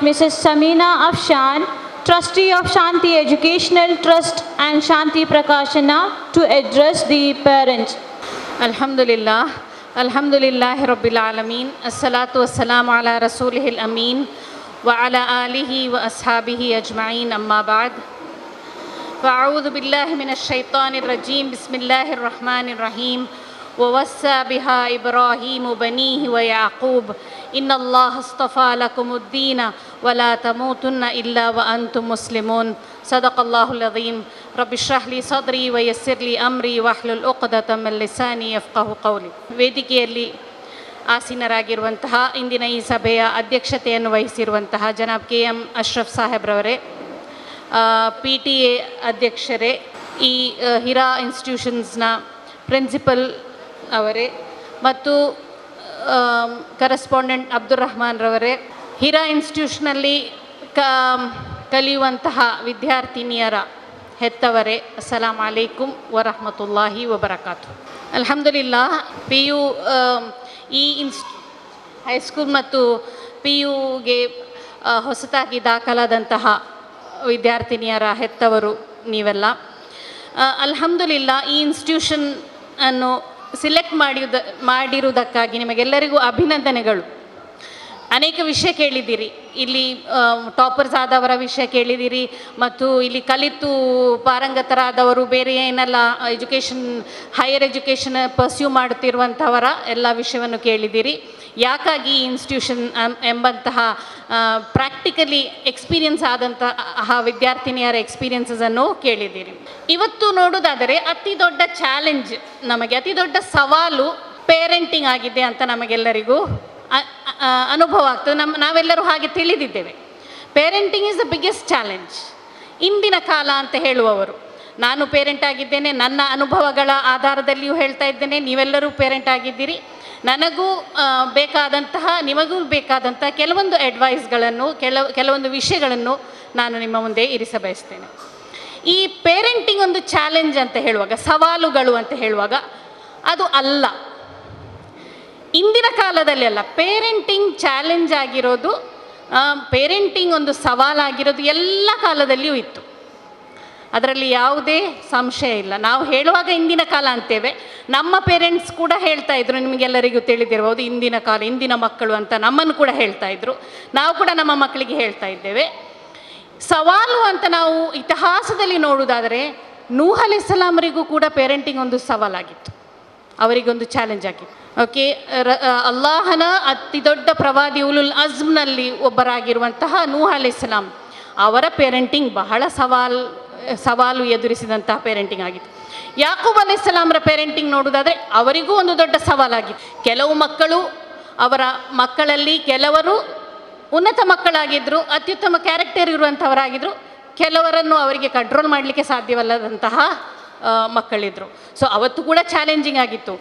Mrs. Samina Afshan, Trustee of Shanti Educational Trust and Shanti Prakashana, to address the parents. Alhamdulillah, Alhamdulillahi Rabbil Alameen, As-salatu was-salamu ala Rasulihil Ameen, wa ala alihi wa ashabihi ajma'een, amma ba'd. Fa'a'udhu billahi minash shaitanir rajim, bismillahir rahmanir rahim. ووصى بها إبراهيم بنيه ويعقوب إن الله اصطفى لكم الدين ولا تموتن إلا وأنتم مسلمون صدق الله العظيم رب اشرح لي صدري ويسر لي أمري واحلل عقدة من لساني يفقهوا قولي. ವೇದಿಕೆಯಲ್ಲಿ ಆಸೀನರಾಗಿರುವಂತಹ ಇಂದಿನ ಈ ಸಭೆಯ ಅಧ್ಯಕ್ಷತೆಯನ್ನು ವಹಿಸಿರುವಂತಹ ಜನಾಬ್ KM Ashraf ಸಾಹೇಬ್ರವರೇ, PTA ಅಧ್ಯಕ್ಷರೇ, ಈ ಹಿರಾ ಇನ್ಸ್ಟಿಟ್ಯೂಷನ್ಸ್ನ principal ಅವರೇ ಮತ್ತು ಕರೆಸ್ಪಾಂಡೆಂಟ್ ಅಬ್ದುಲ್ ರಹಮಾನ್ ರವರೇ, ಹಿರಾ ಇನ್ಸ್ಟಿಟ್ಯೂಷನಲ್ಲಿ ಕಲಿಯುವಂತಹ ವಿದ್ಯಾರ್ಥಿನಿಯರ ಹೆತ್ತವರೇ, ಅಸ್ಸಲಾಮ್ ಅಲೈಕುಮ್ ವರಹಮತುಲ್ಲಾಹಿ ವಬರಕಾತು. ಅಲ್ಹಮ್ದುಲಿಲ್ಲಾ, PU ಈ ಹೈಸ್ಕೂಲ್ ಮತ್ತು PUಗೆ ಹೊಸತಾಗಿ ದಾಖಲಾದಂತಹ ವಿದ್ಯಾರ್ಥಿನಿಯರ ಹೆತ್ತವರು ನೀವೆಲ್ಲ. ಅಲ್ಹಮ್ದುಲಿಲ್ಲಾ, ಈ ಇನ್ಸ್ಟಿಟ್ಯೂಷನ್ ಅನ್ನು ಸಿಲೆಕ್ಟ್ ಮಾಡಿರುವುದಕ್ಕಾಗಿ ನಿಮಗೆಲ್ಲರಿಗೂ ಅಭಿನಂದನೆಗಳು. ಅನೇಕ ವಿಷಯ ಕೇಳಿದ್ದೀರಿ, ಇಲ್ಲಿ ಟಾಪರ್ಸ್ ಆದವರ ವಿಷಯ ಕೇಳಿದ್ದೀರಿ ಮತ್ತು ಇಲ್ಲಿ ಕಲಿತು ಪಾರಂಗತರಾದವರು ಬೇರೆ ಏನೆಲ್ಲ ಹೈಯರ್ ಎಜುಕೇಷನ್ ಪರ್ಸ್ಯೂ ಮಾಡುತ್ತಿರುವಂಥವರ ಎಲ್ಲ ವಿಷಯವನ್ನು ಕೇಳಿದ್ದೀರಿ. ಯಾಕಾಗಿ ಈ ಇನ್ಸ್ಟಿಟ್ಯೂಷನ್ ಎಂಬಂತಹ ಪ್ರಾಕ್ಟಿಕಲಿ ಎಕ್ಸ್ಪೀರಿಯನ್ಸ್ ಆದಂತಹ ವಿದ್ಯಾರ್ಥಿನಿಯರ ಎಕ್ಸ್ಪೀರಿಯನ್ಸನ್ನು ಕೇಳಿದ್ದೀರಿ. ಇವತ್ತು ನೋಡೋದಾದರೆ ಅತಿ ದೊಡ್ಡ ಚಾಲೆಂಜ್, ನಮಗೆ ಅತಿ ದೊಡ್ಡ ಸವಾಲು ಪೇರೆಂಟಿಂಗ್ ಆಗಿದೆ ಅಂತ ನಮಗೆಲ್ಲರಿಗೂ ಅನುಭವ ಆಗ್ತದೆ. ನಾವೆಲ್ಲರೂ ಹಾಗೆ ತಿಳಿದಿದ್ದೇವೆ. Parenting is the biggest challenge. ಇಂದಿನ ಕಾಲ ಅಂತ ಹೇಳುವವರು, ನಾನು ಪೇರೆಂಟ್ ಆಗಿದ್ದೇನೆ, ನನ್ನ ಅನುಭವಗಳ ಆಧಾರದಲ್ಲಿಯೂ ಹೇಳ್ತಾ ಇದ್ದೇನೆ, ನೀವೆಲ್ಲರೂ ಪೇರೆಂಟ್ ಆಗಿದ್ದೀರಿ. ನನಗೂ ಬೇಕಾದಂತಹ, ನಿಮಗೂ ಬೇಕಾದಂತಹ ಕೆಲವೊಂದು ಅಡ್ವೈಸ್ಗಳನ್ನು, ಕೆಲವೊಂದು ವಿಷಯಗಳನ್ನು ನಾನು ನಿಮ್ಮ ಮುಂದೆ ಇರಿಸಬಯಸ್ತೇನೆ. ಈ ಪೇರೆಂಟಿಂಗ್ ಒಂದು ಚಾಲೆಂಜ್ ಅಂತ ಹೇಳುವಾಗ, ಸವಾಲುಗಳು ಅಂತ ಹೇಳುವಾಗ ಅದು ಅಲ್ಲ, ಇಂದಿನ ಕಾಲದಲ್ಲಿ ಅಲ್ಲ. ಪೇರೆಂಟಿಂಗ್ ಚಾಲೆಂಜ್ ಆಗಿರೋದು, ಪೇರೆಂಟಿಂಗ್ ಒಂದು ಸವಾಲಾಗಿರೋದು ಎಲ್ಲ ಕಾಲದಲ್ಲಿಯೂ ಇತ್ತು, ಅದರಲ್ಲಿ ಯಾವುದೇ ಸಂಶಯ ಇಲ್ಲ. ನಾವು ಹೇಳುವಾಗ ಇಂದಿನ ಕಾಲ ಅಂತೇವೆ, ನಮ್ಮ ಪೇರೆಂಟ್ಸ್ ಕೂಡ ಹೇಳ್ತಾ ಇದ್ರು, ನಿಮಗೆಲ್ಲರಿಗೂ ತಿಳಿದಿರ್ಬೋದು, ಇಂದಿನ ಕಾಲ, ಇಂದಿನ ಮಕ್ಕಳು ಅಂತ ನಮ್ಮನ್ನು ಕೂಡ ಹೇಳ್ತಾ ಇದ್ರು. ನಾವು ಕೂಡ ನಮ್ಮ ಮಕ್ಕಳಿಗೆ ಹೇಳ್ತಾ ಇದ್ದೇವೆ. ಸವಾಲು ಅಂತ ನಾವು ಇತಿಹಾಸದಲ್ಲಿ ನೋಡುವುದಾದರೆ, ನೂಹ್ ಅಲೈಹಿಸ್ಸಲಾಮರಿಗೂ ಕೂಡ ಪೇರೆಂಟಿಂಗ್ ಒಂದು ಸವಾಲಾಗಿತ್ತು, ಅವರಿಗೊಂದು ಚಾಲೆಂಜ್ ಆಗಿತ್ತು. ಓಕೆ, ಅಲ್ಲಾಹನ ಅತಿ ದೊಡ್ಡ ಪ್ರವಾದಿ ಉಲುಲ್ ಅಜ್ಮ್ನಲ್ಲಿ ಒಬ್ಬರಾಗಿರುವಂತಹ ನೂಹ್ ಅಲೈಹಿಸ್ಸಲಾಂ ಅವರ ಪೇರೆಂಟಿಂಗ್ ಬಹಳ ಸವಾಲು ಎದುರಿಸಿದಂತಹ ಪೇರೆಂಟಿಂಗ್ ಆಗಿತ್ತು. ಯಾಕೂಬ್ ಅಲೈಹಿಸ್ಸಲಾಮರ ಪೇರೆಂಟಿಂಗ್ ನೋಡುವುದಾದರೆ ಅವರಿಗೂ ಒಂದು ದೊಡ್ಡ ಸವಾಲಾಗಿತ್ತು. ಕೆಲವು ಮಕ್ಕಳು, ಅವರ ಮಕ್ಕಳಲ್ಲಿ ಕೆಲವರು ಉನ್ನತ ಮಕ್ಕಳಾಗಿದ್ದರು, ಅತ್ಯುತ್ತಮ ಕ್ಯಾರೆಕ್ಟರ್ ಇರುವಂಥವರಾಗಿದ್ದರು, ಕೆಲವರನ್ನು ಅವರಿಗೆ ಕಂಟ್ರೋಲ್ ಮಾಡಲಿಕ್ಕೆ ಸಾಧ್ಯವಲ್ಲದಂತಹ ಮಕ್ಕಳಿದ್ರು. ಸೊ ಅವತ್ತು ಕೂಡ ಚಾಲೆಂಜಿಂಗ್ ಆಗಿತ್ತು.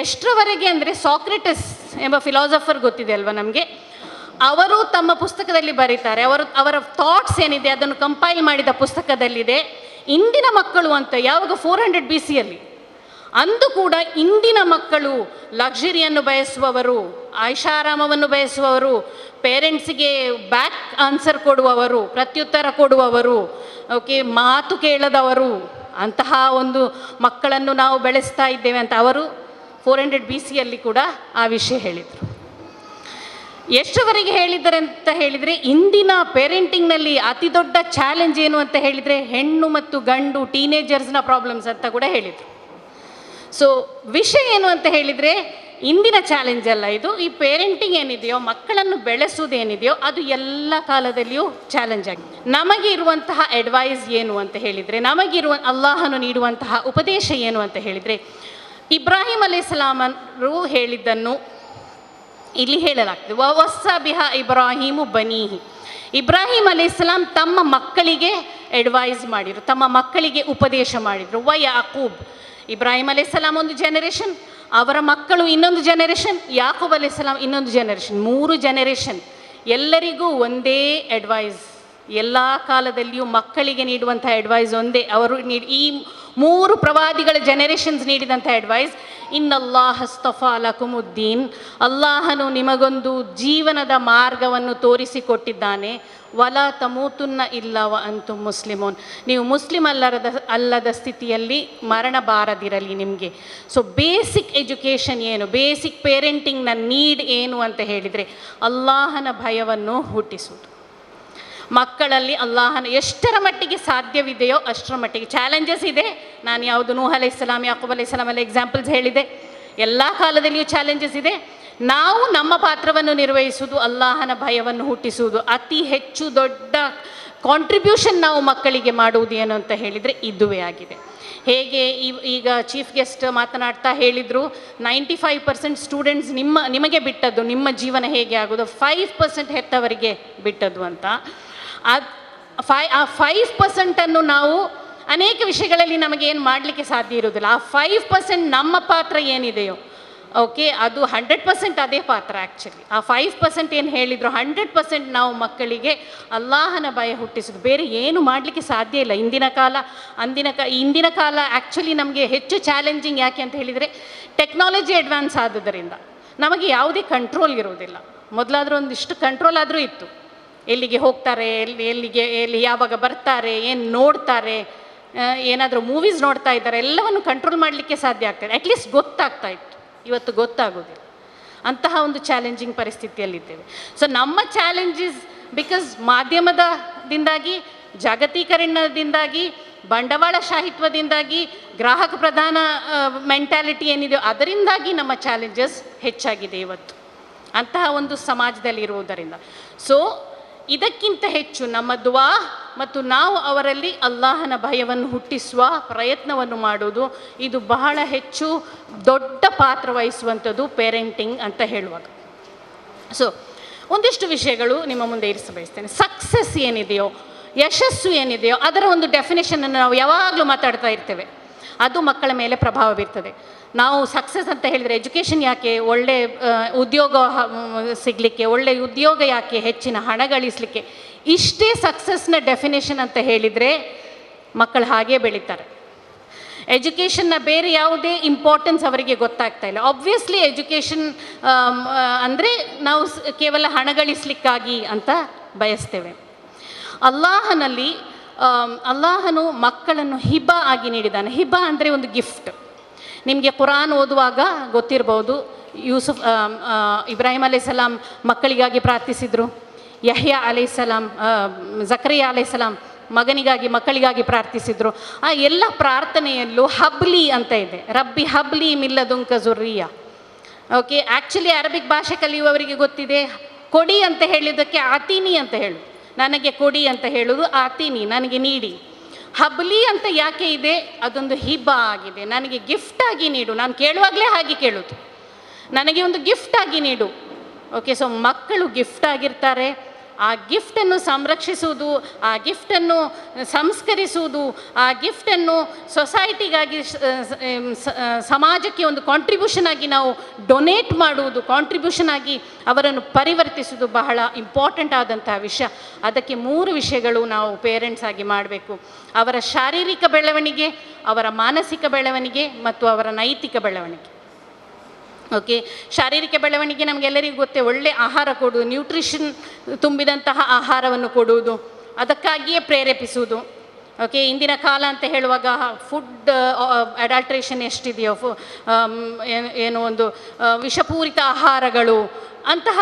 ಎಷ್ಟರವರೆಗೆ ಅಂದರೆ, ಸಾಕ್ರೆಟಿಸ್ ಎಂಬ ಫಿಲಾಸಫರ್ ಗೊತ್ತಿದೆ ಅಲ್ವಾ ನಮಗೆ, ಅವರು ತಮ್ಮ ಪುಸ್ತಕದಲ್ಲಿ ಬರೀತಾರೆ, ಅವರ ಥಾಟ್ಸ್ ಏನಿದೆ ಅದನ್ನು ಕಂಪೈಲ್ ಮಾಡಿದ ಪುಸ್ತಕದಲ್ಲಿದೆ, ಇಂದಿನ ಮಕ್ಕಳು ಅಂತ ಯಾವಾಗ 400 BCಯಲ್ಲಿ, ಅಂದು ಕೂಡ ಇಂದಿನ ಮಕ್ಕಳು ಲಕ್ಸುರಿಯನ್ನು ಬಯಸುವವರು, ಐಷಾರಾಮವನ್ನು ಬಯಸುವವರು, ಪೇರೆಂಟ್ಸಿಗೆ ಬ್ಯಾಕ್ ಆನ್ಸರ್ ಕೊಡುವವರು, ಪ್ರತ್ಯುತ್ತರ ಕೊಡುವವರು, ಓಕೆ, ಮಾತು ಕೇಳದವರು, ಅಂತಹ ಒಂದು ಮಕ್ಕಳನ್ನು ನಾವು ಬೆಳೆಸ್ತಾ ಇದ್ದೇವೆ ಅಂತ ಅವರು 400 BCಯಲ್ಲಿ ಕೂಡ ಆ ವಿಷಯ ಹೇಳಿದರು. ಎಷ್ಟರವರೆಗೆ ಹೇಳಿದ್ದಾರೆ ಅಂತ ಹೇಳಿದರೆ, ಇಂದಿನ ಪೇರೆಂಟಿಂಗ್ನಲ್ಲಿ ಅತಿ ದೊಡ್ಡ ಚಾಲೆಂಜ್ ಏನು ಅಂತ ಹೇಳಿದರೆ ಹೆಣ್ಣು ಮತ್ತು ಗಂಡು ಟೀನೇಜರ್ಸ್ನ ಪ್ರಾಬ್ಲಮ್ಸ್ ಅಂತ ಕೂಡ ಹೇಳಿದರು. ಸೊ ವಿಷಯ ಏನು ಅಂತ ಹೇಳಿದರೆ, ಇಂದಿನ ಚಾಲೆಂಜ್ ಅಲ್ಲ ಇದು. ಈ ಪೇರೆಂಟಿಂಗ್ ಏನಿದೆಯೋ, ಮಕ್ಕಳನ್ನು ಬೆಳೆಸುವುದೇನಿದೆಯೋ ಅದು ಎಲ್ಲ ಕಾಲದಲ್ಲಿಯೂ ಚಾಲೆಂಜ್ ಆಗಿದೆ. ನಮಗೆ ಇರುವಂತಹ ಅಡ್ವೈಸ್ ಏನು ಅಂತ ಹೇಳಿದರೆ, ಅಲ್ಲಾಹನು ನೀಡುವಂತಹ ಉಪದೇಶ ಏನು ಅಂತ ಹೇಳಿದರೆ, ಇಬ್ರಾಹಿಂ ಅಲೈಹಿಸ್ಸಲಾಮರು ಹೇಳಿದ್ದನ್ನು ಇಲ್ಲಿ ಹೇಳಲಾಗ್ತದೆ. ವವಸ್ಸಾ ಬಿಹಾ ಇಬ್ರಾಹಿಮು ಬನೀಹಿ. ಇಬ್ರಾಹಿಂ ಅಲೈಹಿಸ್ಸಲಾಂ ತಮ್ಮ ಮಕ್ಕಳಿಗೆ ಅಡ್ವೈಸ್ ಮಾಡಿದರು, ತಮ್ಮ ಮಕ್ಕಳಿಗೆ ಉಪದೇಶ ಮಾಡಿದರು. ಯಾಕೂಬ್, ಇಬ್ರಾಹಿಂ ಅಲೈಹಿಸ್ಸಲಾಂ ಒಂದು ಜನರೇಷನ್, ಅವರ ಮಕ್ಕಳು ಇನ್ನೊಂದು ಜನರೇಷನ್, ಯಾಕೂಬ್ ಅಲೈಹಿಸ್ಸಲಾಂ ಇನ್ನೊಂದು ಜನರೇಷನ್, 3 ಜನರೇಷನ್. ಎಲ್ಲರಿಗೂ ಒಂದೇ ಅಡ್ವೈಸ್ ಎಲ್ಲ ಕಾಲದಲ್ಲಿಯೂ ಮಕ್ಕಳಿಗೆ ನೀಡುವಂಥ ಅಡ್ವೈಸ್ ಒಂದೇ. ಅವರು ಈ 3 ಪ್ರವಾದಿಗಳ ಜನರೇಷನ್ಸ್ ನೀಡಿದಂಥ ಅಡ್ವೈಸ್, ಇನ್ನಲ್ಲಾಹ ಅಸ್ತಫಾ ಲಕುಮುದ್ದೀನ್, ಅಲ್ಲಾಹನು ನಿಮಗೊಂದು ಜೀವನದ ಮಾರ್ಗವನ್ನು ತೋರಿಸಿಕೊಟ್ಟಿದ್ದಾನೆ, ವಲಾ ತಮೂತುನ್ನ ಇಲ್ಲ ವ ಅಂತು ಮುಸ್ಲಿಮೋನ್, ನೀವು ಮುಸ್ಲಿಮ್ ಅಲ್ಲದ ಸ್ಥಿತಿಯಲ್ಲಿ ಮರಣ ಬಾರದಿರಲಿ ನಿಮಗೆ. ಸೊ ಬೇಸಿಕ್ ಎಜುಕೇಷನ್ ಏನು, ಬೇಸಿಕ್ ಪೇರೆಂಟಿಂಗ್ನ ನೀಡ್ ಏನು ಅಂತ ಹೇಳಿದರೆ ಅಲ್ಲಾಹನ ಭಯವನ್ನು ಹುಟ್ಟಿಸುವುದು. ಮಕ್ಕಳಲ್ಲಿ ಅಲ್ಲಾಹನ ಎಷ್ಟರ ಮಟ್ಟಿಗೆ ಸಾಧ್ಯವಿದೆಯೋ ಅಷ್ಟರ ಮಟ್ಟಿಗೆ. ಚಾಲೆಂಜಸ್ ಇದೆ, ನಾನು ಯಾವುದು ನೂಹ್ ಅಲೈಹಿಸ್ಸಲಾಮ್, ಯಾಕೂಬ್ ಅಲೈಹಿಸ್ಸಲಾಮ್ ಅಲ್ಲಿ ಎಕ್ಸಾಂಪಲ್ಸ್ ಹೇಳಿದೆ. ಎಲ್ಲ ಕಾಲದಲ್ಲಿಯೂ ಚಾಲೆಂಜಸ್ ಇದೆ. ನಾವು ನಮ್ಮ ಪಾತ್ರವನ್ನು ನಿರ್ವಹಿಸುವುದು ಅಲ್ಲಾಹನ ಭಯವನ್ನು ಹುಟ್ಟಿಸುವುದು. ಅತಿ ಹೆಚ್ಚು ದೊಡ್ಡ ಕಾಂಟ್ರಿಬ್ಯೂಷನ್ ನಾವು ಮಕ್ಕಳಿಗೆ ಮಾಡುವುದು ಏನು ಅಂತ ಹೇಳಿದರೆ ಇದುವೇ ಆಗಿದೆ. ಹೇಗೆ ಈಗ ಚೀಫ್ ಗೆಸ್ಟ್ ಮಾತನಾಡ್ತಾ ಹೇಳಿದರು, 95% ಸ್ಟೂಡೆಂಟ್ಸ್ ನಿಮಗೆ ಬಿಟ್ಟದ್ದು, ನಿಮ್ಮ ಜೀವನ ಹೇಗೆ ಆಗೋದು, 5% ಹೆತ್ತವರಿಗೆ ಬಿಟ್ಟದ್ದು ಅಂತ. ಆ 5% ನಾವು ಅನೇಕ ವಿಷಯಗಳಲ್ಲಿ ನಮಗೇನು ಮಾಡಲಿಕ್ಕೆ ಸಾಧ್ಯ ಇರೋದಿಲ್ಲ. ಆ 5% ನಮ್ಮ ಪಾತ್ರ ಏನಿದೆಯೋ, ಓಕೆ, ಅದು 100% ಅದೇ ಪಾತ್ರ. ಆ್ಯಕ್ಚುಲಿ ಆ 5% ಏನು ಹೇಳಿದ್ರು 100% ನಾವು ಮಕ್ಕಳಿಗೆ ಅಲ್ಲಾಹನ ಭಯ ಹುಟ್ಟಿಸೋದು. ಬೇರೆ ಏನು ಮಾಡಲಿಕ್ಕೆ ಸಾಧ್ಯ ಇಲ್ಲ. ಇಂದಿನ ಕಾಲ ಆ್ಯಕ್ಚುಲಿ ನಮಗೆ ಹೆಚ್ಚು ಚಾಲೆಂಜಿಂಗ್. ಯಾಕೆ ಅಂತ ಹೇಳಿದರೆ ಟೆಕ್ನಾಲಜಿ ಅಡ್ವಾನ್ಸ್ ಆದುದರಿಂದ ನಮಗೆ ಯಾವುದೇ ಕಂಟ್ರೋಲ್ ಇರುವುದಿಲ್ಲ. ಮೊದಲಾದರೂ ಒಂದಿಷ್ಟು ಕಂಟ್ರೋಲ್ ಆದರೂ ಇತ್ತು. ಎಲ್ಲಿಗೆ ಹೋಗ್ತಾರೆ, ಎಲ್ಲಿ ಯಾವಾಗ ಬರ್ತಾರೆ, ಏನು ನೋಡ್ತಾರೆ, ಏನಾದರೂ ಮೂವೀಸ್ ನೋಡ್ತಾ ಇದ್ದಾರೆ, ಎಲ್ಲವನ್ನು ಕಂಟ್ರೋಲ್ ಮಾಡಲಿಕ್ಕೆ ಸಾಧ್ಯ ಆಗ್ತದೆ. ಅಟ್ಲೀಸ್ಟ್ ಗೊತ್ತಾಗ್ತಾ ಇತ್ತು. ಇವತ್ತು ಗೊತ್ತಾಗೋದಿಲ್ಲ. ಅಂತಹ ಒಂದು ಚಾಲೆಂಜಿಂಗ್ ಪರಿಸ್ಥಿತಿಯಲ್ಲಿದ್ದೇವೆ. ಸೊ ನಮ್ಮ ಚಾಲೆಂಜಸ್ ಬಿಕಾಸ್ ಮಾಧ್ಯಮದಿಂದಾಗಿ, ಜಾಗತೀಕರಣದಿಂದಾಗಿ, ಬಂಡವಾಳಶಾಹಿತ್ವದಿಂದಾಗಿ, ಗ್ರಾಹಕ ಪ್ರಧಾನ ಮೆಂಟ್ಯಾಲಿಟಿ ಏನಿದೆಯೋ ಅದರಿಂದಾಗಿ ನಮ್ಮ ಚಾಲೆಂಜಸ್ ಹೆಚ್ಚಾಗಿದೆ ಇವತ್ತು ಅಂತಹ ಒಂದು ಸಮಾಜದಲ್ಲಿ ಇರುವುದರಿಂದ. ಸೊ ಇದಕ್ಕಿಂತ ಹೆಚ್ಚು ನಮ್ಮ ದುವಾ ಮತ್ತು ನಾವು ಅವರಲ್ಲಿ ಅಲ್ಲಾಹನ ಭಯವನ್ನು ಹುಟ್ಟಿಸುವ ಪ್ರಯತ್ನವನ್ನು ಮಾಡುವುದು, ಇದು ಬಹಳ ಹೆಚ್ಚು ದೊಡ್ಡ ಪಾತ್ರ ವಹಿಸುವಂಥದ್ದು ಪೇರೆಂಟಿಂಗ್ ಅಂತ ಹೇಳುವಾಗ. ಸೊ ಒಂದಿಷ್ಟು ವಿಷಯಗಳು ನಿಮ್ಮ ಮುಂದೆ ಇರಿಸ ಬಯಸ್ತೇನೆ. ಸಕ್ಸಸ್ ಏನಿದೆಯೋ, ಯಶಸ್ಸು ಏನಿದೆಯೋ ಅದರ ಒಂದು ಡೆಫಿನೇಷನನ್ನು ನಾವು ಯಾವಾಗಲೂ ಮಾತಾಡ್ತಾ ಇರ್ತೇವೆ. ಅದು ಮಕ್ಕಳ ಮೇಲೆ ಪ್ರಭಾವ ಬೀರ್ತದೆ. ನಾವು ಸಕ್ಸಸ್ ಅಂತ ಹೇಳಿದರೆ ಎಜುಕೇಷನ್ ಯಾಕೆ, ಒಳ್ಳೆ ಉದ್ಯೋಗ ಸಿಗಲಿಕ್ಕೆ, ಒಳ್ಳೆ ಉದ್ಯೋಗ ಯಾಕೆ, ಹೆಚ್ಚಿನ ಹಣ ಗಳಿಸಲಿಕ್ಕೆ, ಇಷ್ಟೇ ಸಕ್ಸಸ್ನ ಡೆಫಿನೇಷನ್ ಅಂತ ಹೇಳಿದರೆ ಮಕ್ಕಳು ಹಾಗೇ ಬೆಳೀತಾರೆ. ಎಜುಕೇಷನ್ನ ಬೇರೆ ಯಾವುದೇ ಇಂಪಾರ್ಟೆನ್ಸ್ ಅವರಿಗೆ ಗೊತ್ತಾಗ್ತಾ ಇಲ್ಲ. ಆಬ್ವಿಯಸ್ಲಿ ಎಜುಕೇಷನ್ ಅಂದರೆ ನಾವು ಕೇವಲ ಹಣ ಗಳಿಸಲಿಕ್ಕಾಗಿ ಅಂತ ಬಯಸ್ತೇವೆ. ಅಲ್ಲಾಹನು ಮಕ್ಕಳನ್ನು ಹಿಬಾ ಆಗಿ ನೀಡಿದ್ದಾನೆ. ಹಿಬಾ ಅಂದರೆ ಒಂದು ಗಿಫ್ಟ್. ನಿಮಗೆ ಕುರಾನ್ ಓದುವಾಗ ಗೊತ್ತಿರ್ಬೋದು, ಇಬ್ರಾಹಿಂ ಅಲೈಹಿಸ್ಸಲಾಂ ಮಕ್ಕಳಿಗಾಗಿ ಪ್ರಾರ್ಥಿಸಿದರು. ಯಹ್ಯಾ ಅಲೈಹಿಸ್ಸಲಾಂ, ಜಕರಿಯಾ ಅಲೈಹಿಸ್ಸಲಾಂ ಮಕ್ಕಳಿಗಾಗಿ ಪ್ರಾರ್ಥಿಸಿದರು. ಆ ಎಲ್ಲ ಪ್ರಾರ್ಥನೆಯಲ್ಲೂ ಹಬ್ಲಿ ಅಂತ ಇದೆ. ರಬ್ಬಿ ಹಬ್ಲಿ ಮಿಲ್ಲದುಂಕ ಜುರ್ರಿಯಾ. ಓಕೆ, ಆ್ಯಕ್ಚುಲಿ ಅರಬಿಕ್ ಭಾಷೆ ಕಲಿಯುವವರಿಗೆ ಗೊತ್ತಿದೆ, ಕೊಡಿ ಅಂತ ಹೇಳಿದ್ದಕ್ಕೆ ಆತೀನಿ ಅಂತ ಹೇಳು, ನನಗೆ ಕೊಡಿ ಅಂತ ಹೇಳೋದು ಆತೀನಿ, ನನಗೆ ನೀಡಿ. ಹಬ್ಲಿ ಅಂತ ಯಾಕೆ ಇದೆ, ಅದೊಂದು ಹಿಬಾ ಆಗಿದೆ. ನನಗೆ ಗಿಫ್ಟಾಗಿ ನೀಡು, ನಾನು ಕೇಳುವಾಗಲೇ ಹಾಗೆ ಕೇಳೋದು, ನನಗೆ ಒಂದು ಗಿಫ್ಟಾಗಿ ನೀಡು. ಓಕೆ, ಸೊ ಮಕ್ಕಳು ಗಿಫ್ಟ್ ಆಗಿರ್ತಾರೆ. ಆ ಗಿಫ್ಟನ್ನು ಸಂರಕ್ಷಿಸುವುದು, ಆ ಗಿಫ್ಟನ್ನು ಸಂಸ್ಕರಿಸುವುದು, ಆ ಗಿಫ್ಟನ್ನು ಸೊಸೈಟಿಗಾಗಿ, ಸಮಾಜಕ್ಕೆ ಒಂದು ಕಾಂಟ್ರಿಬ್ಯೂಷನ್ ಆಗಿ ನಾವು ಡೊನೇಟ್ ಮಾಡುವುದು, ಕಾಂಟ್ರಿಬ್ಯೂಷನ್ ಆಗಿ ಅವರನ್ನು ಪರಿವರ್ತಿಸುವುದು ಬಹಳ ಇಂಪಾರ್ಟೆಂಟ್ ಆದಂತಹ ವಿಷಯ. ಅದಕ್ಕೆ 3 ವಿಷಯಗಳು ನಾವು ಪೇರೆಂಟ್ಸ್ ಆಗಿ ಮಾಡಬೇಕು. ಅವರ ಶಾರೀರಿಕ ಬೆಳವಣಿಗೆ, ಅವರ ಮಾನಸಿಕ ಬೆಳವಣಿಗೆ ಮತ್ತು ಅವರ ನೈತಿಕ ಬೆಳವಣಿಗೆ. ಓಕೆ, ಶಾರೀರಿಕ ಬೆಳವಣಿಗೆ ನಮಗೆಲ್ಲರಿಗೂ ಗೊತ್ತೇ, ಒಳ್ಳೆ ಆಹಾರ ಕೊಡುವುದು, ನ್ಯೂಟ್ರಿಷನ್ ತುಂಬಿದಂತಹ ಆಹಾರವನ್ನು ಕೊಡುವುದು, ಅದಕ್ಕಾಗಿಯೇ ಪ್ರೇರೇಪಿಸುವುದು. ಓಕೆ, ಇಂದಿನ ಕಾಲ ಅಂತ ಹೇಳುವಾಗ ಫುಡ್ ಅಡಲ್ಟ್ರೇಷನ್ ಎಷ್ಟಿದೆಯೋ, ಏನು ಒಂದು ವಿಷಪೂರಿತ ಆಹಾರಗಳು, ಅಂತಹ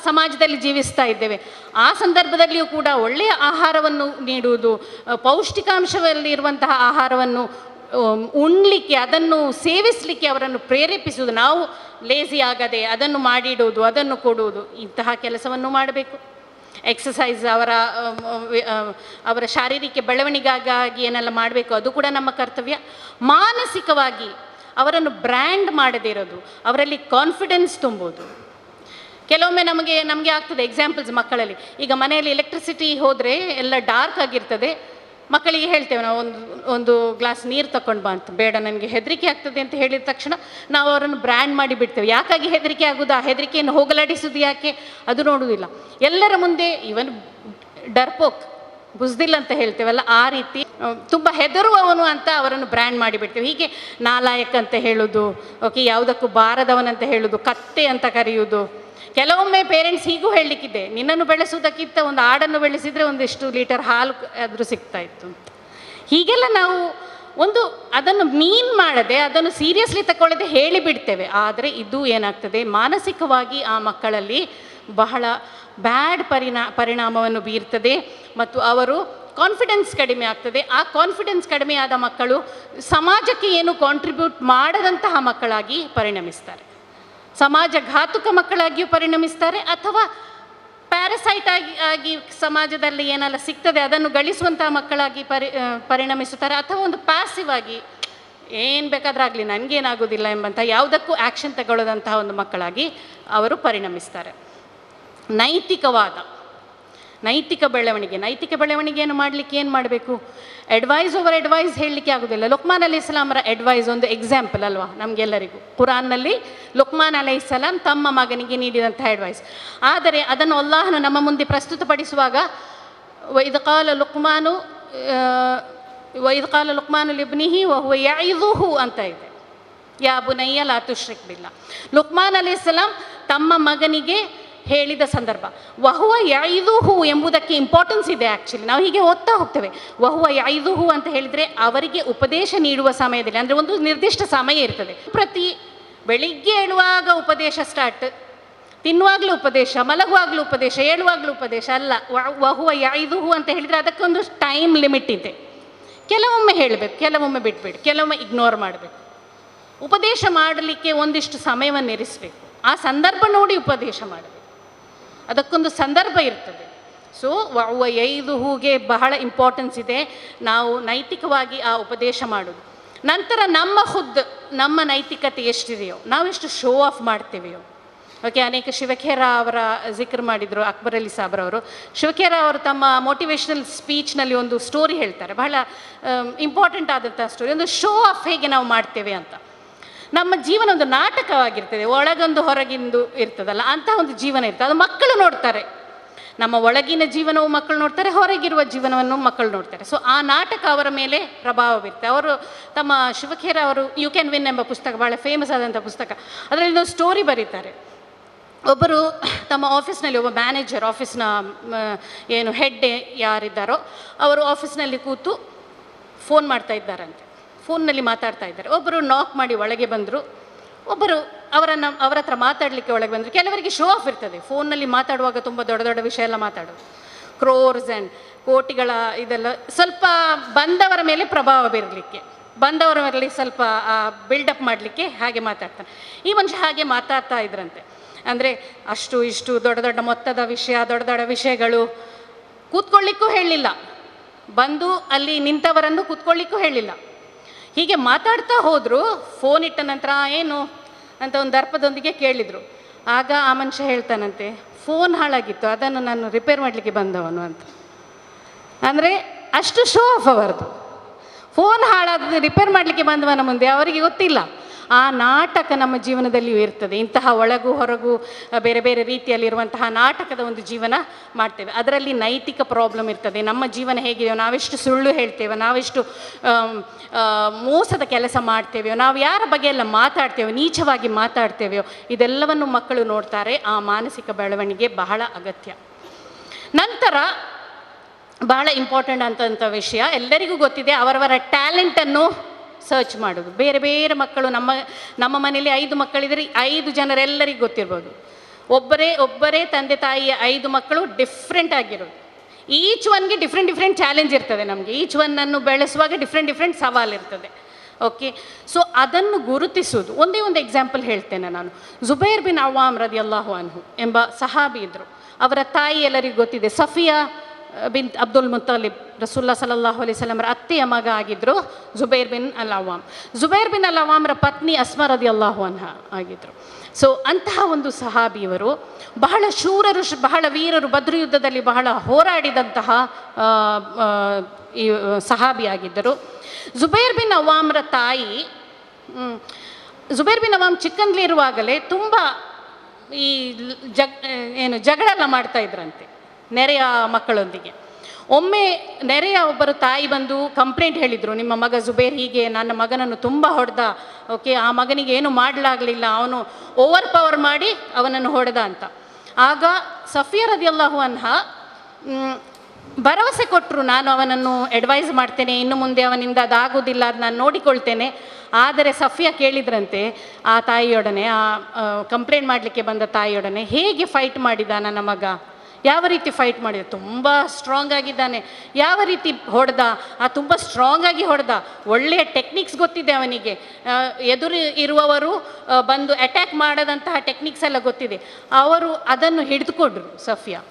ಸಮಾಜದಲ್ಲಿ ಜೀವಿಸ್ತಾ ಇದ್ದೇವೆ. ಆ ಸಂದರ್ಭದಲ್ಲಿಯೂ ಕೂಡ ಒಳ್ಳೆಯ ಆಹಾರವನ್ನು ನೀಡುವುದು, ಪೌಷ್ಟಿಕಾಂಶದಲ್ಲಿರುವಂತಹ ಆಹಾರವನ್ನು ಉಣ್ಲಿಕ್ಕೆ, ಅದನ್ನು ಸೇವಿಸಲಿಕ್ಕೆ ಅವರನ್ನು ಪ್ರೇರೇಪಿಸುವುದು. ನಾವು ಲೇಸಿ ಆಗದೆ ಅದನ್ನು ಮಾಡಿಡುವುದು, ಅದನ್ನು ಕೊಡುವುದು, ಇಂತಹ ಕೆಲಸವನ್ನು ಮಾಡಬೇಕು. ಎಕ್ಸಸೈಸ್, ಅವರ ಶಾರೀರಿಕ ಬೆಳವಣಿಗೆಗಾಗಿ ಏನೆಲ್ಲ ಮಾಡಬೇಕು ಅದು ಕೂಡ ನಮ್ಮ ಕರ್ತವ್ಯ. ಮಾನಸಿಕವಾಗಿ ಅವರನ್ನು ಬ್ರ್ಯಾಂಡ್ ಮಾಡದೇ ಇರೋದು, ಅವರಲ್ಲಿ ಕಾನ್ಫಿಡೆನ್ಸ್ ತುಂಬೋದು. ಕೆಲವೊಮ್ಮೆ ನಮಗೆ ಆಗ್ತದೆ ಎಕ್ಸಾಂಪಲ್ಸ್ ಮಕ್ಕಳಲ್ಲಿ. ಈಗ ಮನೆಯಲ್ಲಿ ಎಲೆಕ್ಟ್ರಿಸಿಟಿ ಹೋದರೆ ಎಲ್ಲ ಡಾರ್ಕ್ ಆಗಿರ್ತದೆ. ಮಕ್ಕಳಿಗೆ ಹೇಳ್ತೇವೆ ನಾವು, ಒಂದು ಗ್ಲಾಸ್ ನೀರು ತಗೊಂಡು ಬಾ ಅಂತ. ಬೇಡ, ನನಗೆ ಹೆದರಿಕೆ ಆಗ್ತದೆ ಅಂತ ಹೇಳಿದ ತಕ್ಷಣ ನಾವು ಅವರನ್ನು ಬ್ರ್ಯಾಂಡ್ ಮಾಡಿ ಬಿಡ್ತೇವೆ. ಯಾಕಾಗಿ ಹೆದರಿಕೆ ಆಗೋದು, ಆ ಹೆದರಿಕೆಯನ್ನು ಹೋಗಲಾಡಿಸೋದು ಯಾಕೆ, ಅದು ನೋಡುವುದಿಲ್ಲ. ಎಲ್ಲರ ಮುಂದೆ ಇವನ್ ಡರ್ಪೋಕ್, ಬುಸ್ದಿಲ್ ಅಂತ ಹೇಳ್ತೇವಲ್ಲ, ಆ ರೀತಿ ತುಂಬ ಹೆದರುವವನು ಅಂತ ಅವರನ್ನು ಬ್ರ್ಯಾಂಡ್ ಮಾಡಿಬಿಡ್ತೇವೆ. ಹೀಗೆ ನಾಲಾಯಕ್ ಅಂತ ಹೇಳೋದು, ಓಕೆ, ಯಾವುದಕ್ಕೂ ಬಾರದವನಂತ ಹೇಳೋದು, ಕತ್ತೆ ಅಂತ ಕರೆಯುವುದು. ಕೆಲವೊಮ್ಮೆ ಪೇರೆಂಟ್ಸ್ ಹೀಗೂ ಹೇಳಲಿಕ್ಕಿದೆ, ನಿನ್ನನ್ನು ಬೆಳೆಸುವುದಕ್ಕಿಂತ ಒಂದು ಆಡನ್ನು ಬೆಳೆಸಿದರೆ ಒಂದಿಷ್ಟು ಲೀಟರ್ ಹಾಲು ಆದರೂ ಸಿಗ್ತಾ ಇತ್ತು ಅಂತ. ಹೀಗೆಲ್ಲ ನಾವು ಅದನ್ನು ಮೀನ್ ಮಾಡದೆ, ಅದನ್ನು ಸೀರಿಯಸ್ಲಿ ತಗೊಳ್ಳದೆ ಹೇಳಿಬಿಡ್ತೇವೆ. ಆದರೆ ಇದು ಏನಾಗ್ತದೆ, ಮಾನಸಿಕವಾಗಿ ಆ ಮಕ್ಕಳಲ್ಲಿ ಬಹಳ ಬ್ಯಾಡ್ ಪರಿಣಾಮವನ್ನು ಬೀರ್ತದೆ ಮತ್ತು ಅವರು ಕಾನ್ಫಿಡೆನ್ಸ್ ಕಡಿಮೆ ಆಗ್ತದೆ. ಆ ಕಾನ್ಫಿಡೆನ್ಸ್ ಕಡಿಮೆ ಆದ ಮಕ್ಕಳು ಸಮಾಜಕ್ಕೆ ಏನು ಕಾಂಟ್ರಿಬ್ಯೂಟ್ ಮಾಡದಂತಹ ಮಕ್ಕಳಾಗಿ ಪರಿಣಮಿಸ್ತಾರೆ, ಸಮಾಜ ಘಾತುಕ ಮಕ್ಕಳಾಗಿಯೂ ಪರಿಣಮಿಸ್ತಾರೆ, ಅಥವಾ ಪ್ಯಾರಸೈಟ್ ಆಗಿ ಸಮಾಜದಲ್ಲಿ ಏನೆಲ್ಲ ಸಿಗ್ತದೆ ಅದನ್ನು ಗಳಿಸುವಂತಹ ಮಕ್ಕಳಾಗಿ ಪರಿಣಮಿಸುತ್ತಾರೆ, ಅಥವಾ ಒಂದು ಪ್ಯಾಸಿವ್ ಆಗಿ ಏನು ಬೇಕಾದ್ರಾಗಲಿ ನನಗೇನಾಗೋದಿಲ್ಲ ಎಂಬಂಥ ಯಾವುದಕ್ಕೂ ಆ್ಯಕ್ಷನ್ ತಗೊಳ್ಳೋದಂತಹ ಒಂದು ಮಕ್ಕಳಾಗಿ ಅವರು ಪರಿಣಮಿಸ್ತಾರೆ. ನೈತಿಕ ಬೆಳವಣಿಗೆಯನ್ನು ಮಾಡಲಿಕ್ಕೆ ಏನು ಮಾಡಬೇಕು? ಅಡ್ವೈಸ್ ಓವರ್ ಅಡ್ವೈಸ್ ಹೇಳಲಿಕ್ಕೆ ಆಗೋದಿಲ್ಲ. ಲುಕ್ಮಾನ್ ಅಲೈಹಿಸ್ಸಲಾಮರ ಅಡ್ವೈಸ್ ಒಂದು ಎಕ್ಸಾಂಪಲ್ ಅಲ್ವಾ ನಮಗೆಲ್ಲರಿಗೂ. ಕುರಾನ್ನಲ್ಲಿ ಲುಕ್ಮಾನ್ ಅಲೈಹಿಸ್ಸಲಾಂ ತಮ್ಮ ಮಗನಿಗೆ ನೀಡಿದಂತಹ ಅಡ್ವೈಸ್. ಆದರೆ ಅದನ್ನು ಅಲ್ಲಾಹನು ನಮ್ಮ ಮುಂದೆ ಪ್ರಸ್ತುತಪಡಿಸುವಾಗ ವೈದ್ ಕಾಲ ಲುಕ್ಮಾನು ಲಿಬ್ನಿಹಿ ವಹುವ ಯಇದುಹು ಅಂತ ಇದೆ. ಯಾ ಬುನಯ್ಯ ಲಾ ತುಶ್ರಿಕ್ ಬಿಲ್ಲಾ. ಲುಕ್ಮಾನ್ ಅಲೈಹಿಸ್ಸಲಾಂ ತಮ್ಮ ಮಗನಿಗೆ ಹೇಳಿದ ಸಂದರ್ಭ. ವಹುವ ಯಇದುಹು ಎಂಬುದಕ್ಕೆ ಇಂಪಾರ್ಟೆನ್ಸ್ ಇದೆ. ಆ್ಯಕ್ಚುಲಿ ನಾವು ಹೀಗೆ ಓದ್ತಾ ಹೋಗ್ತೇವೆ. ವಹುವ ಯಇದುಹು ಅಂತ ಹೇಳಿದರೆ ಅವರಿಗೆ ಉಪದೇಶ ನೀಡುವ ಸಮಯದಲ್ಲಿ, ಅಂದರೆ ಒಂದು ನಿರ್ದಿಷ್ಟ ಸಮಯ ಇರ್ತದೆ. ಪ್ರತಿ ಬೆಳಿಗ್ಗೆ ಏಳುವಾಗ ಉಪದೇಶ ಸ್ಟಾರ್ಟ್, ತಿನ್ನುವಾಗಲೂ ಉಪದೇಶ, ಮಲಗುವಾಗಲೂ ಉಪದೇಶ, ಏಳುವಾಗಲೂ ಉಪದೇಶ ಅಲ್ಲ. ವಹುವ ಯಇದುಹು ಅಂತ ಹೇಳಿದರೆ ಅದಕ್ಕೊಂದು ಟೈಮ್ ಲಿಮಿಟ್ ಇದೆ. ಕೆಲವೊಮ್ಮೆ ಹೇಳಬೇಕು, ಕೆಲವೊಮ್ಮೆ ಬಿಟ್ಬಿಡಿ, ಕೆಲವೊಮ್ಮೆ ಇಗ್ನೋರ್ ಮಾಡಬೇಕು. ಉಪದೇಶ ಮಾಡಲಿಕ್ಕೆ ಒಂದಿಷ್ಟು ಸಮಯವನ್ನು ಇರಿಸಬೇಕು. ಆ ಸಂದರ್ಭ ನೋಡಿ ಉಪದೇಶ ಮಾಡಬೇಕು, ಅದಕ್ಕೊಂದು ಸಂದರ್ಭ ಇರ್ತದೆ. ಸೊ ವಹುವ ಯಇದುಹುಗೆ ಬಹಳ ಇಂಪಾರ್ಟೆನ್ಸ್ ಇದೆ. ನಾವು ನೈತಿಕವಾಗಿ ಆ ಉಪದೇಶ ಮಾಡೋದು. ನಂತರ ನಮ್ಮ ನೈತಿಕತೆ ಎಷ್ಟಿದೆಯೋ, ನಾವೆಷ್ಟು ಶೋ ಆಫ್ ಮಾಡ್ತೇವೆಯೋ. ಓಕೆ, ಅನೇಕ ಶಿವಖೇರ ಅವರ ಜಿಕ್ರ್ ಮಾಡಿದರು ಅಕ್ಬರ್ ಅಲಿ ಸಾಬ್ರವರು. ಶಿವಖೇರ ಅವರು ತಮ್ಮ ಮೋಟಿವೇಶ್ನಲ್ ಸ್ಪೀಚ್ನಲ್ಲಿ ಒಂದು ಸ್ಟೋರಿ ಹೇಳ್ತಾರೆ, ಬಹಳ ಇಂಪಾರ್ಟೆಂಟ್ ಆದಂಥ ಸ್ಟೋರಿ. ಒಂದು ಶೋ ಆಫ್ ಹೇಗೆ ನಾವು ಮಾಡ್ತೇವೆ ಅಂತ. ನಮ್ಮ ಜೀವನ ಒಂದು ನಾಟಕವಾಗಿರ್ತದೆ, ಒಳಗೊಂದು ಹೊರಗಿಂದು ಇರ್ತದಲ್ಲ, ಅಂಥ ಒಂದು ಜೀವನ ಇರ್ತದೆ. ಅದು ಮಕ್ಕಳು ನೋಡ್ತಾರೆ. ನಮ್ಮ ಒಳಗಿನ ಜೀವನವು ಮಕ್ಕಳು ನೋಡ್ತಾರೆ, ಹೊರಗಿರುವ ಜೀವನವನ್ನು ಮಕ್ಕಳು ನೋಡ್ತಾರೆ. ಸೊ ಆ ನಾಟಕ ಅವರ ಮೇಲೆ ಪ್ರಭಾವ ಬೀರುತ್ತೆ. ಅವರು ತಮ್ಮ ಶಿವಖೇರ ಅವರು ಯು ಕ್ಯಾನ್ ವಿನ್ ಎಂಬ ಪುಸ್ತಕ, ಭಾಳ ಫೇಮಸ್ ಆದಂಥ ಪುಸ್ತಕ, ಅದರಲ್ಲಿ ಒಂದು ಸ್ಟೋರಿ ಬರೀತಾರೆ. ಒಬ್ಬರು ತಮ್ಮ ಆಫೀಸ್ನಲ್ಲಿ ಒಬ್ಬ ಮ್ಯಾನೇಜರ್, ಆಫೀಸ್ನ ಏನು ಹೆಡ್ ಯಾರಿದ್ದಾರೋ ಅವರು ಆಫೀಸ್ನಲ್ಲಿ ಕೂತು ಫೋನ್ ಮಾಡ್ತಾ ಇದ್ದಾರಂತೆ. ಫೋನ್ನಲ್ಲಿ ಮಾತಾಡ್ತಾ ಇದ್ದಾರೆ. ಒಬ್ಬರು ನಾಕ್ ಮಾಡಿ ಒಳಗೆ ಬಂದರು. ಒಬ್ಬರು ಅವರ ಹತ್ರ ಮಾತಾಡಲಿಕ್ಕೆ ಒಳಗೆ ಬಂದರು. ಕೆಲವರಿಗೆ ಶೋ ಆಫ್ ಇರ್ತದೆ, ಫೋನ್ನಲ್ಲಿ ಮಾತಾಡುವಾಗ ತುಂಬ ದೊಡ್ಡ ದೊಡ್ಡ ವಿಷಯ ಎಲ್ಲ ಮಾತಾಡೋದು, ಕ್ರೋರ್ಸ್ ಆ್ಯಂಡ್ ಕೋಟಿಗಳ ಇದೆಲ್ಲ. ಸ್ವಲ್ಪ ಬಂದವರ ಮೇಲೆ ಪ್ರಭಾವ ಬೀರಲಿಕ್ಕೆ, ಬಂದವರ ಮೇಲೆ ಸ್ವಲ್ಪ ಬಿಲ್ಡಪ್ ಮಾಡಲಿಕ್ಕೆ ಹಾಗೆ ಮಾತಾಡ್ತಾನೆ. ಈ ಮನುಷ್ಯ ಹಾಗೆ ಮಾತಾಡ್ತಾ ಇದ್ರಂತೆ. ಅಂದರೆ ಅಷ್ಟು ಇಷ್ಟು ದೊಡ್ಡ ದೊಡ್ಡ ಮೊತ್ತದ ವಿಷಯ, ದೊಡ್ಡ ದೊಡ್ಡ ವಿಷಯಗಳು. ಕೂತ್ಕೊಳ್ಳಿಕ್ಕೂ ಹೇಳಲಿಲ್ಲ, ಬಂದು ಅಲ್ಲಿ ನಿಂತವರನ್ನು ಕೂತ್ಕೊಳ್ಳಿಕ್ಕೂ ಹೇಳಿಲ್ಲ. ಹೀಗೆ ಮಾತಾಡ್ತಾ ಹೋದರು. ಫೋನ್ ಇಟ್ಟ ನಂತರ ಏನು ಅಂತ ಒಂದು ದರ್ಪದೊಂದಿಗೆ ಕೇಳಿದರು. ಆಗ ಆ ಮನುಷ್ಯ ಹೇಳ್ತಾನಂತೆ, ಫೋನ್ ಹಾಳಾಗಿತ್ತು, ಅದನ್ನು ನಾನು ರಿಪೇರ್ ಮಾಡಲಿಕ್ಕೆ ಬಂದವನು ಅಂತ. ಅಂದರೆ ಅಷ್ಟು ಶೋ ಆಫ್ ಅವರದು. ಫೋನ್ ಹಾಳಾದ ರಿಪೇರ್ ಮಾಡಲಿಕ್ಕೆ ಬಂದವನ ಮುಂದೆ ಅವರಿಗೆ ಗೊತ್ತಿಲ್ಲ. ಆ ನಾಟಕ ನಮ್ಮ ಜೀವನದಲ್ಲಿಯೂ ಇರ್ತದೆ. ಇಂತಹ ಒಳಗೂ ಹೊರಗೂ ಬೇರೆ ಬೇರೆ ರೀತಿಯಲ್ಲಿರುವಂತಹ ನಾಟಕದ ಒಂದು ಜೀವನ ಮಾಡ್ತೇವೆ. ಅದರಲ್ಲಿ ನೈತಿಕ ಪ್ರಾಬ್ಲಮ್ ಇರ್ತದೆ. ನಮ್ಮ ಜೀವನ ಹೇಗಿದೆಯೋ, ನಾವೆಷ್ಟು ಸುಳ್ಳು ಹೇಳ್ತೇವೆ, ನಾವೆಷ್ಟು ಮೋಸದ ಕೆಲಸ ಮಾಡ್ತೇವೆಯೋ, ನಾವು ಯಾರ ಬಗ್ಗೆ ಎಲ್ಲ ಮಾತಾಡ್ತೇವೆ, ನೀಚವಾಗಿ ಮಾತಾಡ್ತೇವೆಯೋ, ಇದೆಲ್ಲವನ್ನು ಮಕ್ಕಳು ನೋಡ್ತಾರೆ. ಆ ಮಾನಸಿಕ ಬೆಳವಣಿಗೆ ಬಹಳ ಅಗತ್ಯ. ನಂತರ ಬಹಳ ಇಂಪಾರ್ಟೆಂಟ್ ಅಂತಂಥ ವಿಷಯ, ಎಲ್ಲರಿಗೂ ಗೊತ್ತಿದೆ, ಅವರವರ ಟ್ಯಾಲೆಂಟನ್ನು ಸರ್ಚ್ ಮಾಡೋದು. ಬೇರೆ ಬೇರೆ ಮಕ್ಕಳು, ನಮ್ಮ ಮನೆಯಲ್ಲಿ 5 ಮಕ್ಕಳಿದ್ರೆ 5 ಜನರೆಲ್ಲರಿಗೂ ಗೊತ್ತಿರ್ಬೋದು. ಒಬ್ಬರೇ ತಂದೆ ತಾಯಿಯ 5 ಮಕ್ಕಳು ಡಿಫ್ರೆಂಟ್ ಆಗಿರೋದು. ಈಚ್ ಒನ್ಗೆ ಡಿಫ್ರೆಂಟ್ ಚಾಲೆಂಜ್ ಇರ್ತದೆ. ನಮಗೆ ಈಚ್ ಒನ್ನನ್ನು ಬೆಳೆಸುವಾಗ ಡಿಫ್ರೆಂಟ್ ಸವಾಲು ಇರ್ತದೆ. ಓಕೆ, ಸೊ ಅದನ್ನು ಗುರುತಿಸೋದು. ಒಂದೇ ಒಂದು ಎಕ್ಸಾಂಪಲ್ ಹೇಳ್ತೇನೆ ನಾನು. ಜುಬೈರ್ ಬಿನ್ ಅವಾಮ್ ರದಿಯಲ್ಲಾಹು ಅನ್ಹು ಎಂಬ ಸಹಾಬಿ ಇದ್ದರು. ಅವರ ತಾಯಿ ಎಲ್ಲರಿಗೂ ಗೊತ್ತಿದೆ, ಸಫಿಯಾ ಬಿನ್ ಅಬ್ದುಲ್ ಮುತ್ತಲಿಬ್, ರಸೂಲ್ಲಾ ಸಲ್ಲಲ್ಲಾಹು ಅಲೈಹಿ ವಸಲ್ಲಮರ ಅತ್ತೆಯ ಮಗ ಆಗಿದ್ದರು ಜುಬೈರ್ ಬಿನ್ ಅಲ್ ಅವಾಮ್. ಜುಬೈರ್ ಬಿನ್ ಅಲ್ ಅವಾಮ್ರ ಪತ್ನಿ ಅಸ್ಮಾ ರದಿಯಲ್ಲಾಹು ಅನ್ಹಾ ಆಗಿದ್ದರು. ಸೊ ಅಂತಹ ಒಂದು ಸಹಾಬಿಯವರು ಬಹಳ ಶೂರರು, ಬಹಳ ವೀರರು, ಬದ್ರ್ ಯುದ್ಧದಲ್ಲಿ ಬಹಳ ಹೋರಾಡಿದಂತಹ ಈ ಸಹಾಬಿಯಾಗಿದ್ದರು. ಜುಬೈರ್ ಬಿನ್ ಅವಾಮ್ರ ತಾಯಿ, ಜುಬೈರ್ ಬಿನ್ ಅವಾಮ್ ಚಿಕ್ಕಂದ್ಲಿರುವಾಗಲೇ ತುಂಬ ಈ ಜಗಳ ಮಾಡ್ತಾ ಇದ್ರಂತೆ ನೆರೆಯ ಮಕ್ಕಳೊಂದಿಗೆ. ಒಮ್ಮೆ ನೆರೆಯ ಒಬ್ಬರು ತಾಯಿ ಬಂದು ಕಂಪ್ಲೇಂಟ್ ಹೇಳಿದರು, ನಿಮ್ಮ ಮಗ ಜುಬೇರ್ ಹೀಗೆ ನನ್ನ ಮಗನನ್ನು ತುಂಬ ಹೊಡೆದ, ಓಕೆ, ಆ ಮಗನಿಗೆ ಏನು ಮಾಡಲಾಗಲಿಲ್ಲ, ಅವನು ಓವರ್ ಪವರ್ ಮಾಡಿ ಅವನನ್ನು ಹೊಡೆದ ಅಂತ. ಆಗ ಸಫಿಯಾ ರದಿಯಲ್ಲಾಹು ಅನ್ಹಾ ಭರವಸೆ ಕೊಟ್ಟರು, ನಾನು ಅವನನ್ನು ಅಡ್ವೈಸ್ ಮಾಡ್ತೇನೆ, ಇನ್ನು ಮುಂದೆ ಅವನಿಂದ ಅದಾಗೋದಿಲ್ಲ, ಅದು ನಾನು ನೋಡಿಕೊಳ್ತೇನೆ. ಆದರೆ ಸಫಿಯಾ ಕೇಳಿದ್ರಂತೆ ಆ ತಾಯಿಯೊಡನೆ, ಆ ಕಂಪ್ಲೇಂಟ್ ಮಾಡಲಿಕ್ಕೆ ಬಂದ ತಾಯಿಯೊಡನೆ, ಹೇಗೆ ಫೈಟ್ ಮಾಡಿದ ನನ್ನ ಮಗ, ಯಾವ ರೀತಿ ಫೈಟ್ ಮಾಡಿದ, ತುಂಬ ಸ್ಟ್ರಾಂಗ್ ಆಗಿದ್ದಾನೆ, ಯಾವ ರೀತಿ ಹೊಡೆದ, ತುಂಬ ಸ್ಟ್ರಾಂಗಾಗಿ ಹೊಡೆದ, ಒಳ್ಳೆಯ ಟೆಕ್ನಿಕ್ಸ್ ಗೊತ್ತಿದೆ ಅವನಿಗೆ, ಎದುರು ಇರುವವರು ಬಂದು ಅಟ್ಯಾಕ್ ಮಾಡದಂತಹ ಟೆಕ್ನಿಕ್ಸ್ ಎಲ್ಲ ಗೊತ್ತಿದೆ. ಅವರು ಅದನ್ನು ಹಿಡಿದುಕೊಂಡ್ರು ಸಫಿಯಾ,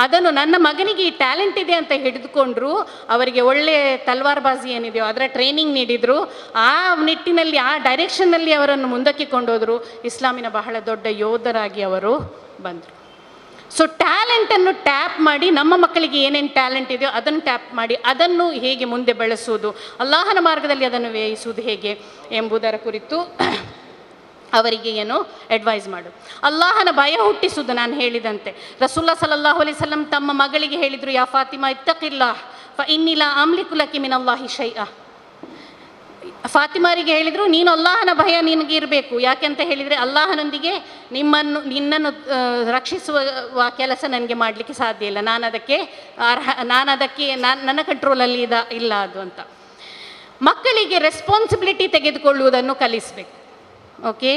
ಅದನ್ನು ನನ್ನ ಮಗನಿಗೆ ಈ ಟ್ಯಾಲೆಂಟ್ ಇದೆ ಅಂತ ಹಿಡಿದುಕೊಂಡ್ರು. ಅವರಿಗೆ ಒಳ್ಳೆಯ ತಲ್ವಾರ್ ಬಾಜಿ ಏನಿದೆಯೋ ಅದರ ಟ್ರೈನಿಂಗ್ ನೀಡಿದರು. ಆ ನಿಟ್ಟಿನಲ್ಲಿ, ಆ ಡೈರೆಕ್ಷನ್ನಲ್ಲಿ ಅವರನ್ನು ಮುಂದಕ್ಕೆ ಕೊಂಡೋದ್ರು. ಇಸ್ಲಾಮಿನ ಬಹಳ ದೊಡ್ಡ ಯೋಧರಾಗಿ ಅವರು ಬಂದರು. ಸೊ ಟ್ಯಾಲೆಂಟನ್ನು ಟ್ಯಾಪ್ ಮಾಡಿ, ನಮ್ಮ ಮಕ್ಕಳಿಗೆ ಏನೇನು ಟ್ಯಾಲೆಂಟ್ ಇದೆಯೋ ಅದನ್ನು ಟ್ಯಾಪ್ ಮಾಡಿ ಅದನ್ನು ಹೇಗೆ ಮುಂದೆ ಬೆಳೆಸುವುದು, ಅಲ್ಲಾಹನ ಮಾರ್ಗದಲ್ಲಿ ಅದನ್ನು ವ್ಯಯಿಸುವುದು ಹೇಗೆ ಎಂಬುದರ ಕುರಿತು ಅವರಿಗೆ ಏನು ಅಡ್ವೈಸ್ ಮಾಡು. ಅಲ್ಲಾಹನ ಭಯ ಹುಟ್ಟಿಸುವುದು. ನಾನು ಹೇಳಿದಂತೆ ರಸೂಲುಲ್ಲಾಹ ಸಲ್ಲಲ್ಲಾಹು ಅಲೈಹಿ ವಸಲ್ಲಂ ತಮ್ಮ ಮಗಳಿಗೆ ಹೇಳಿದರು, ಯಾ ಫಾತಿಮಾ ಇತ್ತಕಿಲ್ಲಾಹ್ ಫ ಇನ್ನಿ ಲಾ ಅಮ್ಲಿಕು ಲಕಿ ಮಿನಲ್ಲಾಹಿ ಶೈಅ. ಫಾತಿಮಾರಿಗೆ ಹೇಳಿದರು, ನೀನು ಅಲ್ಲಾಹನ ಭಯ ನಿನಗೆ ಇರಬೇಕು. ಯಾಕೆಂತ ಹೇಳಿದರೆ ಅಲ್ಲಾಹನೊಂದಿಗೆ ನಿನ್ನನ್ನು ರಕ್ಷಿಸುವ ಕೆಲಸ ನನಗೆ ಮಾಡಲಿಕ್ಕೆ ಸಾಧ್ಯ ಇಲ್ಲ, ನಾನು ಅದಕ್ಕೆ ನನ್ನ ಕಂಟ್ರೋಲಲ್ಲಿ ಇಲ್ಲ ಅದು ಅಂತ. ಮಕ್ಕಳಿಗೆ ರೆಸ್ಪಾನ್ಸಿಬಿಲಿಟಿ ತೆಗೆದುಕೊಳ್ಳುವುದನ್ನು ಕಲಿಸಬೇಕು. ಓಕೆ,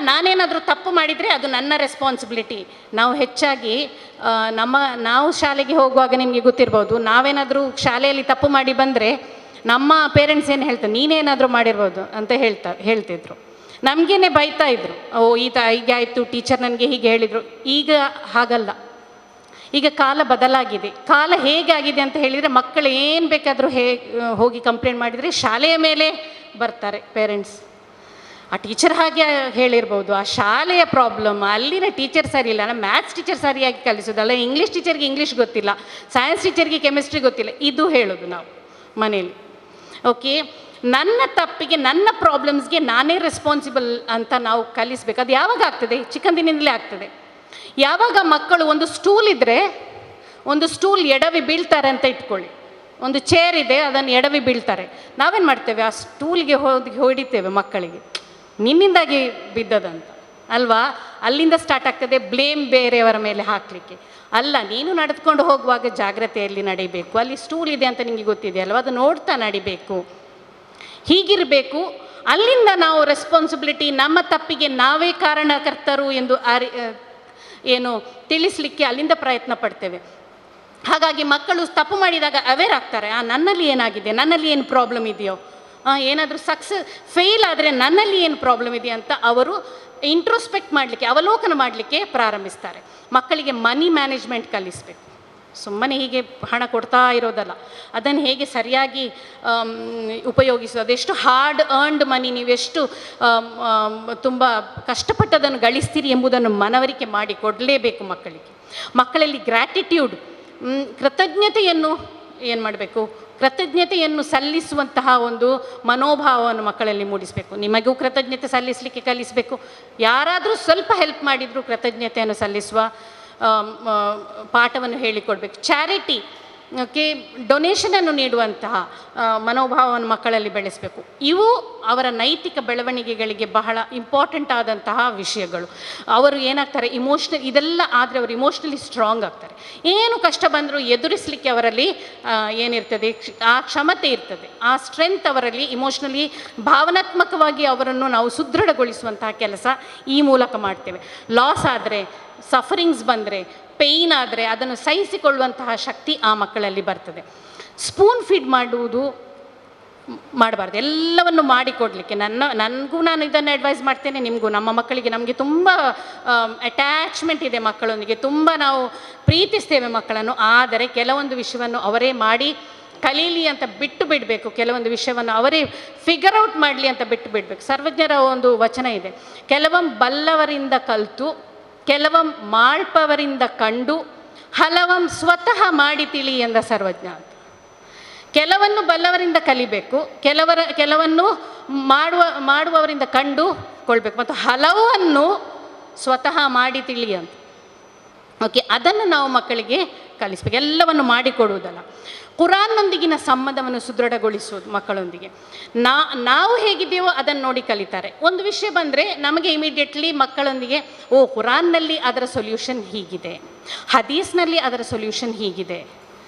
ನಾನೇನಾದರೂ ತಪ್ಪು ಮಾಡಿದರೆ ಅದು ನನ್ನ ರೆಸ್ಪಾನ್ಸಿಬಿಲಿಟಿ. ನಾವು ಹೆಚ್ಚಾಗಿ ನಾವು ಶಾಲೆಗೆ ಹೋಗುವಾಗ ನಿಮಗೆ ಗೊತ್ತಿರ್ಬೋದು, ನಾವೇನಾದರೂ ಶಾಲೆಯಲ್ಲಿ ತಪ್ಪು ಮಾಡಿ ಬಂದರೆ ನಮ್ಮ ಪೇರೆಂಟ್ಸ್ ಏನು ಹೇಳ್ತಾರೆ, ನೀನೇನಾದರೂ ಮಾಡಿರ್ಬೋದು ಅಂತ ಹೇಳ್ತಿದ್ರು, ನಮಗೇನೆ ಬೈತಾ ಇದ್ರು. ಹೀಗೆ ಆಯಿತು, ಟೀಚರ್ ನನಗೆ ಹೀಗೆ ಹೇಳಿದರು. ಈಗ ಹಾಗಲ್ಲ, ಈಗ ಕಾಲ ಬದಲಾಗಿದೆ. ಕಾಲ ಹೇಗಾಗಿದೆ ಅಂತ ಹೇಳಿದರೆ, ಮಕ್ಕಳು ಏನು ಬೇಕಾದರೂ ಹೋಗಿ ಕಂಪ್ಲೇಂಟ್ ಮಾಡಿದರೆ ಶಾಲೆಯ ಮೇಲೆ ಬರ್ತಾರೆ ಪೇರೆಂಟ್ಸ್. ಆ ಟೀಚರ್ ಹಾಗೆ ಹೇಳಿರ್ಬೋದು, ಆ ಶಾಲೆಯ ಪ್ರಾಬ್ಲಮ್, ಅಲ್ಲಿನ ಟೀಚರ್ ಸರಿ ಇಲ್ಲ, ನಮ್ಮ ಮ್ಯಾಥ್ಸ್ ಟೀಚರ್ ಸರಿಯಾಗಿ ಕಲಿಸೋದಲ್ಲ, ಇಂಗ್ಲೀಷ್ ಟೀಚರ್ಗೆ ಇಂಗ್ಲೀಷ್ ಗೊತ್ತಿಲ್ಲ, ಸೈನ್ಸ್ ಟೀಚರ್ಗೆ ಕೆಮಿಸ್ಟ್ರಿ ಗೊತ್ತಿಲ್ಲ, ಇದು ಹೇಳೋದು ನಾವು ಮನೇಲಿ. ಓಕೆ, ನನ್ನ ತಪ್ಪಿಗೆ, ನನ್ನ ಪ್ರಾಬ್ಲಮ್ಸ್ಗೆ ನಾನೇ ರೆಸ್ಪಾನ್ಸಿಬಲ್ ಅಂತ ನಾವು ಕಲಿಸ್ಬೇಕು. ಅದು ಯಾವಾಗ ಆಗ್ತದೆ? ಚಿಕ್ಕಂದಿನಿಂದಲೇ ಆಗ್ತದೆ. ಯಾವಾಗ ಮಕ್ಕಳು, ಒಂದು ಸ್ಟೂಲ್ ಇದ್ದರೆ, ಒಂದು ಸ್ಟೂಲ್ ಎಡವಿ ಬೀಳ್ತಾರೆ ಅಂತ ಇಟ್ಕೊಳ್ಳಿ, ಒಂದು ಚೇರ್ ಇದೆ, ಅದನ್ನು ಎಡವಿ ಬೀಳ್ತಾರೆ, ನಾವೇನು ಮಾಡ್ತೇವೆ, ಆ ಸ್ಟೂಲ್ಗೆ ಹೊಡಿತೇವೆ ಮಕ್ಕಳಿಗೆ, ನಿನ್ನಿಂದಾಗಿ ಬಿದ್ದದಂತ ಅಲ್ವಾ. ಅಲ್ಲಿಂದ ಸ್ಟಾರ್ಟ್ ಆಗ್ತದೆ ಬ್ಲೇಮ್ ಬೇರೆಯವರ ಮೇಲೆ ಹಾಕಲಿಕ್ಕೆ. ಅಲ್ಲ, ನೀನು ನಡೆದುಕೊಂಡು ಹೋಗುವಾಗ ಜಾಗ್ರತೆಯಲ್ಲಿ ನಡಿಬೇಕು, ಅಲ್ಲಿ ಸ್ಟೂಲ್ ಇದೆ ಅಂತ ನಿಮಗೆ ಗೊತ್ತಿದೆ ಅಲ್ವಾ, ಅದು ನೋಡ್ತಾ ನಡಿಬೇಕು, ಹೀಗಿರಬೇಕು. ಅಲ್ಲಿಂದ ನಾವು ರೆಸ್ಪಾನ್ಸಿಬಿಲಿಟಿ, ನಮ್ಮ ತಪ್ಪಿಗೆ ನಾವೇ ಕಾರಣಕರ್ತರು ಎಂದು ಏನು ತಿಳಿಸಲಿಕ್ಕೆ ಅಲ್ಲಿಂದ ಪ್ರಯತ್ನ ಪಡ್ತೇವೆ. ಹಾಗಾಗಿ ಮಕ್ಕಳು ತಪ್ಪು ಮಾಡಿದಾಗ ಅವೇರ್ ಆಗ್ತಾರೆ, ನನ್ನಲ್ಲಿ ಏನಾಗಿದೆ, ನನ್ನಲ್ಲಿ ಏನು ಪ್ರಾಬ್ಲಮ್ ಇದೆಯೋ, ಏನಾದರೂ ಫೇಲ್ ಆದರೆ ನನ್ನಲ್ಲಿ ಏನು ಪ್ರಾಬ್ಲಮ್ ಇದೆ ಅಂತ ಅವರು ಇಂಟ್ರೋಸ್ಪೆಕ್ಟ್ ಮಾಡಲಿಕ್ಕೆ, ಅವಲೋಕನ ಮಾಡಲಿಕ್ಕೆ ಪ್ರಾರಂಭಿಸ್ತಾರೆ. ಮಕ್ಕಳಿಗೆ ಮನಿ ಮ್ಯಾನೇಜ್ಮೆಂಟ್ ಕಲಿಸಬೇಕು. ಸುಮ್ಮನೆ ಹೀಗೆ ಹಣ ಕೊಡ್ತಾ ಇರೋದಲ್ಲ, ಅದನ್ನು ಹೇಗೆ ಸರಿಯಾಗಿ ಉಪಯೋಗಿಸೋದು, ಅದೆಷ್ಟು ಹಾರ್ಡ್ ಅರ್ನ್ಡ್ ಮನಿ, ನೀವೆಷ್ಟು ತುಂಬ ಕಷ್ಟಪಟ್ಟದನ್ನು ಗಳಿಸ್ತೀರಿ ಎಂಬುದನ್ನು ಮನವರಿಕೆ ಮಾಡಿ ಕೊಡಲೇಬೇಕು ಮಕ್ಕಳಿಗೆ. ಮಕ್ಕಳಲ್ಲಿ ಗ್ರ್ಯಾಟಿಟ್ಯೂಡ್, ಕೃತಜ್ಞತೆಯನ್ನು ಏನು ಮಾಡಬೇಕು, ಕೃತಜ್ಞತೆಯನ್ನು ಸಲ್ಲಿಸುವಂತಹ ಒಂದು ಮನೋಭಾವವನ್ನು ಮಕ್ಕಳಲ್ಲಿ ಮೂಡಿಸಬೇಕು. ನಿಮಗೂ ಕೃತಜ್ಞತೆ ಸಲ್ಲಿಸಲಿಕ್ಕೆ ಕಲಿಸಬೇಕು. ಯಾರಾದರೂ ಸ್ವಲ್ಪ ಹೆಲ್ಪ್ ಮಾಡಿದರೂ ಕೃತಜ್ಞತೆಯನ್ನು ಸಲ್ಲಿಸುವ ಪಾಠವನ್ನು ಹೇಳಿಕೊಡ್ಬೇಕು. ಚಾರಿಟಿ, ಓಕೆ, ಡೊನೇಷನನ್ನು ನೀಡುವಂತಹ ಮನೋಭಾವವನ್ನು ಮಕ್ಕಳಲ್ಲಿ ಬೆಳೆಸಬೇಕು. ಇವು ಅವರ ನೈತಿಕ ಬೆಳವಣಿಗೆಗಳಿಗೆ ಬಹಳ ಇಂಪಾರ್ಟೆಂಟ್ ಆದಂತಹ ವಿಷಯಗಳು. ಅವರು ಏನಾಗ್ತಾರೆ, ಇದೆಲ್ಲ ಆದರೆ ಅವರು ಇಮೋಷ್ನಲಿ ಸ್ಟ್ರಾಂಗ್ ಆಗ್ತಾರೆ. ಏನು ಕಷ್ಟ ಬಂದರೂ ಎದುರಿಸಲಿಕ್ಕೆ ಅವರಲ್ಲಿ ಏನಿರ್ತದೆ, ಆ ಕ್ಷಮತೆ ಇರ್ತದೆ, ಆ ಸ್ಟ್ರೆಂತ್ ಅವರಲ್ಲಿ ಇಮೋಷ್ನಲಿ, ಭಾವನಾತ್ಮಕವಾಗಿ ಅವರನ್ನು ನಾವು ಸುದೃಢಗೊಳಿಸುವಂತಹ ಕೆಲಸ ಈ ಮೂಲಕ ಮಾಡ್ತೇವೆ. ಲಾಸ್ ಆದರೆ, ಸಫರಿಂಗ್ಸ್ ಬಂದರೆ, ಪೇಯ್ನ್ ಆದರೆ ಅದನ್ನು ಸಹಿಸಿಕೊಳ್ಳುವಂತಹ ಶಕ್ತಿ ಆ ಮಕ್ಕಳಲ್ಲಿ ಬರ್ತದೆ. ಸ್ಪೂನ್ ಫೀಡ್ ಮಾಡಬಾರ್ದು, ಎಲ್ಲವನ್ನು ಮಾಡಿಕೊಡ್ಲಿಕ್ಕೆ. ನನಗೂ ನಾನು ಇದನ್ನು ಅಡ್ವೈಸ್ ಮಾಡ್ತೇನೆ, ನಿಮಗೂ. ನಮ್ಮ ಮಕ್ಕಳಿಗೆ, ನಮಗೆ ತುಂಬ ಅಟ್ಯಾಚ್ಮೆಂಟ್ ಇದೆ ಮಕ್ಕಳೊಂದಿಗೆ, ತುಂಬ ನಾವು ಪ್ರೀತಿಸ್ತೇವೆ ಮಕ್ಕಳನ್ನು. ಆದರೆ ಕೆಲವೊಂದು ವಿಷಯವನ್ನು ಅವರೇ ಮಾಡಿ ಕಲೀಲಿ ಅಂತ ಬಿಟ್ಟು ಬಿಡಬೇಕು, ಕೆಲವೊಂದು ವಿಷಯವನ್ನು ಅವರೇ ಫಿಗರ್ ಔಟ್ ಮಾಡಲಿ ಅಂತ ಬಿಟ್ಟು ಬಿಡಬೇಕು. ಸರ್ವಜ್ಞರ ಒಂದು ವಚನ ಇದೆ, ಕೆಲವೊಮ್ಮೆ ಬಲ್ಲವರಿಂದ ಕಲಿತು, ಕೆಲವಂ ಮಾಳ್ಪವರಿಂದ ಕಂಡು, ಹಲವಂ ಸ್ವತಃ ಮಾಡಿ ತಿಳಿ ಎಂದ ಸರ್ವಜ್ಞ ಅಂತ. ಕೆಲವನ್ನು ಬಲ್ಲವರಿಂದ ಕಲಿಬೇಕು, ಕೆಲವನ್ನು ಮಾಡುವವರಿಂದ ಕಂಡುಕೊಳ್ಬೇಕು, ಮತ್ತು ಹಲವನ್ನು ಸ್ವತಃ ಮಾಡಿ ತಿಳಿ ಅಂತ. ಓಕೆ, ಅದನ್ನು ನಾವು ಮಕ್ಕಳಿಗೆ ಕಲಿಸ್ಬೇಕು, ಎಲ್ಲವನ್ನು ಮಾಡಿಕೊಡುವುದಲ್ಲ. ಕುರಾನ್ನೊಂದಿಗಿನ ಸಂಬಂಧವನ್ನು ಸುದೃಢಗೊಳಿಸುವುದು ಮಕ್ಕಳೊಂದಿಗೆ. ನಾವು ಹೇಗಿದ್ದೀವೋ ಅದನ್ನು ನೋಡಿ ಕಲಿತಾರೆ. ಒಂದು ವಿಷಯ ಬಂದರೆ ನಮಗೆ ಇಮಿಡಿಯೇಟ್ಲಿ ಮಕ್ಕಳೊಂದಿಗೆ ಕುರಾನ್ನಲ್ಲಿ ಅದರ ಸೊಲ್ಯೂಷನ್ ಹೀಗಿದೆ, ಹದೀಸ್ನಲ್ಲಿ ಅದರ ಸೊಲ್ಯೂಷನ್ ಹೀಗಿದೆ,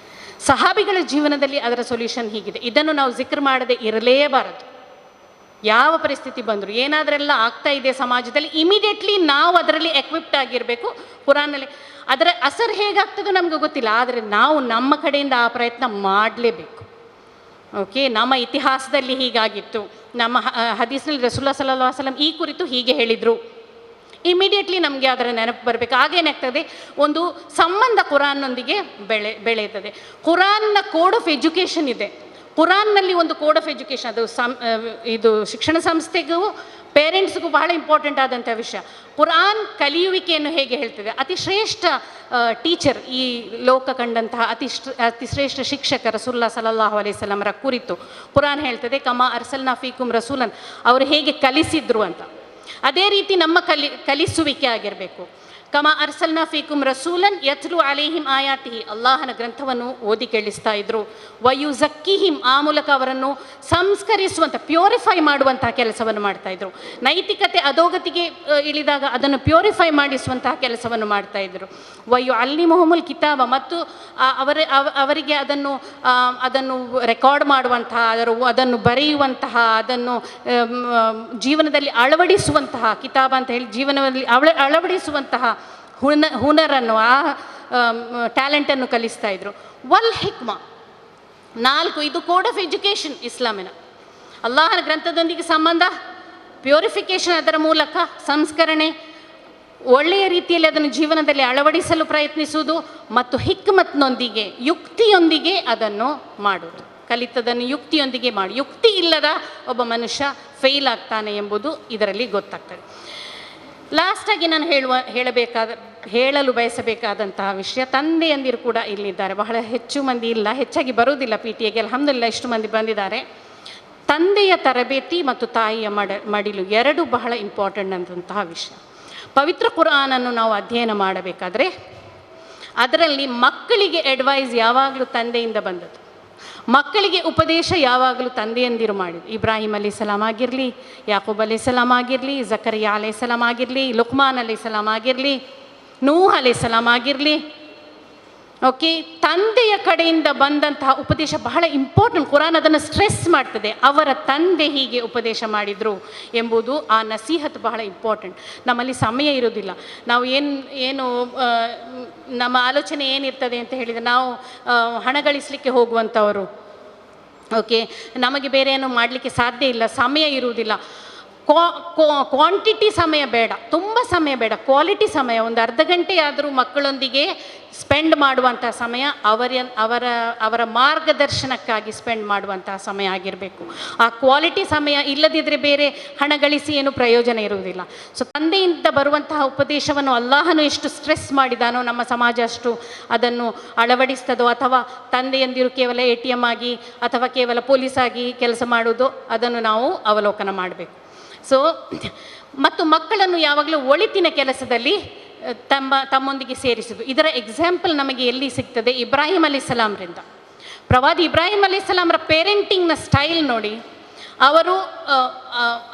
ಸಹಾಬಿಗಳ ಜೀವನದಲ್ಲಿ ಅದರ ಸೊಲ್ಯೂಷನ್ ಹೀಗಿದೆ. ಇದನ್ನು ನಾವು ಜಿಕ್ರ್ ಮಾಡದೆ ಇರಲೇಬಾರದು. ಯಾವ ಪರಿಸ್ಥಿತಿ ಬಂದರೂ ಏನಾದರೆಲ್ಲ ಆಗ್ತಾ ಇದೆ ಸಮಾಜದಲ್ಲಿ, ಇಮಿಡಿಯೇಟ್ಲಿ ನಾವು ಅದರಲ್ಲಿ ಎಕ್ವಿಪ್ಟ್ ಆಗಿರಬೇಕು. ಕುರಾನ್ನಲ್ಲಿ ಅದರ ಅಸರ್ ಹೇಗಾಗ್ತದೋ ನಮಗೆ ಗೊತ್ತಿಲ್ಲ, ಆದರೆ ನಾವು ನಮ್ಮ ಕಡೆಯಿಂದ ಆ ಪ್ರಯತ್ನ ಮಾಡಲೇಬೇಕು. ಓಕೆ, ನಮ್ಮ ಇತಿಹಾಸದಲ್ಲಿ ಹೀಗಾಗಿತ್ತು, ನಮ್ಮ ಹದೀಸ್ನಲ್ಲಿ ರಸೂಲುಲ್ಲಾಹ ಸಲ್ಲಲ್ಲಾಹು ಅಲೈಹಿ ವಸಲ್ಲಂ ಈ ಕುರಿತು ಹೀಗೆ ಹೇಳಿದರು, ಇಮಿಡಿಯೇಟ್ಲಿ ನಮಗೆ ಅದರ ನೆನಪು ಬರಬೇಕು. ಆಗೇನಾಗ್ತದೆ, ಒಂದು ಸಂಬಂಧ ಕುರಾನ್ನೊಂದಿಗೆ ಬೆಳೆಯುತ್ತದೆ. ಕುರಾನ್ನ ಕೋಡ್ ಆಫ್ ಎಜುಕೇಷನ್ ಇದೆ. ಕುರಾನ್ನಲ್ಲಿ ಒಂದು ಕೋಡ್ ಆಫ್ ಎಜುಕೇಷನ್, ಅದು ಇದು ಶಿಕ್ಷಣ ಸಂಸ್ಥೆಗೂ ಪೇರೆಂಟ್ಸ್ಗೂ ಬಹಳ ಇಂಪಾರ್ಟೆಂಟ್ ಆದಂಥ ವಿಷಯ. ಕುರಾನ್ ಕಲಿಯುವಿಕೆಯನ್ನು ಹೇಗೆ ಹೇಳ್ತದೆ, ಅತಿ ಶ್ರೇಷ್ಠ ಟೀಚರ್ ಈ ಲೋಕ ಕಂಡಂತಹ ಅತಿ ಶ್ರೇಷ್ಠ ಶಿಕ್ಷಕ ರಸೂಲುಲ್ಲಾಹ ಸಲ್ಲಲ್ಲಾಹು ಅಲೈಹಿ ವಸಲ್ಲಮರ ಕುರಿತು ಕುರಾನ್ ಹೇಳ್ತದೆ, ಕಮಾ ಅರ್ಸಲ್ನಾ ಫೀಕುಂ ರಸೂಲನ್, ಅವರು ಹೇಗೆ ಕಲಿಸಿದ್ರು ಅಂತ. ಅದೇ ರೀತಿ ನಮ್ಮ ಕಲಿಸುವಿಕೆ ಆಗಿರಬೇಕು. ಕಮಾ ಅರ್ಸಲ್ನಾ ಫೀಕುಂ ರಸೂಲನ್ ಯತ್ಲು ಅಲೈಹಿಂ ಆಯಾತಿಹಿ, ಅಲ್ಲಾಹನ ಗ್ರಂಥವನ್ನು ಓದಿ ಕೇಳಿಸ್ತಾ ಇದ್ರು. ವಯುಜಕ್ಕಿಹಿಂ, ಆ ಮೂಲಕ ಅವರನ್ನು ಸಂಸ್ಕರಿಸುವಂಥ, ಪ್ಯೂರಿಫೈ ಮಾಡುವಂತಹ ಕೆಲಸವನ್ನು ಮಾಡ್ತಾ ಇದ್ರು. ನೈತಿಕತೆ ಅಧೋಗತಿಗೆ ಇಳಿದಾಗ ಅದನ್ನು ಪ್ಯೂರಿಫೈ ಮಾಡಿಸುವಂತಹ ಕೆಲಸವನ್ನು ಮಾಡ್ತಾ ಇದ್ರು. ವಯು ಅಲ್ಲಿಮುಹುಮುಲ್ ಕಿತಾಬ, ಮತ್ತು ಅವರಿಗೆ ಅದನ್ನು ರೆಕಾರ್ಡ್ ಮಾಡುವಂತಹ, ಅದನ್ನು ಬರೆಯುವಂತಹ, ಅದನ್ನು ಜೀವನದಲ್ಲಿ ಅಳವಡಿಸುವಂತಹ, ಕಿತಾಬ ಅಂತ ಹೇಳಿ ಜೀವನದಲ್ಲಿ ಅಳವಡಿಸುವಂತಹ ಹುನರನ್ನು, ಆ ಟ್ಯಾಲೆಂಟನ್ನು ಕಲಿಸ್ತಾ ಇದ್ರು. ವಲ್ ಹಿಕ್ಮ, 4 ಇದು ಕೋಡ್ ಆಫ್ ಎಜುಕೇಷನ್ ಇಸ್ಲಾಮಿನ. ಅಲ್ಲಾಹನ ಗ್ರಂಥದೊಂದಿಗೆ ಸಂಬಂಧ, ಪ್ಯೂರಿಫಿಕೇಷನ್, ಅದರ ಮೂಲಕ ಸಂಸ್ಕರಣೆ, ಒಳ್ಳೆಯ ರೀತಿಯಲ್ಲಿ ಅದನ್ನು ಜೀವನದಲ್ಲಿ ಅಳವಡಿಸಲು ಪ್ರಯತ್ನಿಸುವುದು, ಮತ್ತು ಹಿಕ್ಮತ್ನೊಂದಿಗೆ, ಯುಕ್ತಿಯೊಂದಿಗೆ ಅದನ್ನು ಮಾಡುವುದು. ಕಲಿತದನ್ನು ಯುಕ್ತಿಯೊಂದಿಗೆ ಮಾಡಿ, ಯುಕ್ತಿ ಇಲ್ಲದ ಒಬ್ಬ ಮನುಷ್ಯ ಫೇಲ್ ಆಗ್ತಾನೆ ಎಂಬುದು ಇದರಲ್ಲಿ ಗೊತ್ತಾಗ್ತದೆ. ಲಾಸ್ಟಾಗಿ ನಾನು ಹೇಳಲು ಬಯಸಬೇಕಾದಂತಹ ವಿಷಯ, ತಂದೆಯಂದಿರು ಕೂಡ ಇಲ್ಲಿದ್ದಾರೆ. ಬಹಳ ಹೆಚ್ಚು ಮಂದಿ ಇಲ್ಲ, ಹೆಚ್ಚಾಗಿ ಬರುವುದಿಲ್ಲ PTAಗೆ. ಅಲ್ಹಮ್ದುಲಿಲ್ಲಾಹ್ ಇಷ್ಟು ಮಂದಿ ಬಂದಿದ್ದಾರೆ. ತಂದೆಯ ತರಬೇತಿ ಮತ್ತು ತಾಯಿಯ ಮಡಿಲು ಎರಡು ಬಹಳ ಇಂಪಾರ್ಟೆಂಟ್ ಅಂತಹ ವಿಷಯ. ಪವಿತ್ರ ಕುರಾನನ್ನು ನಾವು ಅಧ್ಯಯನ ಮಾಡಬೇಕಾದ್ರೆ ಅದರಲ್ಲಿ ಮಕ್ಕಳಿಗೆ ಅಡ್ವೈಸ್ ಯಾವಾಗಲೂ ತಂದೆಯಿಂದ ಬಂದದ್ದು, ಮಕ್ಕಳಿಗೆ ಉಪದೇಶ ಯಾವಾಗಲೂ ತಂದೆಯಂದಿರು ಮಾಡಿದ್ರು. ಇಬ್ರಾಹಿಂ ಅಲೈಹಿಸ್ಸಲಾಂ ಆಗಿರಲಿ, ಯಾಕೂಬ್ ಅಲೈಹಿಸ್ಸಲಾಂ ಆಗಿರಲಿ, ಜಕರಿಯಾ ಅಲೈಹಿಸ್ಸಲಾಂ ಆಗಿರಲಿ, ಲುಕ್ಮಾನ್ ಅಲೈಹಿಸ್ಸಲಾಂ ಆಗಿರಲಿ, ನೂಹ್ ಅಲೈಹಿಸ್ಸಲಾಂ ಆಗಿರಲಿ. ಓಕೆ, ತಂದೆಯ ಕಡೆಯಿಂದ ಬಂದಂತಹ ಉಪದೇಶ ಬಹಳ ಇಂಪಾರ್ಟೆಂಟ್. ಕುರಾನ್ ಅದನ್ನು ಸ್ಟ್ರೆಸ್ ಮಾಡ್ತದೆ, ಅವರ ತಂದೆ ಹೀಗೆ ಉಪದೇಶ ಮಾಡಿದರು ಎಂಬುದು. ಆ ನಸೀಹತ್ ಬಹಳ ಇಂಪಾರ್ಟೆಂಟ್. ನಮ್ಮಲ್ಲಿ ಸಮಯ ಇರೋದಿಲ್ಲ. ನಾವು ಏನು ನಮ್ಮ ಆಲೋಚನೆ ಏನಿರ್ತದೆ ಅಂತ ಹೇಳಿದರೆ, ನಾವು ಹಣ ಗಳಿಸಲಿಕ್ಕೆ ಹೋಗುವಂಥವರು. ಓಕೆ, ನಮಗೆ ಬೇರೆ ಏನು ಮಾಡಲಿಕ್ಕೆ ಸಾಧ್ಯ ಇಲ್ಲ, ಸಮಯ ಇರುವುದಿಲ್ಲ. ಕ್ವಾಂಟಿಟಿ ಸಮಯ ಬೇಡ, ತುಂಬ ಸಮಯ ಬೇಡ, ಕ್ವಾಲಿಟಿ ಸಮಯ, ಒಂದು ಅರ್ಧ ಗಂಟೆ ಆದರೂ ಮಕ್ಕಳೊಂದಿಗೆ ಸ್ಪೆಂಡ್ ಮಾಡುವಂತಹ ಸಮಯ ಅವರ ಮಾರ್ಗದರ್ಶನಕ್ಕಾಗಿ ಸ್ಪೆಂಡ್ ಮಾಡುವಂತಹ ಸಮಯ ಆಗಿರಬೇಕು. ಆ ಕ್ವಾಲಿಟಿ ಸಮಯ ಇಲ್ಲದಿದ್ದರೆ ಬೇರೆ ಹಣ ಗಳಿಸಿ ಏನು ಪ್ರಯೋಜನ ಇರುವುದಿಲ್ಲ. ಸೊ ತಂದೆಯಿಂದ ಬರುವಂತಹ ಉಪದೇಶವನ್ನು ಅಲ್ಲಾಹನು ಎಷ್ಟು ಸ್ಟ್ರೆಸ್ ಮಾಡಿದಾನೋ, ನಮ್ಮ ಸಮಾಜ ಅಷ್ಟು ಅದನ್ನು ಅಳವಡಿಸ್ತದೋ, ಅಥವಾ ತಂದೆಯಂದಿರು ಕೇವಲ ATM ಆಗಿ ಅಥವಾ ಕೇವಲ ಪೊಲೀಸ್ ಆಗಿ ಕೆಲಸ ಮಾಡುವುದು, ಅದನ್ನು ನಾವು ಅವಲೋಕನ ಮಾಡಬೇಕು. ಸೊ ಮತ್ತು ಮಕ್ಕಳನ್ನು ಯಾವಾಗಲೂ ಒಳಿತಿನ ಕೆಲಸದಲ್ಲಿ ತಮ್ಮೊಂದಿಗೆ ಸೇರಿಸುವುದು. ಇದರ ಎಕ್ಸಾಂಪಲ್ ನಮಗೆ ಎಲ್ಲಿ ಸಿಗ್ತದೆ? ಇಬ್ರಾಹಿಂ ಅಲೈಹಿಸ್ಸಲಾಂರಿಂದ. ಪ್ರವಾದಿ ಇಬ್ರಾಹಿಂ ಅಲೈಹಿಸ್ಸಲಾಂರ ಪೇರೆಂಟಿಂಗ್ನ ಸ್ಟೈಲ್ ನೋಡಿ.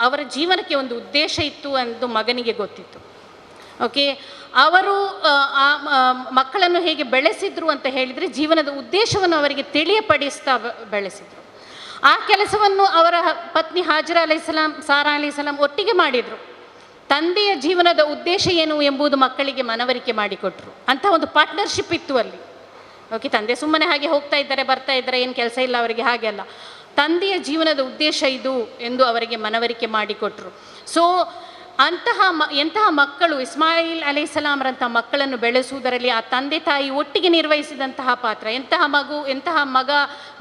ಅವರ ಜೀವನಕ್ಕೆ ಒಂದು ಉದ್ದೇಶ ಇತ್ತು ಎಂದು ಮಗನಿಗೆ ಗೊತ್ತಿತ್ತು. ಓಕೆ, ಅವರು ಆ ಮಕ್ಕಳನ್ನು ಹೇಗೆ ಬೆಳೆಸಿದ್ರು ಅಂತ ಹೇಳಿದರೆ, ಜೀವನದ ಉದ್ದೇಶವನ್ನು ಅವರಿಗೆ ತಿಳಿಯಪಡಿಸ್ತಾ ಬೆಳೆಸಿದರು. ಆ ಕೆಲಸವನ್ನು ಅವರ ಪತ್ನಿ ಹಾಜರಾ ಅಲೈಹಿಸ್ಸಲಾಂ, ಸಾರಾ ಅಲೈಹಿಸ್ಸಲಾಂ ಒಟ್ಟಿಗೆ ಮಾಡಿದರು. ತಂದೆಯ ಜೀವನದ ಉದ್ದೇಶ ಏನು ಎಂಬುದು ಮಕ್ಕಳಿಗೆ ಮನವರಿಕೆ ಮಾಡಿಕೊಟ್ರು. ಅಂಥ ಒಂದು ಪಾರ್ಟ್ನರ್ಶಿಪ್ ಇತ್ತು ಅಲ್ಲಿ. ಓಕೆ, ತಂದೆ ಸುಮ್ಮನೆ ಹಾಗೆ ಹೋಗ್ತಾ ಇದ್ದಾರೆ, ಬರ್ತಾ ಇದ್ದಾರೆ, ಏನು ಕೆಲಸ ಇಲ್ಲ ಅವರಿಗೆ, ಹಾಗೆ ಅಲ್ಲ. ತಂದೆಯ ಜೀವನದ ಉದ್ದೇಶ ಇದು ಎಂದು ಅವರಿಗೆ ಮನವರಿಕೆ ಮಾಡಿಕೊಟ್ರು. ಸೊ ಎಂತಹ ಮಕ್ಕಳು, ಇಸ್ಮಾಯಿಲ್ ಅಲೈಹಿಸ್ಸಲಾಂರಂಥ ಮಕ್ಕಳನ್ನು ಬೆಳೆಸುವುದರಲ್ಲಿ ಆ ತಂದೆ ತಾಯಿ ಒಟ್ಟಿಗೆ ನಿರ್ವಹಿಸಿದಂತಹ ಪಾತ್ರ. ಎಂತಹ ಮಗ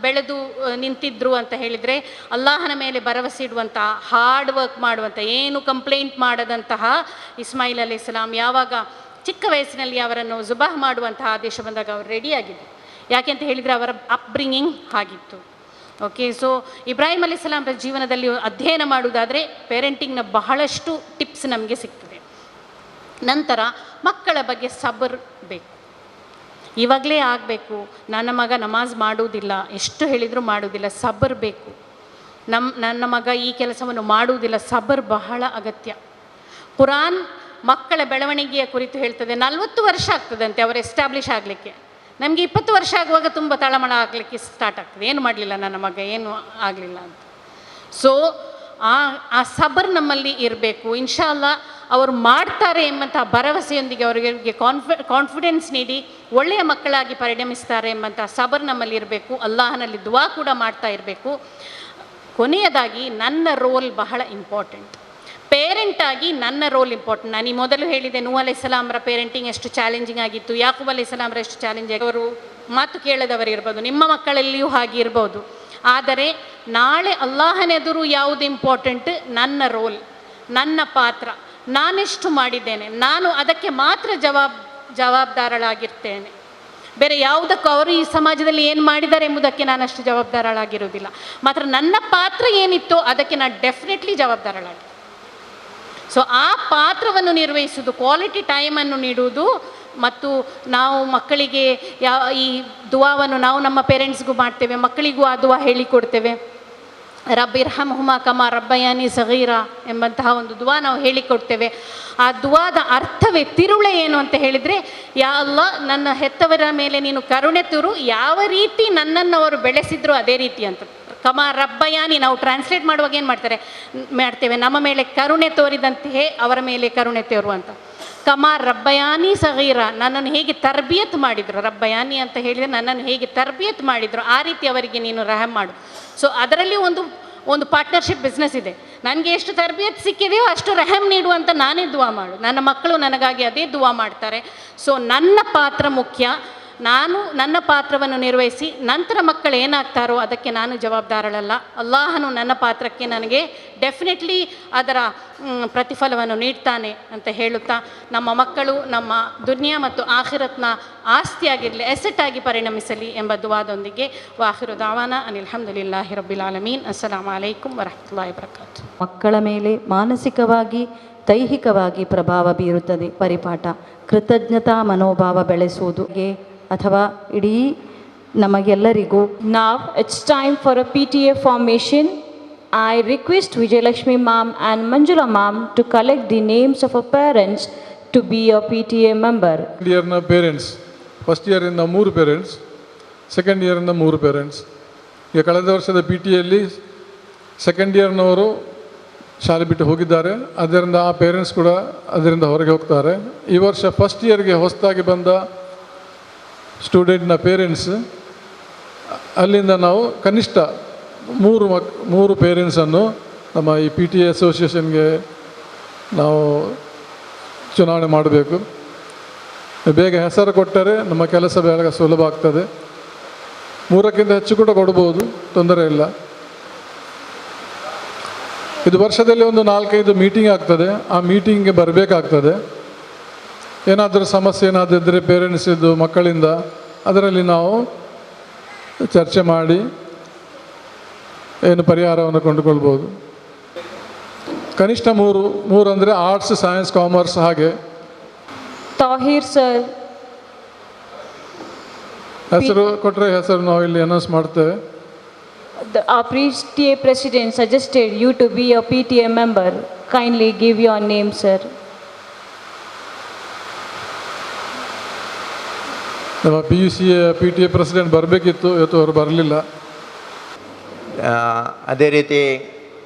ಬೆಳೆದು ನಿಂತಿದ್ರು ಅಂತ ಹೇಳಿದರೆ, ಅಲ್ಲಾಹನ ಮೇಲೆ ಭರವಸೆ ಇಡುವಂತಹ, ಹಾರ್ಡ್ ವರ್ಕ್ ಮಾಡುವಂಥ, ಏನು ಕಂಪ್ಲೇಂಟ್ ಮಾಡದಂತಹ ಇಸ್ಮಾಯಿಲ್ ಅಲೈಹಿಸ್ಸಲಾಂ ಯಾವಾಗ ಚಿಕ್ಕ ವಯಸ್ಸಿನಲ್ಲಿ ಅವರನ್ನು ಜುಬಾಹ್ ಮಾಡುವಂತಹ ಆದೇಶ ಬಂದಾಗ ಅವರು ರೆಡಿಯಾಗಿದ್ದರು. ಯಾಕೆ ಅಂತ ಹೇಳಿದರೆ ಅವರ ಅಪ್ಬ್ರಿಂಗಿಂಗ್ ಆಗಿತ್ತು. ಓಕೆ, ಸೊ ಇಬ್ರಾಹಿಂ ಅಲೈಹಿಸ್ಸಲಾಂರ ಜೀವನದಲ್ಲಿ ಅಧ್ಯಯನ ಮಾಡುವುದಾದರೆ ಪೇರೆಂಟಿಂಗ್ನ ಬಹಳಷ್ಟು ಟಿಪ್ಸ್ ನಮಗೆ ಸಿಗ್ತದೆ. ನಂತರ ಮಕ್ಕಳ ಬಗ್ಗೆ ಸಬರ್ ಬೇಕು. ಇವಾಗಲೇ ಆಗಬೇಕು. ನನ್ನ ಮಗ ನಮಾಜ್ ಮಾಡುವುದಿಲ್ಲ, ಎಷ್ಟು ಹೇಳಿದರೂ ಮಾಡುವುದಿಲ್ಲ, ಸಬರ್ ಬೇಕು. ನನ್ನ ಮಗ ಈ ಕೆಲಸವನ್ನು ಮಾಡುವುದಿಲ್ಲ, ಸಬರ್ ಬಹಳ ಅಗತ್ಯ. ಕುರಾನ್ ಮಕ್ಕಳ ಬೆಳವಣಿಗೆಯ ಕುರಿತು ಹೇಳ್ತದೆ 40 ವರ್ಷ ಆಗ್ತದಂತೆ ಅವರು ಎಸ್ಟಾಬ್ಲಿಷ್ ಆಗಲಿಕ್ಕೆ. ನಮಗೆ 20 ವರ್ಷ ಆಗುವಾಗ ತುಂಬ ತಳಮಳ ಆಗಲಿಕ್ಕೆ ಸ್ಟಾರ್ಟ್ ಆಗ್ತದೆ, ಏನು ಮಾಡಲಿಲ್ಲ ನನ್ನ ಮಗ, ಏನು ಆಗಲಿಲ್ಲ ಅಂತ. ಸೊ ಆ ಸಬರ್ ನಮ್ಮಲ್ಲಿ ಇರಬೇಕು. ಇನ್ಶಾ ಅಲ್ಲಾ ಅವರು ಮಾಡ್ತಾರೆ ಎಂಬಂಥ ಭರವಸೆಯೊಂದಿಗೆ ಅವರಿಗೆ ಕಾನ್ಫಿಡೆನ್ಸ್ ನೀಡಿ ಒಳ್ಳೆಯ ಮಕ್ಕಳಾಗಿ ಪರಿಣಮಿಸ್ತಾರೆ ಎಂಬಂಥ ಸಬರ್ ನಮ್ಮಲ್ಲಿ ಇರಬೇಕು. ಅಲ್ಲಾಹನಲ್ಲಿ ದುವಾ ಕೂಡ ಮಾಡ್ತಾ ಇರಬೇಕು. ಕೊನೆಯದಾಗಿ ನನ್ನ ರೋಲ್ ಬಹಳ ಇಂಪಾರ್ಟೆಂಟ್. ಪೇರೆಂಟಾಗಿ ನನ್ನ ರೋಲ್ ಇಂಪಾರ್ಟೆಂಟ್. ನಾನು ಈ ಮೊದಲು ಹೇಳಿದೆ, ನೂಹ್ ಅಲೈಹಿಸ್ಸಲಾಮರ ಪೇರೆಂಟಿಂಗ್ ಎಷ್ಟು ಚಾಲೆಂಜಿಂಗ್ ಆಗಿತ್ತು, ಯಾಕೂಬ್ ಅಲೈಹಿಸ್ಸಲಾಮರ ಎಷ್ಟು ಚಾಲೆಂಜಿಂಗ್. ಅವರು ಮಾತು ಕೇಳದವರು ಇರ್ಬೋದು, ನಿಮ್ಮ ಮಕ್ಕಳಲ್ಲಿಯೂ ಹಾಗೆ ಇರ್ಬೋದು. ಆದರೆ ನಾಳೆ ಅಲ್ಲಾಹನೆದುರು ಯಾವುದು ಇಂಪಾರ್ಟೆಂಟ್? ನನ್ನ ರೋಲ್, ನನ್ನ ಪಾತ್ರ, ನಾನೆಷ್ಟು ಮಾಡಿದ್ದೇನೆ, ನಾನು ಅದಕ್ಕೆ ಮಾತ್ರ ಜವಾಬ್ದಾರಳಾಗಿರ್ತೇನೆ. ಬೇರೆ ಯಾವುದಕ್ಕೂ ಅವರು ಈ ಸಮಾಜದಲ್ಲಿ ಏನು ಮಾಡಿದ್ದಾರೆ ಎಂಬುದಕ್ಕೆ ನಾನು ಅಷ್ಟು ಜವಾಬ್ದಾರಳಾಗಿರುವುದಿಲ್ಲ. ಮಾತ್ರ ನನ್ನ ಪಾತ್ರ ಏನಿತ್ತೋ ಅದಕ್ಕೆ ನಾನು ಡೆಫಿನೆಟ್ಲಿ ಜವಾಬ್ದಾರಳಾಗಿ. ಸೊ ಆ ಪಾತ್ರವನ್ನು ನಿರ್ವಹಿಸುವುದು, ಕ್ವಾಲಿಟಿ ಟೈಮನ್ನು ನೀಡುವುದು. ಮತ್ತು ನಾವು ಮಕ್ಕಳಿಗೆ ಈ ದುವಾವನ್ನು ನಾವು ನಮ್ಮ ಪೇರೆಂಟ್ಸ್ಗೂ ಮಾಡ್ತೇವೆ, ಮಕ್ಕಳಿಗೂ ಆ ದುವಾ ಹೇಳಿಕೊಡ್ತೇವೆ. ರಬ್ಬಿರ್ಹಮ್ಹುಮಾ ಕಮಾ ರಬ್ಬಯಾನಿ ಸಗೀರಾ ಎಂಬಂತಹ ಒಂದು ದುವಾ ನಾವು ಹೇಳಿಕೊಡ್ತೇವೆ. ಆ ದುವಾದ ಅರ್ಥವೇ, ತಿರುಳೆ ಏನು ಅಂತ ಹೇಳಿದರೆ, ಯಾ ಅಲ್ಲಾ ನನ್ನ ಹೆತ್ತವರ ಮೇಲೆ ನೀನು ಕರುಣೆ ತೋರು, ಯಾವ ರೀತಿ ನನ್ನನ್ನು ಅವರು ಬೆಳೆಸಿದ್ರು ಅದೇ ರೀತಿ ಅಂತ. ಕಮಾ ರಬ್ಬಯಾನಿ ನಾವು ಟ್ರಾನ್ಸ್ಲೇಟ್ ಮಾಡುವಾಗ ಏನು ಮಾಡ್ತೇವೆ, ನಮ್ಮ ಮೇಲೆ ಕರುಣೆ ತೋರಿದಂತೆಯೇ ಅವರ ಮೇಲೆ ಕರುಣೆ ತೋರು ಅಂತ. ಕಮಾ ರಬ್ಬಯಾನಿ ಸಗೀರಾ, ನನ್ನನ್ನು ಹೇಗೆ ತರ್ಬಿಯತ್ ಮಾಡಿದರು, ರಬ್ಬಯಾನಿ ಅಂತ ಹೇಳಿದರೆ ನನ್ನನ್ನು ಹೇಗೆ ತರ್ಬಿಯತ್ ಮಾಡಿದರು, ಆ ರೀತಿ ಅವರಿಗೆ ನೀನು ರಹಮ್ ಮಾಡು. ಸೊ ಅದರಲ್ಲಿ ಒಂದು ಪಾರ್ಟ್ನರ್ಶಿಪ್ ಬಿಸ್ನೆಸ್ ಇದೆ. ನನಗೆ ಎಷ್ಟು ತರ್ಬಿಯತ್ ಸಿಕ್ಕಿದೆಯೋ ಅಷ್ಟು ರಹಮ್ ನೀಡುವಂತ ನಾನೇ ದುವಾ ಮಾಡು. ನನ್ನ ಮಕ್ಕಳು ನನಗಾಗಿ ಅದೇ ದುವಾ ಮಾಡ್ತಾರೆ. ಸೊ ನನ್ನ ಪಾತ್ರ ಮುಖ್ಯ. ನಾನು ನನ್ನ ಪಾತ್ರವನ್ನು ನಿರ್ವಹಿಸಿ ನಂತರ ಮಕ್ಕಳು ಏನಾಗ್ತಾರೋ ಅದಕ್ಕೆ ನಾನು ಜವಾಬ್ದಾರಳಲ್ಲ. ಅಲ್ಲಾಹನು ನನ್ನ ಪಾತ್ರಕ್ಕೆ ನನಗೆ ಡೆಫಿನೆಟ್ಲಿ ಅದರ ಪ್ರತಿಫಲವನ್ನು ನೀಡ್ತಾನೆ ಅಂತ ಹೇಳುತ್ತಾ, ನಮ್ಮ ಮಕ್ಕಳು ನಮ್ಮ ದುನಿಯಾ ಮತ್ತು ಆಖಿರತ್ನ ಆಸ್ತಿಯಾಗಿರಲಿ, ಎಸೆಟ್ ಆಗಿ ಪರಿಣಮಿಸಲಿ ಎಂಬ ದುವಾದೊಂದಿಗೆ ವಾಹಿರು ದಾವಾನ ಅಲ್ಹಮ್ದುಲಿಲ್ಲಾಹಿ ರಬ್ಬಿಲ್ ಆಲಮೀನ್. ಅಸ್ಸಲಾಮು ಅಲೈಕುಂ ವರಹ್ಮತುಲ್ಲಾಹಿ ವಬರಕಾತು. ಮಕ್ಕಳ ಮೇಲೆ ಮಾನಸಿಕವಾಗಿ ದೈಹಿಕವಾಗಿ ಪ್ರಭಾವ ಬೀರುತ್ತದೆ ಪರಿಪಾಠ. ಕೃತಜ್ಞತಾ ಮನೋಭಾವ ಬೆಳೆಸುವುದು ಅಥವಾ ಇಡೀ ನಮಗೆಲ್ಲರಿಗೂ. Now it's time for a PTA formation. I request Vijayalakshmi ma'am and Manjula ma'am to collect the names of our parents to be a PTA member. Second year na parents, first year in the 3 parents, second year in the 3 parents. ಈಗ ಕಳೆದ ವರ್ಷದ PTA ಅಲ್ಲಿ second ಇಯರ್ನವರು ಶಾಲೆ ಬಿಟ್ಟು ಹೋಗಿದ್ದಾರೆ. ಅದರಿಂದ ಆ parents ಕೂಡ ಅದರಿಂದ ಹೊರಗೆ ಹೋಗ್ತಾರೆ. ಈ ವರ್ಷ ಫಸ್ಟ್ ಇಯರ್ಗೆ ಹೊಸದಾಗಿ ಬಂದ ಸ್ಟೂಡೆಂಟ್ನ ಪೇರೆಂಟ್ಸ್, ಅಲ್ಲಿಂದ ನಾವು ಕನಿಷ್ಠ 3 ಪೇರೆಂಟ್ಸನ್ನು ನಮ್ಮ ಈ PTA ಅಸೋಸಿಯೇಷನ್ಗೆ ನಾವು ಚುನಾವಣೆ ಮಾಡಬೇಕು. ಬೇಗ ಹೆಸರು ಕೊಟ್ಟರೆ ನಮ್ಮ ಕೆಲಸ ಬೇಗ ಸುಲಭ ಆಗ್ತದೆ. 3ಕ್ಕಿಂತ ಹೆಚ್ಚು ಕೂಡ ಕೊಡ್ಬೋದು, ತೊಂದರೆ ಇಲ್ಲ. ಇದು ವರ್ಷದಲ್ಲಿ ಒಂದು 4-5 ಮೀಟಿಂಗ್ ಆಗ್ತದೆ. ಆ ಮೀಟಿಂಗ್ಗೆ ಬರಬೇಕಾಗ್ತದೆ. ಏನಾದರೂ ಸಮಸ್ಯೆ ಏನಾದರೂ ಇದ್ದರೆ ಪೇರೆಂಟ್ಸಿದ್ದು ಮಕ್ಕಳಿಂದ ಅದರಲ್ಲಿ ನಾವು ಚರ್ಚೆ ಮಾಡಿ ಏನು ಪರಿಹಾರವನ್ನು ಕೊಂಡುಕೊಳ್ಬೋದು. ಕನಿಷ್ಠ 3 ಅಂದರೆ ಆರ್ಟ್ಸ್, ಸೈನ್ಸ್, ಕಾಮರ್ಸ್ ಹಾಗೆ. Tahir sir. ಹೆಸರು ಕೊಟ್ಟರೆ ಹೆಸರು ನಾವು ಇಲ್ಲಿ ಅನೌನ್ಸ್ ಮಾಡ್ತೇವೆ. Our PTA president suggested you to be a PTA member. Kindly give your name, sir. ನಮ್ಮ PTA ಪ್ರೆಸಿಡೆಂಟ್ ಬರಬೇಕಿತ್ತು, ಇವತ್ತು ಅವರು ಬರಲಿಲ್ಲ. ಅದೇ ರೀತಿ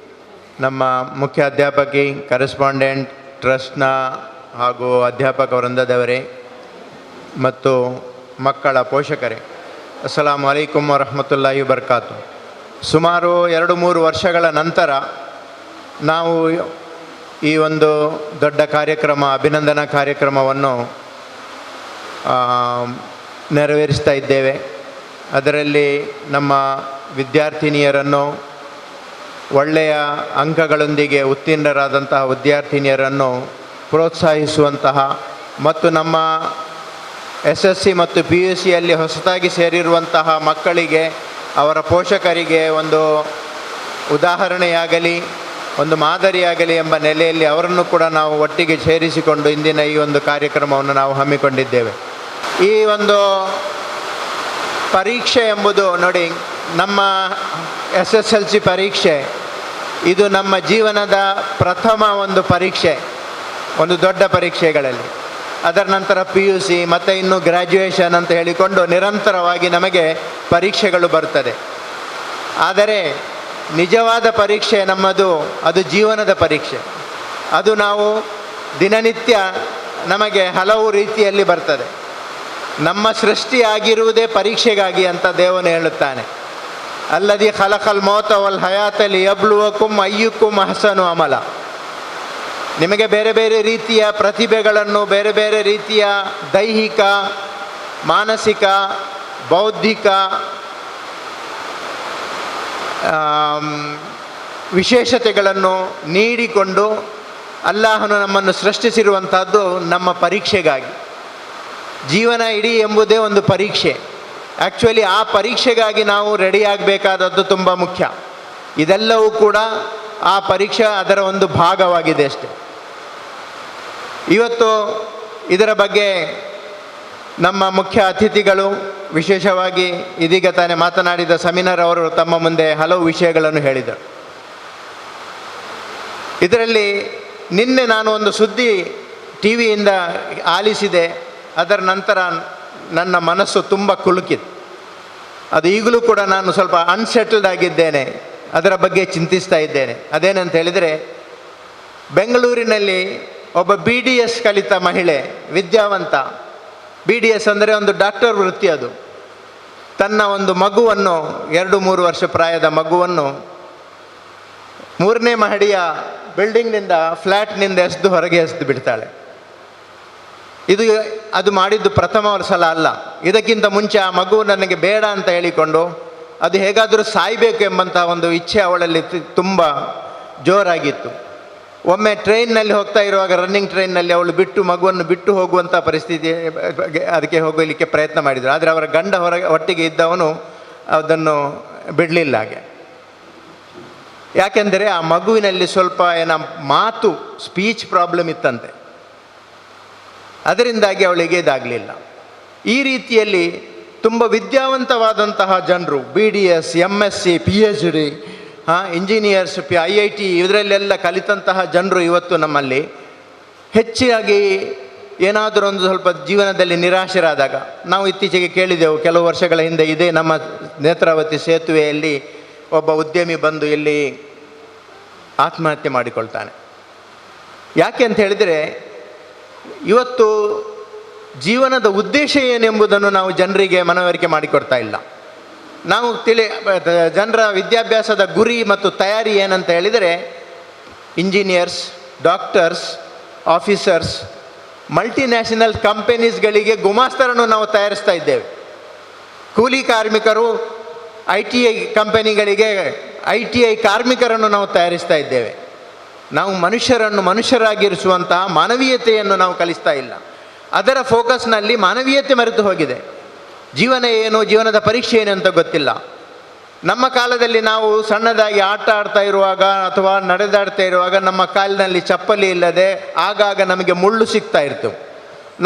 ನಮ್ಮ ಮುಖ್ಯ ಅಧ್ಯಾಪಕಿ, ಕರೆಸ್ಪಾಂಡೆಂಟ್, ಟ್ರಸ್ಟ್ನ ಹಾಗೂ ಅಧ್ಯಾಪಕ ವೃಂದದವರೇ ಮತ್ತು ಮಕ್ಕಳ ಪೋಷಕರೇ, ಅಸ್ಸಲಾಮು ಅಲೈಕುಂ ವರಹ್ಮತುಲ್ಲಾಹಿ ವಬರಕಾತು. ಸುಮಾರು 2-3 ವರ್ಷಗಳ ನಂತರ ನಾವು ಈ ಒಂದು ದೊಡ್ಡ ಕಾರ್ಯಕ್ರಮ, ಅಭಿನಂದನಾ ಕಾರ್ಯಕ್ರಮವನ್ನು ನೆರವೇರಿಸ್ತಾ ಇದ್ದೇವೆ. ಅದರಲ್ಲಿ ನಮ್ಮ ವಿದ್ಯಾರ್ಥಿನಿಯರನ್ನು, ಒಳ್ಳೆಯ ಅಂಕಗಳೊಂದಿಗೆ ಉತ್ತೀರ್ಣರಾದಂತಹ ವಿದ್ಯಾರ್ಥಿನಿಯರನ್ನು ಪ್ರೋತ್ಸಾಹಿಸುವಂತಹ ಮತ್ತು ನಮ್ಮ SSC ಮತ್ತು PUCಯಲ್ಲಿ ಹೊಸದಾಗಿ ಸೇರಿರುವಂತಹ ಮಕ್ಕಳಿಗೆ, ಅವರ ಪೋಷಕರಿಗೆ ಒಂದು ಉದಾಹರಣೆಯಾಗಲಿ, ಒಂದು ಮಾದರಿಯಾಗಲಿ ಎಂಬ ನೆಲೆಯಲ್ಲಿ ಅವರನ್ನು ಕೂಡ ನಾವು ಒಟ್ಟಿಗೆ ಸೇರಿಸಿಕೊಂಡು ಇಂದಿನ ಈ ಒಂದು ಕಾರ್ಯಕ್ರಮವನ್ನು ನಾವು ಹಮ್ಮಿಕೊಂಡಿದ್ದೇವೆ. ಈ ಒಂದು ಪರೀಕ್ಷೆ ಎಂಬುದು ನೋಡಿ, ನಮ್ಮ SSLC ಪರೀಕ್ಷೆ ಇದು ನಮ್ಮ ಜೀವನದ ಪ್ರಥಮ ಒಂದು ಪರೀಕ್ಷೆ, ಒಂದು ದೊಡ್ಡ ಪರೀಕ್ಷೆಗಳಲ್ಲಿ. ಅದರ ನಂತರ PUC ಮತ್ತು ಇನ್ನು ಗ್ರ್ಯಾಜುಯೇಷನ್ ಅಂತ ಹೇಳಿಕೊಂಡು ನಿರಂತರವಾಗಿ ನಮಗೆ ಪರೀಕ್ಷೆಗಳು ಬರ್ತದೆ. ಆದರೆ ನಿಜವಾದ ಪರೀಕ್ಷೆ ನಮ್ಮದು, ಅದು ಜೀವನದ ಪರೀಕ್ಷೆ. ಅದು ನಾವು ದಿನನಿತ್ಯ ನಮಗೆ ಹಲವು ರೀತಿಯಲ್ಲಿ ಬರ್ತದೆ. ನಮ್ಮ ಸೃಷ್ಟಿಯಾಗಿರುವುದೇ ಪರೀಕ್ಷೆಗಾಗಿ ಅಂತ ದೇವನು ಹೇಳುತ್ತಾನೆ. ಅಲ್ಲದಿ ಖಲಕಲ್ ಮೌತ ವಲ್ ಹಯಾತ ಲಿಯಬ್ಲುವಕುಂ ಅಯ್ಯುಕುಂ ಅಹ್ಸನು ಅಮಲ. ನಿಮಗೆ ಬೇರೆ ಬೇರೆ ರೀತಿಯ ಪ್ರತಿಭೆಗಳನ್ನು, ಬೇರೆ ಬೇರೆ ರೀತಿಯ ದೈಹಿಕ, ಮಾನಸಿಕ, ಬೌದ್ಧಿಕ ವಿಶೇಷತೆಗಳನ್ನು ನೀಡಿಕೊಂಡು ಅಲ್ಲಾಹನು ನಮ್ಮನ್ನು ಸೃಷ್ಟಿಸಿರುವಂಥದ್ದು ನಮ್ಮ ಪರೀಕ್ಷೆಗಾಗಿ. ಜೀವನ ಇಡೀ ಎಂಬುದೇ ಒಂದು ಪರೀಕ್ಷೆ. ಆ್ಯಕ್ಚುಲಿ ಆ ಪರೀಕ್ಷೆಗಾಗಿ ನಾವು ರೆಡಿಯಾಗಬೇಕಾದದ್ದು ತುಂಬ ಮುಖ್ಯ. ಇದೆಲ್ಲವೂ ಕೂಡ ಆ ಪರೀಕ್ಷೆ ಅದರ ಒಂದು ಭಾಗವಾಗಿದೆ ಅಷ್ಟೆ. ಇವತ್ತು ಇದರ ಬಗ್ಗೆ ನಮ್ಮ ಮುಖ್ಯ ಅತಿಥಿಗಳು, ವಿಶೇಷವಾಗಿ ಇದೀಗ ತಾನೇ ಮಾತನಾಡಿದ ಸೆಮಿನಾರ್ ಅವರು ತಮ್ಮ ಮುಂದೆ ಹಲವು ವಿಷಯಗಳನ್ನು ಹೇಳಿದರು. ಇದರಲ್ಲಿ ನಿನ್ನೆ ನಾನು ಒಂದು ಸುದ್ದಿ TVಯಿಂದ ಆಲಿಸಿದೆ. ಅದರ ನಂತರ ನನ್ನ ಮನಸ್ಸು ತುಂಬ ಕುಲುಕಿತು. ಅದು ಈಗಲೂ ಕೂಡ ನಾನು ಸ್ವಲ್ಪ ಅನ್ಸೆಟಲ್ಡ್ ಆಗಿದ್ದೇನೆ, ಅದರ ಬಗ್ಗೆ ಚಿಂತಿಸ್ತಾ ಇದ್ದೇನೆ. ಅದೇನಂತ ಹೇಳಿದರೆ, ಬೆಂಗಳೂರಿನಲ್ಲಿ ಒಬ್ಬ BDS ಕಲಿತ ಮಹಿಳೆ, ವಿದ್ಯಾವಂತ, BDS ಅಂದರೆ ಒಂದು ಡಾಕ್ಟರ್ ವೃತ್ತಿ. ಅದು ತನ್ನ ಒಂದು ಮಗುವನ್ನು, 2-3 ವರ್ಷ ಪ್ರಾಯದ ಮಗುವನ್ನು 3ನೇ ಮಹಡಿಯ ಬಿಲ್ಡಿಂಗ್ನಿಂದ, ಫ್ಲ್ಯಾಟ್ನಿಂದ ಹೊರಗೆ ಎಸೆದು ಬಿಡ್ತಾಳೆ. ಅದು ಮಾಡಿದ್ದು ಪ್ರಥಮ ಸಲ ಅಲ್ಲ. ಇದಕ್ಕಿಂತ ಮುಂಚೆ ಆ ಮಗು ನನಗೆ ಬೇಡ ಅಂತ ಹೇಳಿಕೊಂಡು ಅದು ಹೇಗಾದರೂ ಸಾಯಬೇಕು ಎಂಬಂತಹ ಒಂದು ಇಚ್ಛೆ ಅವಳಲ್ಲಿ ತುಂಬ ಜೋರಾಗಿತ್ತು. ಒಮ್ಮೆ ಟ್ರೈನ್ನಲ್ಲಿ ಹೋಗ್ತಾ ಇರುವಾಗ, ರನ್ನಿಂಗ್ ಟ್ರೈನ್ನಲ್ಲಿ ಅವಳು ಮಗುವನ್ನು ಬಿಟ್ಟು ಹೋಗುವಂಥ ಪರಿಸ್ಥಿತಿ, ಅದಕ್ಕೆ ಹೋಗಲಿಕ್ಕೆ ಪ್ರಯತ್ನ ಮಾಡಿದರು. ಆದರೆ ಅವರ ಗಂಡ ಒಟ್ಟಿಗೆ ಇದ್ದವನು ಅದನ್ನು ಬಿಡಲಿಲ್ಲ. ಹಾಗೆ ಯಾಕೆಂದರೆ ಆ ಮಗುವಿನಲ್ಲಿ ಸ್ವಲ್ಪ ಮಾತು, ಸ್ಪೀಚ್ ಪ್ರಾಬ್ಲಮ್ ಇತ್ತಂತೆ. ಅದರಿಂದಾಗಿ ಅವಳಿಗೆ ಇದಾಗಲಿಲ್ಲ. ಈ ರೀತಿಯಲ್ಲಿ ತುಂಬ ವಿದ್ಯಾವಂತವಾದಂತಹ ಜನರು, BDS, MSc, PhD, engineers, IIT ಇದರಲ್ಲೆಲ್ಲ ಕಲಿತಂತಹ ಜನರು ಇವತ್ತು ನಮ್ಮಲ್ಲಿ ಹೆಚ್ಚಾಗಿ ಏನಾದರೂ ಒಂದು ಸ್ವಲ್ಪ ಜೀವನದಲ್ಲಿ ನಿರಾಶರಾದಾಗ, ನಾವು ಇತ್ತೀಚೆಗೆ ಕೇಳಿದೆವು ಕೆಲವು ವರ್ಷಗಳ ಹಿಂದೆ, ಇದೇ ನಮ್ಮ ನೇತ್ರಾವತಿ ಸೇತುವೆಯಲ್ಲಿ ಒಬ್ಬ ಉದ್ಯಮಿ ಬಂದು ಇಲ್ಲಿ ಆತ್ಮಹತ್ಯೆ ಮಾಡಿಕೊಳ್ತಾನೆ. ಯಾಕೆ ಅಂತ ಹೇಳಿದರೆ, ಇವತ್ತು ಜೀವನದ ಉದ್ದೇಶ ಏನೆಂಬುದನ್ನು ನಾವು ಜನರಿಗೆ ಮನವರಿಕೆ ಮಾಡಿಕೊಡ್ತಾ ಇಲ್ಲ. ನಾವು ಜನರ ವಿದ್ಯಾಭ್ಯಾಸದ ಗುರಿ ಮತ್ತು ತಯಾರಿ ಏನಂತ ಹೇಳಿದರೆ, ಇಂಜಿನಿಯರ್ಸ್, ಡಾಕ್ಟರ್ಸ್, ಆಫೀಸರ್ಸ್, ಮಲ್ಟಿನ್ಯಾಷನಲ್ ಕಂಪೆನೀಸ್ಗಳಿಗೆ ಗುಮಾಸ್ತರನ್ನು ನಾವು ತಯಾರಿಸ್ತಾ ಇದ್ದೇವೆ. ಕೂಲಿ ಕಾರ್ಮಿಕರು, ITI ಕಂಪೆನಿಗಳಿಗೆ ITI ಕಾರ್ಮಿಕರನ್ನು ನಾವು ತಯಾರಿಸ್ತಾ ಇದ್ದೇವೆ. ನಾವು ಮನುಷ್ಯರಾಗಿರಿಸುವಂತಹ ಮಾನವೀಯತೆಯನ್ನು ನಾವು ಕಲಿಸ್ತಾ ಇಲ್ಲ. ಅದರ ಫೋಕಸ್ನಲ್ಲಿ ಮಾನವೀಯತೆ ಮರೆತು ಹೋಗಿದೆ. ಜೀವನ ಏನು, ಜೀವನದ ಪರೀಕ್ಷೆ ಏನು ಅಂತ ಗೊತ್ತಿಲ್ಲ. ನಮ್ಮ ಕಾಲದಲ್ಲಿ ನಾವು ಸಣ್ಣದಾಗಿ ಆಟ ಆಡ್ತಾ ಇರುವಾಗ ಅಥವಾ ನಡೆದಾಡ್ತಾ ಇರುವಾಗ ನಮ್ಮ ಕಾಲಿನಲ್ಲಿ ಚಪ್ಪಲಿ ಇಲ್ಲದೆ ಆಗಾಗ ನಮಗೆ ಮುಳ್ಳು ಸಿಗ್ತಾ ಇತ್ತು.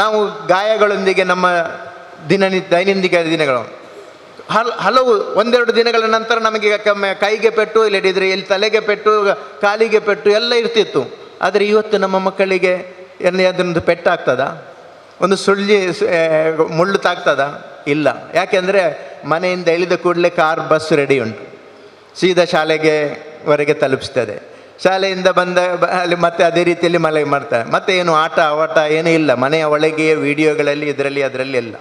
ನಾವು ಗಾಯಗಳೊಂದಿಗೆ ನಮ್ಮ ದೈನಂದಿನ ದಿನಗಳು ಹಲವು 1-2 ದಿನಗಳ ನಂತರ ನಮಗೆ ಕೈಗೆ ಪೆಟ್ಟು, ಇಲ್ಲದಿದ್ದರೆ ಇಲ್ಲಿ ತಲೆಗೆ ಪೆಟ್ಟು, ಕಾಲಿಗೆ ಪೆಟ್ಟು ಎಲ್ಲ ಇರ್ತಿತ್ತು. ಆದರೆ ಇವತ್ತು ನಮ್ಮ ಮಕ್ಕಳಿಗೆ ಅದೊಂದು ಪೆಟ್ಟಾಗ್ತದಾ, ಒಂದು ಮುಳ್ಳು ತಾಗ್ತದಾ? ಇಲ್ಲ. ಯಾಕೆಂದರೆ ಮನೆಯಿಂದ ಇಳಿದ ಕೂಡಲೇ ಕಾರ್, ಬಸ್ ರೆಡಿ ಉಂಟು, ಸೀದಾ ಶಾಲೆಗೆವರೆಗೆ ತಲುಪಿಸ್ತದೆ. ಶಾಲೆಯಿಂದ ಬಂದ ಅಲ್ಲಿ ಮತ್ತೆ ಅದೇ ರೀತಿಯಲ್ಲಿ ಮಳೆ ಮಾಡ್ತಾರೆ. ಮತ್ತೆ ಏನು ಆಟ ಏನೂ ಇಲ್ಲ, ಮನೆಯ ಒಳಗೆ ವಿಡಿಯೋಗಳಲ್ಲಿ ಅದರಲ್ಲಿ ಎಲ್ಲ.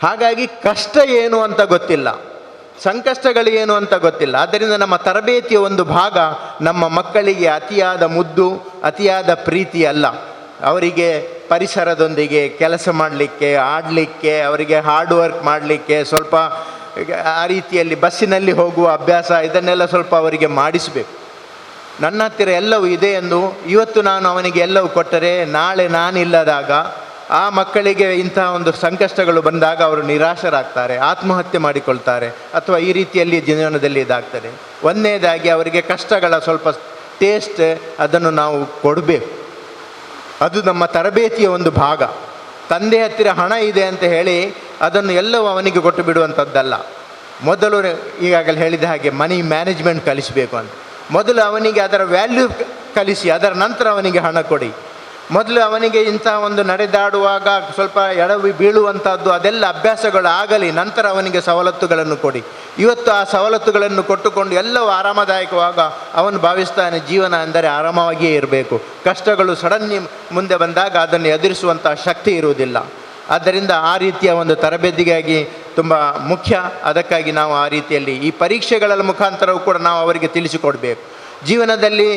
ಹಾಗಾಗಿ ಕಷ್ಟ ಏನು ಅಂತ ಗೊತ್ತಿಲ್ಲ, ಸಂಕಷ್ಟಗಳು ಏನು ಅಂತ ಗೊತ್ತಿಲ್ಲ. ಆದ್ದರಿಂದ ನಮ್ಮ ತರಬೇತಿಯ ಒಂದು ಭಾಗ ನಮ್ಮ ಮಕ್ಕಳಿಗೆ ಅತಿಯಾದ ಮುದ್ದು, ಅತಿಯಾದ ಪ್ರೀತಿ ಅಲ್ಲ. ಅವರಿಗೆ ಪರಿಸರದೊಂದಿಗೆ ಕೆಲಸ ಮಾಡಲಿಕ್ಕೆ, ಆಡಲಿಕ್ಕೆ, ಅವರಿಗೆ ಹಾರ್ಡ್ ವರ್ಕ್ ಮಾಡಲಿಕ್ಕೆ, ಸ್ವಲ್ಪ ಆ ರೀತಿಯಲ್ಲಿ ಬಸ್ಸಿನಲ್ಲಿ ಹೋಗುವ ಅಭ್ಯಾಸ, ಇದನ್ನೆಲ್ಲ ಸ್ವಲ್ಪ ಅವರಿಗೆ ಮಾಡಿಸಬೇಕು. ನನ್ನ ಹತ್ತಿರ ಎಲ್ಲವೂ ಇದೆ ಎಂದು ಇವತ್ತು ನಾನು ಅವನಿಗೆ ಎಲ್ಲವೂ ಕೊಟ್ಟರೆ, ನಾಳೆ ನಾನಿಲ್ಲದಾಗ ಆ ಮಕ್ಕಳಿಗೆ ಇಂತಹ ಒಂದು ಸಂಕಷ್ಟಗಳು ಬಂದಾಗ ಅವರು ನಿರಾಶರಾಗ್ತಾರೆ, ಆತ್ಮಹತ್ಯೆ ಮಾಡಿಕೊಳ್ತಾರೆ, ಅಥವಾ ಈ ರೀತಿಯಲ್ಲಿ ಜೀವನದಲ್ಲಿ ಇದಾಗ್ತದೆ. ಒಂದನೇದಾಗಿ ಅವರಿಗೆ ಕಷ್ಟಗಳ ಸ್ವಲ್ಪ ಟೇಸ್ಟ್ ಅದನ್ನು ನಾವು ಕೊಡಬೇಕು. ಅದು ನಮ್ಮ ತರಬೇತಿಯ ಒಂದು ಭಾಗ. ತಂದೆ ಹತ್ತಿರ ಹಣ ಇದೆ ಅಂತ ಹೇಳಿ ಅದನ್ನು ಎಲ್ಲವೂ ಅವನಿಗೆ ಕೊಟ್ಟು ಬಿಡುವಂಥದ್ದಲ್ಲ. ಮೊದಲು ಈಗಾಗಲೇ ಹೇಳಿದ ಹಾಗೆ ಮನಿ ಮ್ಯಾನೇಜ್ಮೆಂಟ್ ಕಲಿಸಬೇಕು ಅಂತ. ಮೊದಲು ಅವನಿಗೆ ಅದರ ವ್ಯಾಲ್ಯೂ ಕಲಿಸಿ, ಅದರ ನಂತರ ಅವನಿಗೆ ಹಣ ಕೊಡಿ. ಮೊದಲು ಅವನಿಗೆ ಇಂಥ ಒಂದು ನಡೆದಾಡುವಾಗ ಸ್ವಲ್ಪ ಎಡವಿ ಬೀಳುವಂಥದ್ದು ಅದೆಲ್ಲ ಅಭ್ಯಾಸಗಳು ಆಗಲಿ, ನಂತರ ಅವನಿಗೆ ಸವಲತ್ತುಗಳನ್ನು ಕೊಡಿ. ಇವತ್ತು ಆ ಸವಲತ್ತುಗಳನ್ನು ಕೊಟ್ಟುಕೊಂಡು ಎಲ್ಲವೂ ಆರಾಮದಾಯಕವಾಗ ಅವನು ಭಾವಿಸ್ತಾನೆ ಜೀವನ ಅಂದರೆ ಆರಾಮವಾಗಿಯೇ ಇರಬೇಕು. ಕಷ್ಟಗಳು ಸಡನ್ಲಿ ಮುಂದೆ ಬಂದಾಗ ಅದನ್ನು ಎದುರಿಸುವಂಥ ಶಕ್ತಿ ಇರುವುದಿಲ್ಲ. ಆದ್ದರಿಂದ ಆ ರೀತಿಯ ಒಂದು ತರಬೇತಿಗಾಗಿ ತುಂಬ ಮುಖ್ಯ. ಅದಕ್ಕಾಗಿ ನಾವು ಆ ರೀತಿಯಲ್ಲಿ ಈ ಪರೀಕ್ಷೆಗಳ ಮುಖಾಂತರವೂ ಕೂಡ ನಾವು ಅವರಿಗೆ ತಿಳಿಸಿಕೊಡಬೇಕು. ಜೀವನದಲ್ಲಿ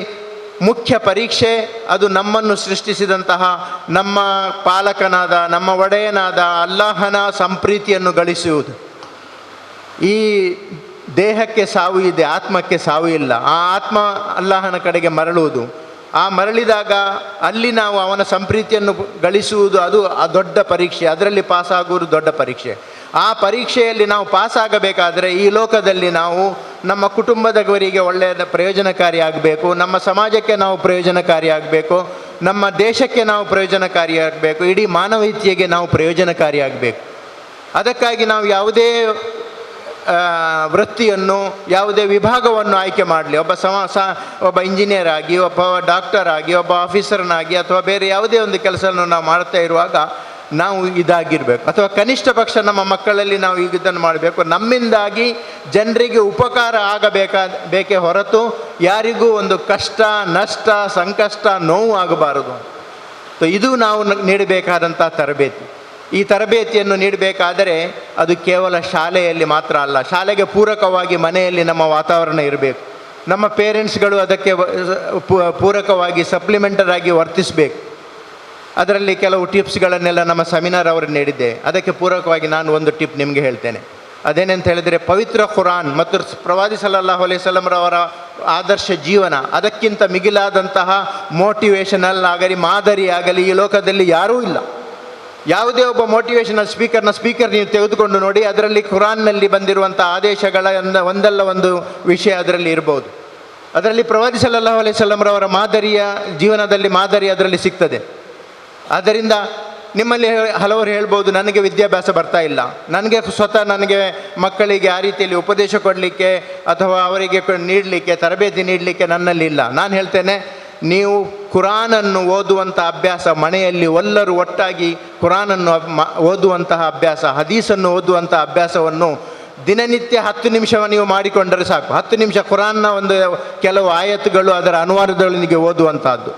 ಮುಖ್ಯ ಪರೀಕ್ಷೆ ಅದು ನಮ್ಮನ್ನು ಸೃಷ್ಟಿಸಿದಂತಹ ನಮ್ಮ ಪಾಲಕನಾದ ನಮ್ಮ ಒಡೆಯನಾದ ಅಲ್ಲಾಹನ ಸಂಪ್ರೀತಿಯನ್ನು ಗಳಿಸುವುದು. ಈ ದೇಹಕ್ಕೆ ಸಾವು ಇದೆ, ಆತ್ಮಕ್ಕೆ ಸಾವು ಇಲ್ಲ. ಆ ಆತ್ಮ ಅಲ್ಲಾಹನ ಕಡೆಗೆ ಮರಳುವುದು. ಆ ಮರಳಿದಾಗ ಅಲ್ಲಿ ನಾವು ಅವನ ಸಂಪ್ರೀತಿಯನ್ನು ಗಳಿಸುವುದು, ಅದು ಆ ದೊಡ್ಡ ಪರೀಕ್ಷೆ. ಅದರಲ್ಲಿ ಪಾಸಾಗುವುದು ದೊಡ್ಡ ಪರೀಕ್ಷೆ. ಆ ಪರೀಕ್ಷೆಯಲ್ಲಿ ನಾವು ಪಾಸಾಗಬೇಕಾದರೆ ಈ ಲೋಕದಲ್ಲಿ ನಾವು ನಮ್ಮ ಕುಟುಂಬದವರಿಗೆ ಒಳ್ಳೆಯ ಪ್ರಯೋಜನಕಾರಿಯಾಗಬೇಕು, ನಮ್ಮ ಸಮಾಜಕ್ಕೆ ನಾವು ಪ್ರಯೋಜನಕಾರಿಯಾಗಬೇಕು, ನಮ್ಮ ದೇಶಕ್ಕೆ ನಾವು ಪ್ರಯೋಜನಕಾರಿಯಾಗಬೇಕು, ಇಡೀ ಮಾನವೀಯತೆಗೆ ನಾವು ಪ್ರಯೋಜನಕಾರಿಯಾಗಬೇಕು. ಅದಕ್ಕಾಗಿ ನಾವು ಯಾವುದೇ ವೃತ್ತಿಯನ್ನು, ಯಾವುದೇ ವಿಭಾಗವನ್ನು ಆಯ್ಕೆ ಮಾಡಲಿ, ಒಬ್ಬ ಇಂಜಿನಿಯರ್ ಆಗಿ, ಒಬ್ಬ ಡಾಕ್ಟರ್ ಆಗಿ, ಒಬ್ಬ ಆಫೀಸರ್ನಾಗಿ, ಅಥವಾ ಬೇರೆ ಯಾವುದೇ ಒಂದು ಕೆಲಸವನ್ನು ನಾವು ಮಾಡ್ತಾ ಇರುವಾಗ ನಾವು ಇದಾಗಿರಬೇಕು. ಅಥವಾ ಕನಿಷ್ಠ ಪಕ್ಷ ನಮ್ಮ ಮಕ್ಕಳಲ್ಲಿ ನಾವು ಈಗ ಇದನ್ನು ಮಾಡಬೇಕು. ನಮ್ಮಿಂದಾಗಿ ಜನರಿಗೆ ಉಪಕಾರ ಬೇಕೇ ಹೊರತು ಯಾರಿಗೂ ಒಂದು ಕಷ್ಟ, ನಷ್ಟ, ಸಂಕಷ್ಟ, ನೋವು ಆಗಬಾರದು. ಇದು ನಾವು ನೀಡಬೇಕಾದಂಥ ತರಬೇತಿ. ಈ ತರಬೇತಿಯನ್ನು ನೀಡಬೇಕಾದರೆ ಅದು ಕೇವಲ ಶಾಲೆಯಲ್ಲಿ ಮಾತ್ರ ಅಲ್ಲ, ಶಾಲೆಗೆ ಪೂರಕವಾಗಿ ಮನೆಯಲ್ಲಿ ನಮ್ಮ ವಾತಾವರಣ ಇರಬೇಕು. ನಮ್ಮ ಪೇರೆಂಟ್ಸ್ಗಳು ಅದಕ್ಕೆ ಪೂರಕವಾಗಿ ಸಪ್ಲಿಮೆಂಟರ್ ಆಗಿ ವರ್ತಿಸಬೇಕು. ಅದರಲ್ಲಿ ಕೆಲವು ಟಿಪ್ಸ್ಗಳನ್ನೆಲ್ಲ ನಮ್ಮ ಸೆಮಿನಾರ್ ಅವರು ನೀಡಿದ್ದೆ. ಅದಕ್ಕೆ ಪೂರಕವಾಗಿ ನಾನು ಒಂದು ಟಿಪ್ ನಿಮಗೆ ಹೇಳ್ತೇನೆ. ಅದೇನೆಂತ ಹೇಳಿದರೆ, ಪವಿತ್ರ ಖುರಾನ್ ಮತ್ತು ಪ್ರವಾದಿ ಸಲ್ಲಲ್ಲಾಹು ಅಲೈಹಿ ವಸಲ್ಲಂ ರವರ ಆದರ್ಶ ಜೀವನ, ಅದಕ್ಕಿಂತ ಮಿಗಿಲಾದಂತಹ ಮೋಟಿವೇಶನಲ್ ಆಗಲಿ ಮಾದರಿ ಆಗಲಿ ಈ ಲೋಕದಲ್ಲಿ ಯಾರೂ ಇಲ್ಲ. ಯಾವುದೇ ಒಬ್ಬ ಮೋಟಿವೇಶನಲ್ ಸ್ಪೀಕರ್ ನೀವು ತೆಗೆದುಕೊಂಡು ನೋಡಿ, ಅದರಲ್ಲಿ ಖುರಾನ್ನಲ್ಲಿ ಬಂದಿರುವಂಥ ಆದೇಶಗಳ ಒಂದಲ್ಲ ಒಂದು ವಿಷಯ ಅದರಲ್ಲಿ ಇರ್ಬೋದು. ಅದರಲ್ಲಿ ಪ್ರವಾದಿ ಸಲ್ಲಲ್ಲಾಹು ಅಲೈಹಿ ವಸಲ್ಲಂ ರವರ ಮಾದರಿಯ ಜೀವನದಲ್ಲಿ ಮಾದರಿ ಅದರಲ್ಲಿ ಸಿಗ್ತದೆ. ಆದ್ದರಿಂದ ನಿಮ್ಮಲ್ಲಿ ಹಲವರು ಹೇಳ್ಬೋದು, ನನಗೆ ವಿದ್ಯಾಭ್ಯಾಸ ಬರ್ತಾ ಇಲ್ಲ, ನನಗೆ ಮಕ್ಕಳಿಗೆ ಆ ರೀತಿಯಲ್ಲಿ ಉಪದೇಶ ಕೊಡಲಿಕ್ಕೆ ಅಥವಾ ಅವರಿಗೆ ನೀಡಲಿಕ್ಕೆ, ತರಬೇತಿ ನೀಡಲಿಕ್ಕೆ ನನ್ನಲ್ಲಿ ಇಲ್ಲ. ನಾನು ಹೇಳ್ತೇನೆ, ನೀವು ಕುರಾನನ್ನು ಓದುವಂಥ ಅಭ್ಯಾಸ ಮನೆಯಲ್ಲಿ ಎಲ್ಲರೂ ಒಟ್ಟಾಗಿ ಕುರಾನನ್ನು ಓದುವಂತಹ ಅಭ್ಯಾಸ, ಹದೀಸನ್ನು ಓದುವಂಥ ಅಭ್ಯಾಸವನ್ನು ದಿನನಿತ್ಯ 10 ನಿಮಿಷ ನೀವು ಮಾಡಿಕೊಂಡರೆ ಸಾಕು. 10 ನಿಮಿಷ ಕುರಾನ್ನ ಒಂದು ಕೆಲವು ಆಯತ್ತುಗಳು ಅದರ ಅನುವಾದದೊಳಗೆ ಓದುವಂಥದ್ದು,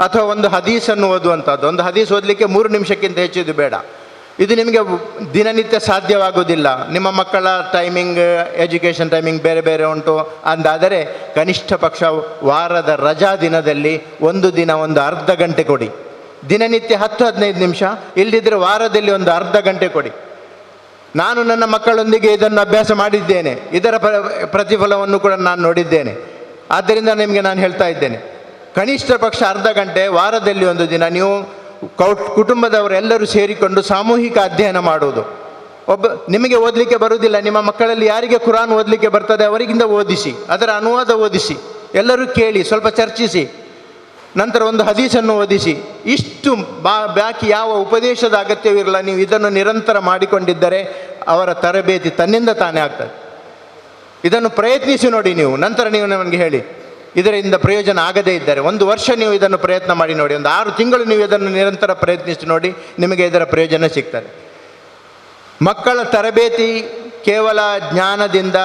ಅಥವಾ ಒಂದು ಹದೀಸನ್ನು ಓದುವಂಥದ್ದು. ಒಂದು ಹದೀಸ್ ಓದಲಿಕ್ಕೆ 3 ನಿಮಿಷಕ್ಕಿಂತ ಹೆಚ್ಚಿದು ಬೇಡ. ಇದು ನಿಮಗೆ ದಿನನಿತ್ಯ ಸಾಧ್ಯವಾಗುವುದಿಲ್ಲ. ನಿಮ್ಮ ಮಕ್ಕಳ ಟೈಮಿಂಗ್, ಎಜುಕೇಷನ್ ಟೈಮಿಂಗ್ ಬೇರೆ ಬೇರೆ ಉಂಟು ಅಂದಾದರೆ ಕನಿಷ್ಠ ಪಕ್ಷ ವಾರದ ರಜಾ ದಿನದಲ್ಲಿ ಒಂದು ದಿನ ಒಂದು ಅರ್ಧ ಗಂಟೆ ಕೊಡಿ. ದಿನನಿತ್ಯ 10-15 ನಿಮಿಷ, ಇಲ್ಲದಿದ್ದರೆ ವಾರದಲ್ಲಿ ಒಂದು ಅರ್ಧ ಗಂಟೆ ಕೊಡಿ. ನಾನು ನನ್ನ ಮಕ್ಕಳೊಂದಿಗೆ ಇದನ್ನು ಅಭ್ಯಾಸ ಮಾಡಿದ್ದೇನೆ, ಇದರ ಪ್ರತಿಫಲವನ್ನು ಕೂಡ ನಾನು ನೋಡಿದ್ದೇನೆ. ಆದ್ದರಿಂದ ನಿಮಗೆ ನಾನು ಹೇಳ್ತಾ ಇದ್ದೇನೆ, ಕನಿಷ್ಠ ಪಕ್ಷ ಅರ್ಧ ಗಂಟೆ ವಾರದಲ್ಲಿ ಒಂದು ದಿನ ನೀವು ಕುಟುಂಬದವರೆಲ್ಲರೂ ಸೇರಿಕೊಂಡು ಸಾಮೂಹಿಕ ಅಧ್ಯಯನ ಮಾಡುವುದು. ನಿಮಗೆ ಓದಲಿಕ್ಕೆ ಬರುವುದಿಲ್ಲ, ನಿಮ್ಮ ಮಕ್ಕಳಲ್ಲಿ ಯಾರಿಗೆ ಕುರಾನ್ ಓದಲಿಕ್ಕೆ ಬರ್ತದೆ ಅವರಿಗಿಂದ ಓದಿಸಿ, ಅದರ ಅನುವಾದ ಓದಿಸಿ, ಎಲ್ಲರೂ ಕೇಳಿ, ಸ್ವಲ್ಪ ಚರ್ಚಿಸಿ, ನಂತರ ಒಂದು ಹದೀಸನ್ನು ಓದಿಸಿ. ಇಷ್ಟು ಬಾಕಿ ಯಾವ ಉಪದೇಶದ ಅಗತ್ಯವಿರಲ್ಲ. ನೀವು ಇದನ್ನು ನಿರಂತರ ಮಾಡಿಕೊಂಡಿದ್ದರೆ ಅವರ ತರಬೇತಿ ತನ್ನಿಂದ ತಾನೇ ಆಗ್ತದೆ. ಇದನ್ನು ಪ್ರಯತ್ನಿಸಿ ನೋಡಿ ನೀವು, ನಂತರ ನೀವು ನನಗೆ ಹೇಳಿ ಇದರಿಂದ ಪ್ರಯೋಜನ ಆಗದೇ ಇದ್ದರೆ. 1 ವರ್ಷ ನೀವು ಇದನ್ನು ಪ್ರಯತ್ನ ಮಾಡಿ ನೋಡಿ, ಒಂದು 6 ತಿಂಗಳು ನೀವು ಇದನ್ನು ನಿರಂತರ ಪ್ರಯತ್ನಿಸಿ ನೋಡಿ, ನಿಮಗೆ ಇದರ ಪ್ರಯೋಜನ ಸಿಗ್ತದೆ. ಮಕ್ಕಳ ತರಬೇತಿ ಕೇವಲ ಜ್ಞಾನದಿಂದ,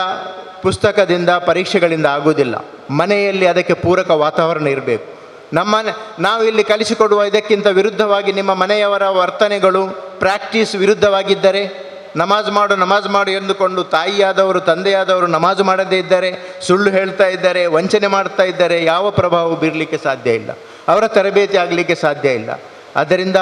ಪುಸ್ತಕದಿಂದ, ಪರೀಕ್ಷೆಗಳಿಂದ ಆಗುವುದಿಲ್ಲ. ಮನೆಯಲ್ಲಿ ಅದಕ್ಕೆ ಪೂರಕ ವಾತಾವರಣ ಇರಬೇಕು. ನಾವು ಇಲ್ಲಿ ಕಲಿಸಿಕೊಡುವ ಇದಕ್ಕಿಂತ ವಿರುದ್ಧವಾಗಿ ನಿಮ್ಮ ಮನೆಯವರ ವರ್ತನೆಗಳು, ಪ್ರಾಕ್ಟೀಸ್ ವಿರುದ್ಧವಾಗಿದ್ದರೆ, ನಮಾಜ್ ಮಾಡು ಎಂದುಕೊಂಡು ತಾಯಿಯಾದವರು, ತಂದೆಯಾದವರು ನಮಾಜು ಮಾಡದೇ ಇದ್ದರೆ, ಸುಳ್ಳು ಹೇಳ್ತಾ ಇದ್ದಾರೆ, ವಂಚನೆ ಮಾಡ್ತಾ ಇದ್ದಾರೆ, ಯಾವ ಪ್ರಭಾವ ಬೀರಲಿಕ್ಕೆ ಸಾಧ್ಯ ಇಲ್ಲ, ಅವರ ತರಬೇತಿ ಆಗಲಿಕ್ಕೆ ಸಾಧ್ಯ ಇಲ್ಲ. ಆದ್ದರಿಂದ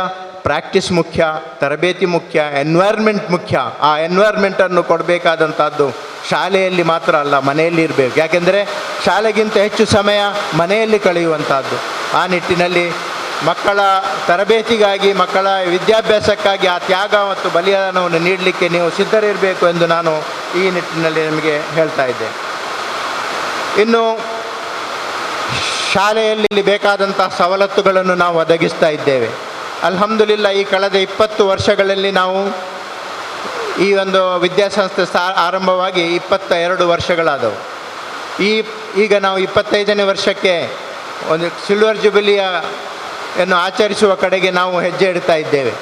ಪ್ರಾಕ್ಟೀಸ್ ಮುಖ್ಯ, ತರಬೇತಿ ಮುಖ್ಯ, ಎನ್ವೈರ್ಮೆಂಟ್ ಮುಖ್ಯ. ಆ ಎನ್ವೈರ್ಮೆಂಟನ್ನು ಕೊಡಬೇಕಾದಂಥದ್ದು ಶಾಲೆಯಲ್ಲಿ ಮಾತ್ರ ಅಲ್ಲ, ಮನೆಯಲ್ಲಿ ಇರಬೇಕು. ಯಾಕೆಂದರೆ ಶಾಲೆಗಿಂತ ಹೆಚ್ಚು ಸಮಯ ಮನೆಯಲ್ಲಿ ಕಳೆಯುವಂಥದ್ದು. ಆ ನಿಟ್ಟಿನಲ್ಲಿ ಮಕ್ಕಳ ತರಬೇತಿಗಾಗಿ, ಮಕ್ಕಳ ವಿದ್ಯಾಭ್ಯಾಸಕ್ಕಾಗಿ ಆ ತ್ಯಾಗ ಮತ್ತು ಬಲಿದಾನವನ್ನು ನೀಡಲಿಕ್ಕೆ ನೀವು ಸಿದ್ಧರಿರಬೇಕು ಎಂದು ನಾನು ಈ ನಿಟ್ಟಿನಲ್ಲಿ ನಿಮಗೆ ಹೇಳ್ತಾ ಇದ್ದೆ. ಇನ್ನು ಶಾಲೆಯಲ್ಲಿ ಬೇಕಾದಂಥ ಸವಲತ್ತುಗಳನ್ನು ನಾವು ಒದಗಿಸ್ತಾ ಇದ್ದೇವೆ. ಅಲ್ಹಮ್ದುಲಿಲ್ಲ ಈ ಕಳೆದ 20 ವರ್ಷಗಳಲ್ಲಿ ನಾವು ಈ ಒಂದು ವಿದ್ಯಾಸಂಸ್ಥೆ ಆರಂಭವಾಗಿ 22 ವರ್ಷಗಳಾದವು. ಈಗ ನಾವು 25ನೇ ವರ್ಷಕ್ಕೆ ಒಂದು ಸಿಲ್ವರ್ ಜುಬಿಲಿಯನ್ನು ಆಚರಿಸುವ ಕಡೆಗೆ ನಾವು ಹೆಜ್ಜೆ ಇಡ್ತಾ ಇದ್ದೇವೆ.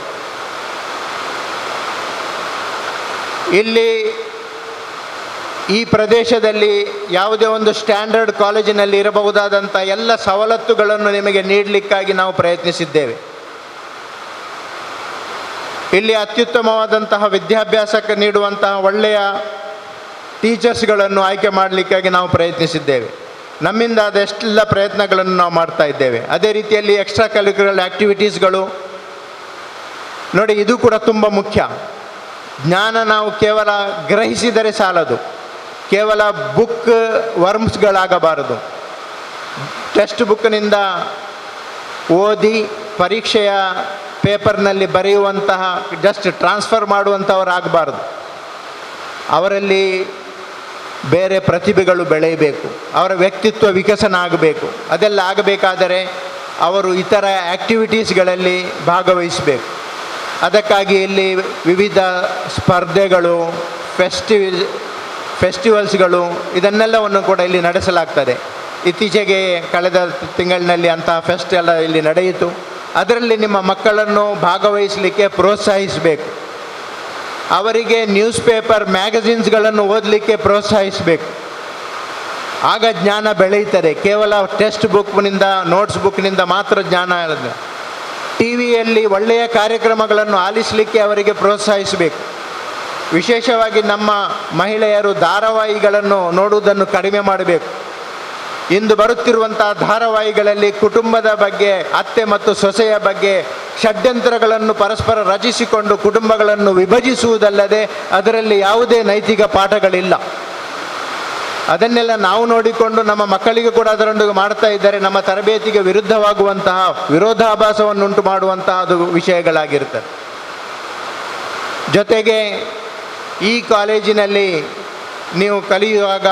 ಇಲ್ಲಿ ಈ ಪ್ರದೇಶದಲ್ಲಿ ಯಾವುದೇ ಒಂದು ಸ್ಟ್ಯಾಂಡರ್ಡ್ ಕಾಲೇಜಿನಲ್ಲಿ ಇರಬಹುದಾದಂಥ ಎಲ್ಲ ಸವಲತ್ತುಗಳನ್ನು ನಿಮಗೆ ನೀಡಲಿಕ್ಕಾಗಿ ನಾವು ಪ್ರಯತ್ನಿಸಿದ್ದೇವೆ. ಇಲ್ಲಿ ಅತ್ಯುತ್ತಮವಾದಂತಹ ವಿದ್ಯಾಭ್ಯಾಸಕ್ಕೆ ನೀಡುವಂತಹ ಒಳ್ಳೆಯ ಟೀಚರ್ಸ್ಗಳನ್ನು ಆಯ್ಕೆ ಮಾಡಲಿಕ್ಕಾಗಿ ನಾವು ಪ್ರಯತ್ನಿಸಿದ್ದೇವೆ. ನಮ್ಮಿಂದ ಅದೆಷ್ಟೆಲ್ಲ ಪ್ರಯತ್ನಗಳನ್ನು ನಾವು ಮಾಡ್ತಾ ಇದ್ದೇವೆ. ಅದೇ ರೀತಿಯಲ್ಲಿ ಎಕ್ಸ್ಟ್ರಾ ಕರಿಕ್ಯುಲರ್ ಆ್ಯಕ್ಟಿವಿಟೀಸ್ಗಳು ನೋಡಿ, ಇದು ಕೂಡ ತುಂಬ ಮುಖ್ಯ. ಜ್ಞಾನ ನಾವು ಕೇವಲ ಗ್ರಹಿಸಿದರೆ ಸಾಲದು, ಕೇವಲ ಬುಕ್ ವರ್ಮ್ಸ್ಗಳಾಗಬಾರದು. ಟೆಕ್ಸ್ಟ್ ಬುಕ್ನಿಂದ ಓದಿ ಪರೀಕ್ಷೆಯ ಪೇಪರ್ನಲ್ಲಿ ಬರೆಯುವಂತಹ ಜಸ್ಟ್ ಟ್ರಾನ್ಸ್ಫರ್ ಮಾಡುವಂಥವರಾಗಬಾರ್ದು. ಅವರಲ್ಲಿ ಬೇರೆ ಪ್ರತಿಭೆಗಳು ಬೆಳೆಯಬೇಕು, ಅವರ ವ್ಯಕ್ತಿತ್ವ ವಿಕಸನ ಆಗಬೇಕು. ಅದೆಲ್ಲ ಆಗಬೇಕಾದರೆ ಅವರು ಇತರ ಆ್ಯಕ್ಟಿವಿಟೀಸ್ಗಳಲ್ಲಿ ಭಾಗವಹಿಸಬೇಕು. ಅದಕ್ಕಾಗಿ ಇಲ್ಲಿ ವಿವಿಧ ಸ್ಪರ್ಧೆಗಳು, ಫೆಸ್ಟಿವಲ್ಸ್ಗಳು ಇದನ್ನೆಲ್ಲವನ್ನು ಕೂಡ ಇಲ್ಲಿ ನಡೆಸಲಾಗ್ತದೆ. ಇತ್ತೀಚೆಗೆ ಕಳೆದ ತಿಂಗಳಿನಲ್ಲಿ ಅಂತಹ ಫೆಸ್ಟ್ ಎಲ್ಲ ಇಲ್ಲಿ ನಡೆಯಿತು. ಅದರಲ್ಲಿ ನಿಮ್ಮ ಮಕ್ಕಳನ್ನು ಭಾಗವಹಿಸಲಿಕ್ಕೆ ಪ್ರೋತ್ಸಾಹಿಸಬೇಕು. ಅವರಿಗೆ ನ್ಯೂಸ್ ಪೇಪರ್ ಮ್ಯಾಗಝಿನ್ಸ್ಗಳನ್ನು ಓದಲಿಕ್ಕೆ ಪ್ರೋತ್ಸಾಹಿಸಬೇಕು. ಆಗ ಜ್ಞಾನ ಬೆಳೆಯುತ್ತದೆ. ಕೇವಲ ಟೆಕ್ಸ್ಟ್ ಬುಕ್ನಿಂದ ನೋಟ್ಸ್ ಬುಕ್ನಿಂದ ಮಾತ್ರ ಜ್ಞಾನ ಇರೋದು. ಟಿ ವಿಯಲ್ಲಿ ಒಳ್ಳೆಯ ಕಾರ್ಯಕ್ರಮಗಳನ್ನು ಆಲಿಸಲಿಕ್ಕೆ ಅವರಿಗೆ ಪ್ರೋತ್ಸಾಹಿಸಬೇಕು. ವಿಶೇಷವಾಗಿ ನಮ್ಮ ಮಹಿಳೆಯರು ಧಾರಾವಾಹಿಗಳನ್ನು ನೋಡುವುದನ್ನು ಕಡಿಮೆ ಮಾಡಬೇಕು. ಇಂದು ಬರುತ್ತಿರುವಂಥ ಧಾರಾವಾಹಿಗಳಲ್ಲಿ ಕುಟುಂಬದ ಬಗ್ಗೆ, ಅತ್ತೆ ಮತ್ತು ಸೊಸೆಯ ಬಗ್ಗೆ ಷಡ್ಯಂತ್ರಗಳನ್ನು ಪರಸ್ಪರ ರಚಿಸಿಕೊಂಡು ಕುಟುಂಬಗಳನ್ನು ವಿಭಜಿಸುವುದಲ್ಲದೆ ಅದರಲ್ಲಿ ಯಾವುದೇ ನೈತಿಕ ಪಾಠಗಳಿಲ್ಲ. ಅದನ್ನೆಲ್ಲ ನಾವು ನೋಡಿಕೊಂಡು ನಮ್ಮ ಮಕ್ಕಳಿಗೆ ಕೂಡ ಅದರೊಂದಿಗೆ ಮಾಡ್ತಾ ಇದ್ದರೆ ನಮ್ಮ ತರಬೇತಿಗೆ ವಿರುದ್ಧವಾಗುವಂತಹ ವಿರೋಧಾಭಾಸವನ್ನುಂಟು ಮಾಡುವಂತಹ ಅದು ವಿಷಯಗಳಾಗಿರ್ತದೆ. ಜೊತೆಗೆ ಈ ಕಾಲೇಜಿನಲ್ಲಿ ನೀವು ಕಲಿಯುವಾಗ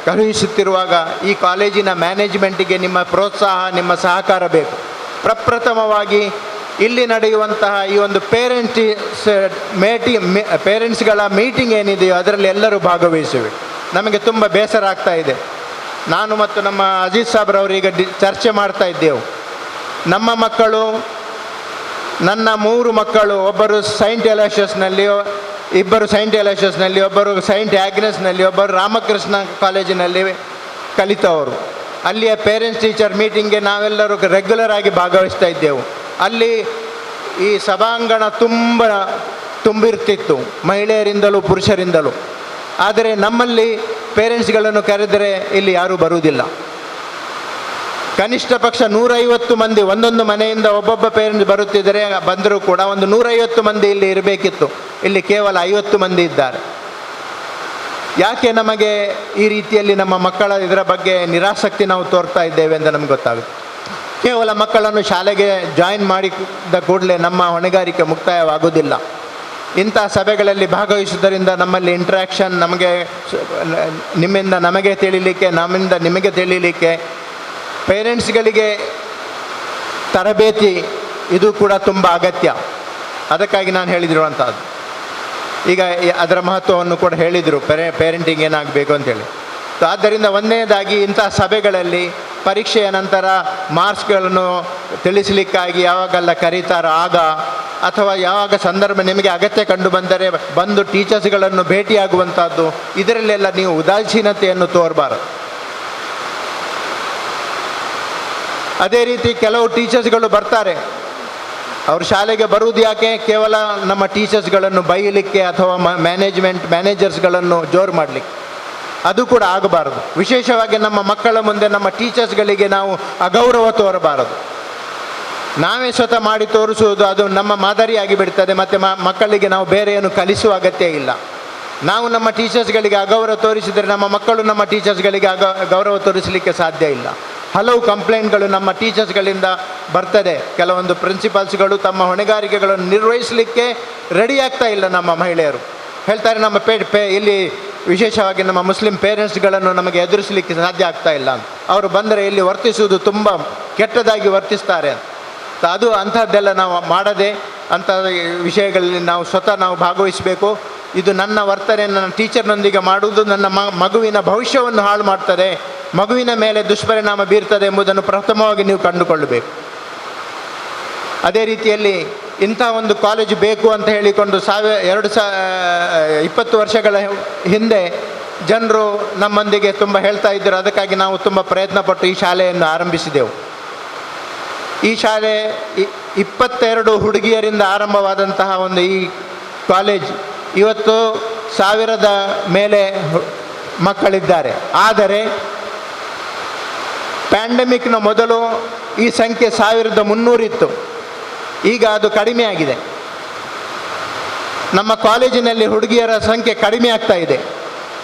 ಕಳುಹಿಸುತ್ತಿರುವಾಗ ಈ ಕಾಲೇಜಿನ ಮ್ಯಾನೇಜ್ಮೆಂಟಿಗೆ ನಿಮ್ಮ ಪ್ರೋತ್ಸಾಹ, ನಿಮ್ಮ ಸಹಕಾರ ಬೇಕು. ಪ್ರಪ್ರಥಮವಾಗಿ ಇಲ್ಲಿ ನಡೆಯುವಂತಹ ಈ ಒಂದು ಪೇರೆಂಟ್ಸ್ಗಳ ಮೀಟಿಂಗ್ ಏನಿದೆಯೋ ಅದರಲ್ಲಿ ಎಲ್ಲರೂ ಭಾಗವಹಿಸಬೇಕು. ನಮಗೆ ತುಂಬ ಬೇಸರ ಆಗ್ತಾ ಇದೆ. ನಾನು ಮತ್ತು ನಮ್ಮ ಅಜೀಜ್ ಸಾಬ್ರವರೀಗ ಚರ್ಚೆ ಮಾಡ್ತಾ ಇದ್ದೆವು. ನಮ್ಮ ಮಕ್ಕಳು, ನನ್ನ 3 ಮಕ್ಕಳು, ಒಬ್ಬರು ಸೈಂಟ್ ಎಲೋಷಿಯಸ್ನಲ್ಲಿ, ಇಬ್ಬರು ಸೈಂಟ್ ಎಲೋಷಿಯಸ್ನಲ್ಲಿ, ಒಬ್ಬರು ಸೈಂಟ್ ಆಗ್ನೆಸ್ನಲ್ಲಿ, ಒಬ್ಬರು ರಾಮಕೃಷ್ಣ ಕಾಲೇಜಿನಲ್ಲಿ ಕಲಿತವರು. ಅಲ್ಲಿಯ ಪೇರೆಂಟ್ಸ್ ಟೀಚರ್ ಮೀಟಿಂಗ್ಗೆ ನಾವೆಲ್ಲರೂ ರೆಗ್ಯುಲರ್ ಆಗಿ ಭಾಗವಹಿಸ್ತಾ ಇದ್ದೆವು. ಅಲ್ಲಿ ಈ ಸಭಾಂಗಣ ತುಂಬಿರ್ತಿತ್ತು, ಮಹಿಳೆಯರಿಂದಲೂ ಪುರುಷರಿಂದಲೂ. ಆದರೆ ನಮ್ಮಲ್ಲಿ ಪೇರೆಂಟ್ಸ್ಗಳನ್ನು ಕರೆದರೆ ಇಲ್ಲಿ ಯಾರೂ ಬರುವುದಿಲ್ಲ. ಕನಿಷ್ಠ ಪಕ್ಷ 150 ಮಂದಿ, ಒಂದೊಂದು ಮನೆಯಿಂದ ಒಬ್ಬೊಬ್ಬ ಪೇರೆಂಟ್ಸ್ ಬರುತ್ತಿದ್ದರೆ ಬಂದರೂ ಕೂಡ ಒಂದು 150 ಮಂದಿ ಇಲ್ಲಿ ಇರಬೇಕಿತ್ತು. ಇಲ್ಲಿ ಕೇವಲ 50 ಮಂದಿ ಇದ್ದಾರೆ. ಯಾಕೆ ನಮಗೆ ಈ ರೀತಿಯಲ್ಲಿ ನಮ್ಮ ಮಕ್ಕಳ ಇದರ ಬಗ್ಗೆ ನಿರಾಸಕ್ತಿ ನಾವು ತೋರ್ತಾ ಇದ್ದೇವೆ ಅಂತ ನಮ್ಗೆ ಗೊತ್ತಾಗುತ್ತೆ. ಕೇವಲ ಮಕ್ಕಳನ್ನು ಶಾಲೆಗೆ ಜಾಯಿನ್ ಮಾಡಿದ ಕೂಡಲೇ ನಮ್ಮ ಹೊಣೆಗಾರಿಕೆ ಮುಕ್ತಾಯವಾಗುವುದಿಲ್ಲ. ಇಂಥ ಸಭೆಗಳಲ್ಲಿ ಭಾಗವಹಿಸುವುದರಿಂದ ನಮ್ಮಲ್ಲಿ ಇಂಟ್ರ್ಯಾಕ್ಷನ್, ನಿಮ್ಮಿಂದ ನಮಗೆ ತಿಳಿಲಿಕ್ಕೆ, ನಮ್ಮಿಂದ ನಿಮಗೆ ತಿಳಿಲಿಕ್ಕೆ, ಪೇರೆಂಟ್ಸ್ಗಳಿಗೆ ತರಬೇತಿ ಇದು ಕೂಡ ತುಂಬ ಅಗತ್ಯ. ಅದಕ್ಕಾಗಿ ನಾನು ಹೇಳಿದಿರುವಂಥದ್ದು. ಈಗ ಅದರ ಮಹತ್ವವನ್ನು ಕೂಡ ಹೇಳಿದರು, ಪೇರೆಂಟಿಂಗ್ ಏನಾಗಬೇಕು ಅಂತೇಳಿ. ಸೊ ಆದ್ದರಿಂದ ಒಂದನೇದಾಗಿ ಇಂಥ ಸಭೆಗಳಲ್ಲಿ ಪರೀಕ್ಷೆಯ ನಂತರ ಮಾರ್ಕ್ಸ್ಗಳನ್ನು ತಿಳಿಸಲಿಕ್ಕಾಗಿ ಯಾವಾಗೆಲ್ಲ ಕರೀತಾರೋ ಆಗ, ಅಥವಾ ಯಾವಾಗ ಸಂದರ್ಭ ನಿಮಗೆ ಅಗತ್ಯ ಕಂಡು ಬಂದರೆ ಬಂದು ಟೀಚರ್ಸ್ಗಳನ್ನು ಭೇಟಿಯಾಗುವಂಥದ್ದು, ಇದರಲ್ಲೆಲ್ಲ ನೀವು ಉದಾಸೀನತೆಯನ್ನು ತೋರಬಾರದು. ಅದೇ ರೀತಿ ಕೆಲವು ಟೀಚರ್ಸ್ಗಳು ಬರ್ತಾರೆ, ಅವರು ಶಾಲೆಗೆ ಬರುವುದು ಯಾಕೆ? ಕೇವಲ ನಮ್ಮ ಟೀಚರ್ಸ್ಗಳನ್ನು ಬೈಯಲಿಕ್ಕೆ ಅಥವಾ ಮ್ಯಾನೇಜರ್ಸ್ಗಳನ್ನು ಜೋರು ಮಾಡಲಿಕ್ಕೆ. ಅದು ಕೂಡ ಆಗಬಾರದು. ವಿಶೇಷವಾಗಿ ನಮ್ಮ ಮಕ್ಕಳ ಮುಂದೆ ನಮ್ಮ ಟೀಚರ್ಸ್ಗಳಿಗೆ ನಾವು ಅಗೌರವ ತೋರಬಾರದು. ನಾವೇ ಸ್ವತಃ ಮಾಡಿ ತೋರಿಸುವುದು ಅದು ನಮ್ಮ ಮಾದರಿಯಾಗಿ ಬಿಡ್ತದೆ. ಮತ್ತು ಮಕ್ಕಳಿಗೆ ನಾವು ಬೇರೆ ಏನು ಕಲಿಸುವ ಅಗತ್ಯ ಇಲ್ಲ. ನಾವು ನಮ್ಮ ಟೀಚರ್ಸ್ಗಳಿಗೆ ಅಗೌರವ ತೋರಿಸಿದರೆ ನಮ್ಮ ಮಕ್ಕಳು ನಮ್ಮ ಟೀಚರ್ಸ್ಗಳಿಗೆ ಗೌರವ ತೋರಿಸಲಿಕ್ಕೆ ಸಾಧ್ಯ ಇಲ್ಲ. ಹಲವು ಕಂಪ್ಲೇಂಟ್ಗಳು ನಮ್ಮ ಟೀಚರ್ಸ್ಗಳಿಂದ ಬರ್ತದೆ. ಕೆಲವೊಂದು ಪ್ರಿನ್ಸಿಪಾಲ್ಸ್ಗಳು ತಮ್ಮ ಹೊಣೆಗಾರಿಕೆಗಳನ್ನು ನಿರ್ವಹಿಸಲಿಕ್ಕೆ ರೆಡಿ ಆಗ್ತಾ ಇಲ್ಲ. ನಮ್ಮ ಮಹಿಳೆಯರು ಹೇಳ್ತಾರೆ, ನಮ್ಮ ಇಲ್ಲಿ ವಿಶೇಷವಾಗಿ ನಮ್ಮ ಮುಸ್ಲಿಂ ಪೇರೆಂಟ್ಸ್ಗಳನ್ನು ನಮಗೆ ಎದುರಿಸಲಿಕ್ಕೆ ಸಾಧ್ಯ ಆಗ್ತಾ ಇಲ್ಲ ಅಂತ. ಅವರು ಬಂದರೆ ಇಲ್ಲಿ ವರ್ತಿಸುವುದು ತುಂಬ ಕೆಟ್ಟದಾಗಿ ವರ್ತಿಸ್ತಾರೆ ಅಂತ. ಅದು ಅಂಥದ್ದೆಲ್ಲ ನಾವು ಮಾಡದೆ ಅಂಥ ವಿಷಯಗಳಲ್ಲಿ ನಾವು ಸ್ವತಃ ನಾವು ಭಾಗವಹಿಸಬೇಕು. ಇದು ನನ್ನ ವರ್ತನೆ, ನನ್ನ ಟೀಚರ್ನೊಂದಿಗೆ ಮಾಡುವುದು ನನ್ನ ಮಗುವಿನ ಭವಿಷ್ಯವನ್ನು ಹಾಳು ಮಾಡ್ತದೆ, ಮಗುವಿನ ಮೇಲೆ ದುಷ್ಪರಿಣಾಮ ಬೀರ್ತದೆ ಎಂಬುದನ್ನು ಪ್ರಥಮವಾಗಿ ನೀವು ಕಂಡುಕೊಳ್ಳಬೇಕು. ಅದೇ ರೀತಿಯಲ್ಲಿ ಇಂಥ ಒಂದು ಕಾಲೇಜು ಬೇಕು ಅಂತ ಹೇಳಿಕೊಂಡು 20 ವರ್ಷಗಳ ಹಿಂದೆ ಜನರು ನಮ್ಮೊಂದಿಗೆ ತುಂಬ ಹೇಳ್ತಾ ಇದ್ದರು. ಅದಕ್ಕಾಗಿ ನಾವು ತುಂಬ ಪ್ರಯತ್ನಪಟ್ಟು ಈ ಶಾಲೆಯನ್ನು ಆರಂಭಿಸಿದೆವು. ಈ ಶಾಲೆ 22 ಹುಡುಗಿಯರಿಂದ ಆರಂಭವಾದಂತಹ ಒಂದು ಈ ಕಾಲೇಜ್ ಇವತ್ತು 1000 ಮೇಲೆ ಮಕ್ಕಳಿದ್ದಾರೆ. ಆದರೆ ಪ್ಯಾಂಡಮಿಕ್ನ ಮೊದಲು ಈ ಸಂಖ್ಯೆ 1300 ಇತ್ತು. ಈಗ ಅದು ಕಡಿಮೆ ಆಗಿದೆ. ನಮ್ಮ ಕಾಲೇಜಿನಲ್ಲಿ ಹುಡುಗಿಯರ ಸಂಖ್ಯೆ ಕಡಿಮೆ ಆಗ್ತಾ ಇದೆ.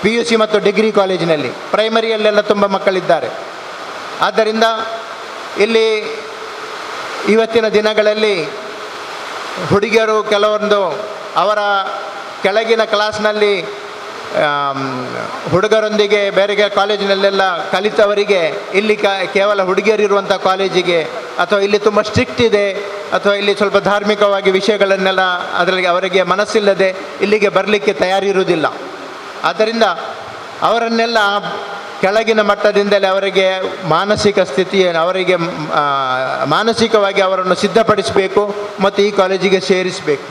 PUC ಮತ್ತು ಡಿಗ್ರಿ ಕಾಲೇಜಿನಲ್ಲಿ, ಪ್ರೈಮರಿಯಲ್ಲೆಲ್ಲ ತುಂಬ ಮಕ್ಕಳಿದ್ದಾರೆ. ಆದ್ದರಿಂದ ಇಲ್ಲಿ ಇವತ್ತಿನ ದಿನಗಳಲ್ಲಿ ಹುಡುಗಿಯರು ಕೆಲವೊಂದು ಅವರ ಕೆಳಗಿನ ಕ್ಲಾಸ್ನಲ್ಲಿ ಹುಡುಗರೊಂದಿಗೆ ಬೇರೆ ಕಾಲೇಜಿನಲ್ಲೆಲ್ಲ ಕಲಿತವರಿಗೆ ಇಲ್ಲಿ ಕೇವಲ ಹುಡುಗಿಯರಿರುವಂಥ ಕಾಲೇಜಿಗೆ, ಅಥವಾ ಇಲ್ಲಿ ತುಂಬ ಸ್ಟ್ರಿಕ್ಟ್ ಇದೆ, ಅಥವಾ ಇಲ್ಲಿ ಸ್ವಲ್ಪ ಧಾರ್ಮಿಕವಾಗಿ ವಿಷಯಗಳನ್ನೆಲ್ಲ ಅದರಲ್ಲಿ ಅವರಿಗೆ ಮನಸ್ಸಿಲ್ಲದೆ ಇಲ್ಲಿಗೆ ಬರಲಿಕ್ಕೆ ತಯಾರಿರುವುದಿಲ್ಲ. ಆದ್ದರಿಂದ ಅವರನ್ನೆಲ್ಲ ಕೆಳಗಿನ ಮಟ್ಟದಿಂದಲೇ ಅವರಿಗೆ ಮಾನಸಿಕ ಸ್ಥಿತಿಯನ್ನು ಅವರಿಗೆ ಮಾನಸಿಕವಾಗಿ ಅವರನ್ನು ಸಿದ್ಧಪಡಿಸಬೇಕು ಮತ್ತು ಈ ಕಾಲೇಜಿಗೆ ಸೇರಿಸಬೇಕು.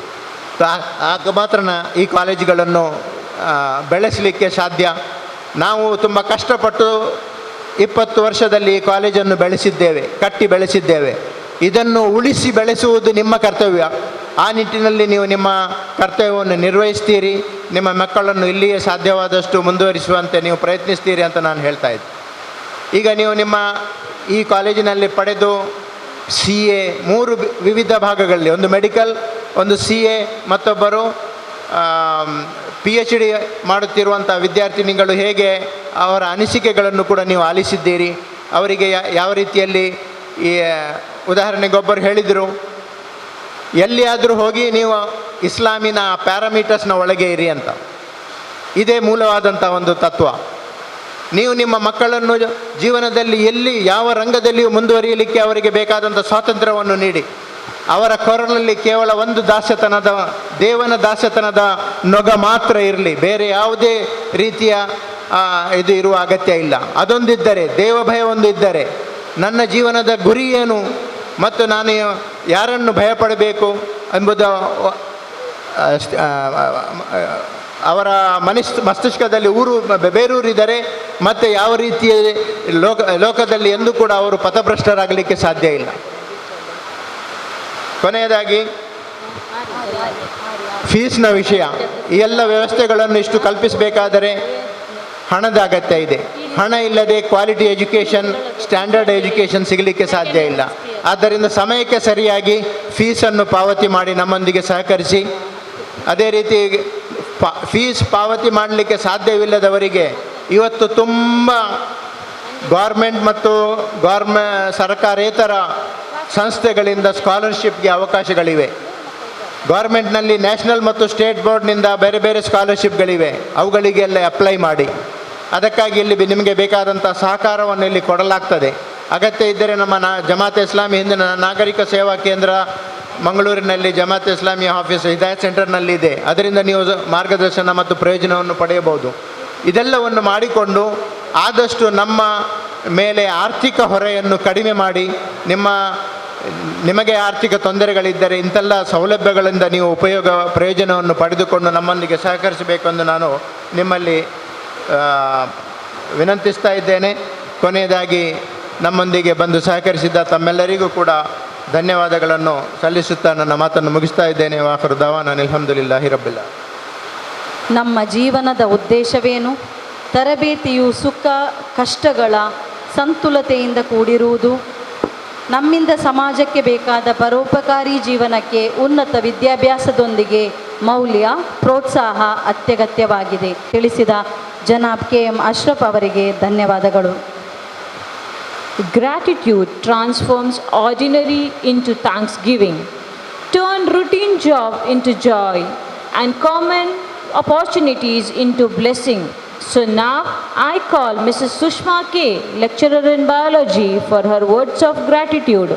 ಆಗ ಮಾತ್ರ ಈ ಕಾಲೇಜುಗಳನ್ನು ಬೆಳೆಸಲಿಕ್ಕೆ ಸಾಧ್ಯ. ನಾವು ತುಂಬ ಕಷ್ಟಪಟ್ಟು 20 ವರ್ಷದಲ್ಲಿ ಈ ಕಾಲೇಜನ್ನು ಕಟ್ಟಿ ಬೆಳೆಸಿದ್ದೇವೆ. ಇದನ್ನು ಉಳಿಸಿ ಬೆಳೆಸುವುದು ನಿಮ್ಮ ಕರ್ತವ್ಯ. ಆ ನಿಟ್ಟಿನಲ್ಲಿ ನೀವು ನಿಮ್ಮ ಕರ್ತವ್ಯವನ್ನು ನಿರ್ವಹಿಸ್ತೀರಿ. ನಿಮ್ಮ ಮಕ್ಕಳನ್ನು ಇಲ್ಲಿಯೇ ಸಾಧ್ಯವಾದಷ್ಟು ಮುಂದುವರಿಸುವಂತೆ ನೀವು ಪ್ರಯತ್ನಿಸ್ತೀರಿ ಅಂತ ನಾನು ಹೇಳ್ತಾ ಇದ್ದೆ. ಈಗ ನೀವು ನಿಮ್ಮ ಈ ಕಾಲೇಜಿನಲ್ಲಿ ಪಡೆದು CA 3 ವಿವಿಧ ಭಾಗಗಳಲ್ಲಿ, ಒಂದು ಮೆಡಿಕಲ್, ಒಂದು CA, ಮತ್ತೊಬ್ಬರು PhD ಮಾಡುತ್ತಿರುವಂಥ ವಿದ್ಯಾರ್ಥಿನಿಗಳು ಹೇಗೆ ಅವರ ಅನಿಸಿಕೆಗಳನ್ನು ಕೂಡ ನೀವು ಆಲಿಸಿದ್ದೀರಿ. ಅವರಿಗೆ ಯಾವ ರೀತಿಯಲ್ಲಿ ಈ ಉದಾಹರಣೆಗೆ ಒಬ್ಬರು ಹೇಳಿದರು, ಎಲ್ಲಿಯಾದರೂ ಹೋಗಿ ನೀವು ಇಸ್ಲಾಮಿನ ಪ್ಯಾರಾಮೀಟರ್ಸ್ನ ಒಳಗೆ ಇರಿ ಅಂತ. ಇದೇ ಮೂಲವಾದಂಥ ಒಂದು ತತ್ವ. ನೀವು ನಿಮ್ಮ ಮಕ್ಕಳನ್ನು ಜೀವನದಲ್ಲಿ ಯಾವ ರಂಗದಲ್ಲಿಯೂ ಮುಂದುವರಿಯಲಿಕ್ಕೆ ಅವರಿಗೆ ಬೇಕಾದಂಥ ಸ್ವಾತಂತ್ರ್ಯವನ್ನು ನೀಡಿ. ಅವರ ಕೊರಳಲ್ಲಿ ಕೇವಲ ಒಂದು ದೇವನ ದಾಸತನದ ನೊಗ ಮಾತ್ರ ಇರಲಿ, ಬೇರೆ ಯಾವುದೇ ರೀತಿಯ ಇದು ಇರುವ ಅಗತ್ಯ ಇಲ್ಲ. ಅದೊಂದಿದ್ದರೆ, ದೇವಭಯ ಒಂದು ಇದ್ದರೆ, ನನ್ನ ಜೀವನದ ಗುರಿ ಏನು ಮತ್ತು ನಾನು ಯಾರನ್ನು ಭಯಪಡಬೇಕು ಎಂಬುದು ಅವರ ಮಸ್ತಿಷ್ಕದಲ್ಲಿ ಬೇರೂರಿದರೆ ಮತ್ತೆ ಯಾವ ರೀತಿಯ ಲೋಕದಲ್ಲಿ ಎಂದೂ ಕೂಡ ಅವರು ಪಥಭ್ರಷ್ಟರಾಗಲಿಕ್ಕೆ ಸಾಧ್ಯ ಇಲ್ಲ. ಕೊನೆಯದಾಗಿ ಫೀಸ್ನ ವಿಷಯ. ಈ ಎಲ್ಲ ವ್ಯವಸ್ಥೆಗಳನ್ನು ಇಷ್ಟು ಕಲ್ಪಿಸಬೇಕಾದರೆ ಹಣದ ಅಗತ್ಯ ಇದೆ. ಹಣ ಇಲ್ಲದೆ ಕ್ವಾಲಿಟಿ ಎಜುಕೇಷನ್, ಸ್ಟ್ಯಾಂಡರ್ಡ್ ಎಜುಕೇಷನ್ ಸಿಗಲಿಕ್ಕೆ ಸಾಧ್ಯ ಇಲ್ಲ. ಆದ್ದರಿಂದ ಸಮಯಕ್ಕೆ ಸರಿಯಾಗಿ ಫೀಸನ್ನು ಪಾವತಿ ಮಾಡಿ ನಮ್ಮೊಂದಿಗೆ ಸಹಕರಿಸಿ. ಅದೇ ರೀತಿ ಫೀಸ್ ಪಾವತಿ ಮಾಡಲಿಕ್ಕೆ ಸಾಧ್ಯವಿಲ್ಲದವರಿಗೆ ಇವತ್ತು ತುಂಬ ಗೌರ್ಮೆಂಟ್ ಮತ್ತು ಸರ್ಕಾರೇತರ ಸಂಸ್ಥೆಗಳಿಂದ ಸ್ಕಾಲರ್ಶಿಪ್ಗೆ ಅವಕಾಶಗಳಿವೆ. ಗೌರ್ಮೆಂಟ್ನಲ್ಲಿ ನ್ಯಾಷನಲ್ ಮತ್ತು ಸ್ಟೇಟ್ ಬೋರ್ಡ್ನಿಂದ ಬೇರೆ ಬೇರೆ ಸ್ಕಾಲರ್ಶಿಪ್ಗಳಿವೆ. ಅವುಗಳಿಗೆಲ್ಲ ಅಪ್ಲೈ ಮಾಡಿ. ಅದಕ್ಕಾಗಿ ಇಲ್ಲಿ ನಿಮಗೆ ಬೇಕಾದಂಥ ಸಹಕಾರವನ್ನು ಇಲ್ಲಿ ಕೊಡಲಾಗ್ತದೆ. ಅಗತ್ಯ ಇದ್ದರೆ ನಮ್ಮ ಜಮಾತೆ ಇಸ್ಲಾಮಿ ಹಿಂದಿನ ನಾಗರಿಕ ಸೇವಾ ಕೇಂದ್ರ ಮಂಗಳೂರಿನಲ್ಲಿ ಜಮಾತೆ ಇಸ್ಲಾಮಿ ಆಫೀಸ್ ಹಿದಾಯತ್ ಸೆಂಟರ್ನಲ್ಲಿದೆ. ಅದರಿಂದ ನೀವು ಮಾರ್ಗದರ್ಶನ ಮತ್ತು ಪ್ರಯೋಜನವನ್ನು ಪಡೆಯಬಹುದು. ಇದೆಲ್ಲವನ್ನು ಮಾಡಿಕೊಂಡು ಆದಷ್ಟು ನಮ್ಮ ಮೇಲೆ ಆರ್ಥಿಕ ಹೊರೆಯನ್ನು ಕಡಿಮೆ ಮಾಡಿ, ನಿಮಗೆ ಆರ್ಥಿಕ ತೊಂದರೆಗಳಿದ್ದರೆ ಇಂಥೆಲ್ಲ ಸೌಲಭ್ಯಗಳಿಂದ ನೀವು ಪ್ರಯೋಜನವನ್ನು ಪಡೆದುಕೊಂಡು ನಮ್ಮೊಂದಿಗೆ ಸಹಕರಿಸಬೇಕೆಂದು ನಾನು ನಿಮ್ಮಲ್ಲಿ ವಿನಂತಿಸ್ತಾ ಇದ್ದೇನೆ. ಕೊನೆಯದಾಗಿ ನಮ್ಮೊಂದಿಗೆ ಬಂದು ಸಹಕರಿಸಿದ್ದ ತಮ್ಮೆಲ್ಲರಿಗೂ ಕೂಡ ಧನ್ಯವಾದಗಳನ್ನು ಸಲ್ಲಿಸುತ್ತಾ ನನ್ನ ಮಾತನ್ನು ಮುಗಿಸ್ತಾ ಇದ್ದೇನೆ. ವಾಖಿರು ದವಾನಾ ಅಲ್ಹಮ್ದುಲಿಲ್ಲಾಹಿ ರಬ್ಬಿಲ್ ಆಲಮೀನ್. ನಮ್ಮ ಜೀವನದ ಉದ್ದೇಶವೇನು? ತರಬೇತಿಯು ಸುಖ ಕಷ್ಟಗಳ ಸಂತುಲತೆಯಿಂದ ಕೂಡಿರುವುದು. ನಮ್ಮಿಂದ ಸಮಾಜಕ್ಕೆ ಬೇಕಾದ ಪರೋಪಕಾರಿ ಜೀವನಕ್ಕೆ ಉನ್ನತ ವಿದ್ಯಾಭ್ಯಾಸದೊಂದಿಗೆ ಮೌಲ್ಯ ಪ್ರೋತ್ಸಾಹ ಅತ್ಯಗತ್ಯವಾಗಿದೆ. ತಿಳಿಸಿದ ಜನಾಬ್ KM ಅಶ್ರಫ್ ಅವರಿಗೆ ಧನ್ಯವಾದಗಳು. Gratitude transforms ordinary into thanksgiving, turn routine job into joy, and common opportunities into blessing. So now I call Mrs. Sushma K, lecturer in biology, for her words of gratitude.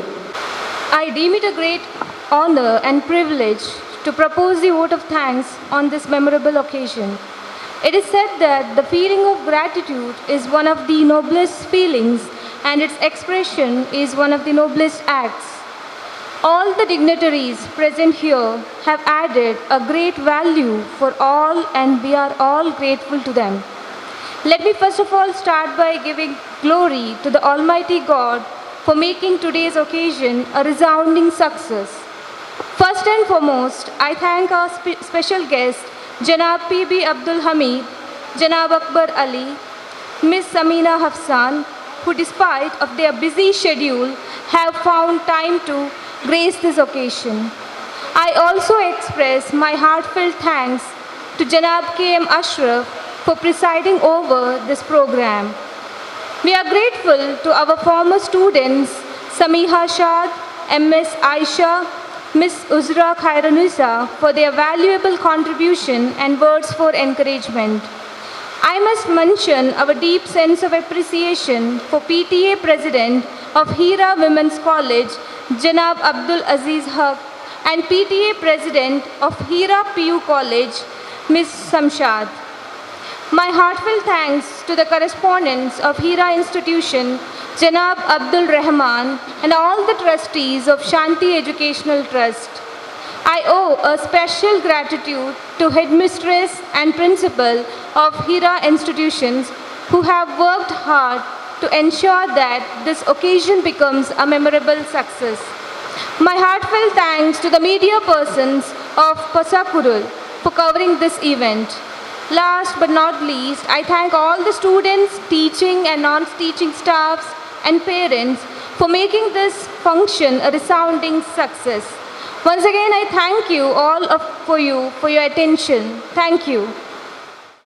I deem it a great honor and privilege to propose the vote of thanks on this memorable occasion. It is said that the feeling of gratitude is one of the noblest feelings and its expression is one of the noblest acts. All the dignitaries present here have added a great value for all and we are all grateful to them. Let me first of all start by giving glory to the Almighty God for making today's occasion a resounding success. First and foremost, I thank our special guests, Janab P.B. Abdul Hamid, Janab Akbar Ali, Ms. Samina Hafsan, who despite of their busy schedule have found time to grace this occasion. I also express my heartfelt thanks to Janab K.M. Ashraf for presiding over this program. We are grateful to our former students, Samiha Shad, MS Aisha, Ms. Uzra Khairanisa for their valuable contribution and words for encouragement. I must mention our deep sense of appreciation for PTA President of HIRA Women's College, Janab Abdul Aziz Haq, and PTA President of HIRA PU College, Ms. Samshad. My heartfelt thanks to the correspondents of HIRA Institution, Janab Abdul Rahman, and all the trustees of Shanti Educational Trust. I owe a special gratitude to headmistress and principal of HIRA institutions who have worked hard to ensure that this occasion becomes a memorable success. My heartfelt thanks to the media persons of Pasakurul for covering this event. Last but not least, I thank all the students, teaching and non-teaching staffs and parents for making this function a resounding success. Once again, I thank you all for your attention. Thank you.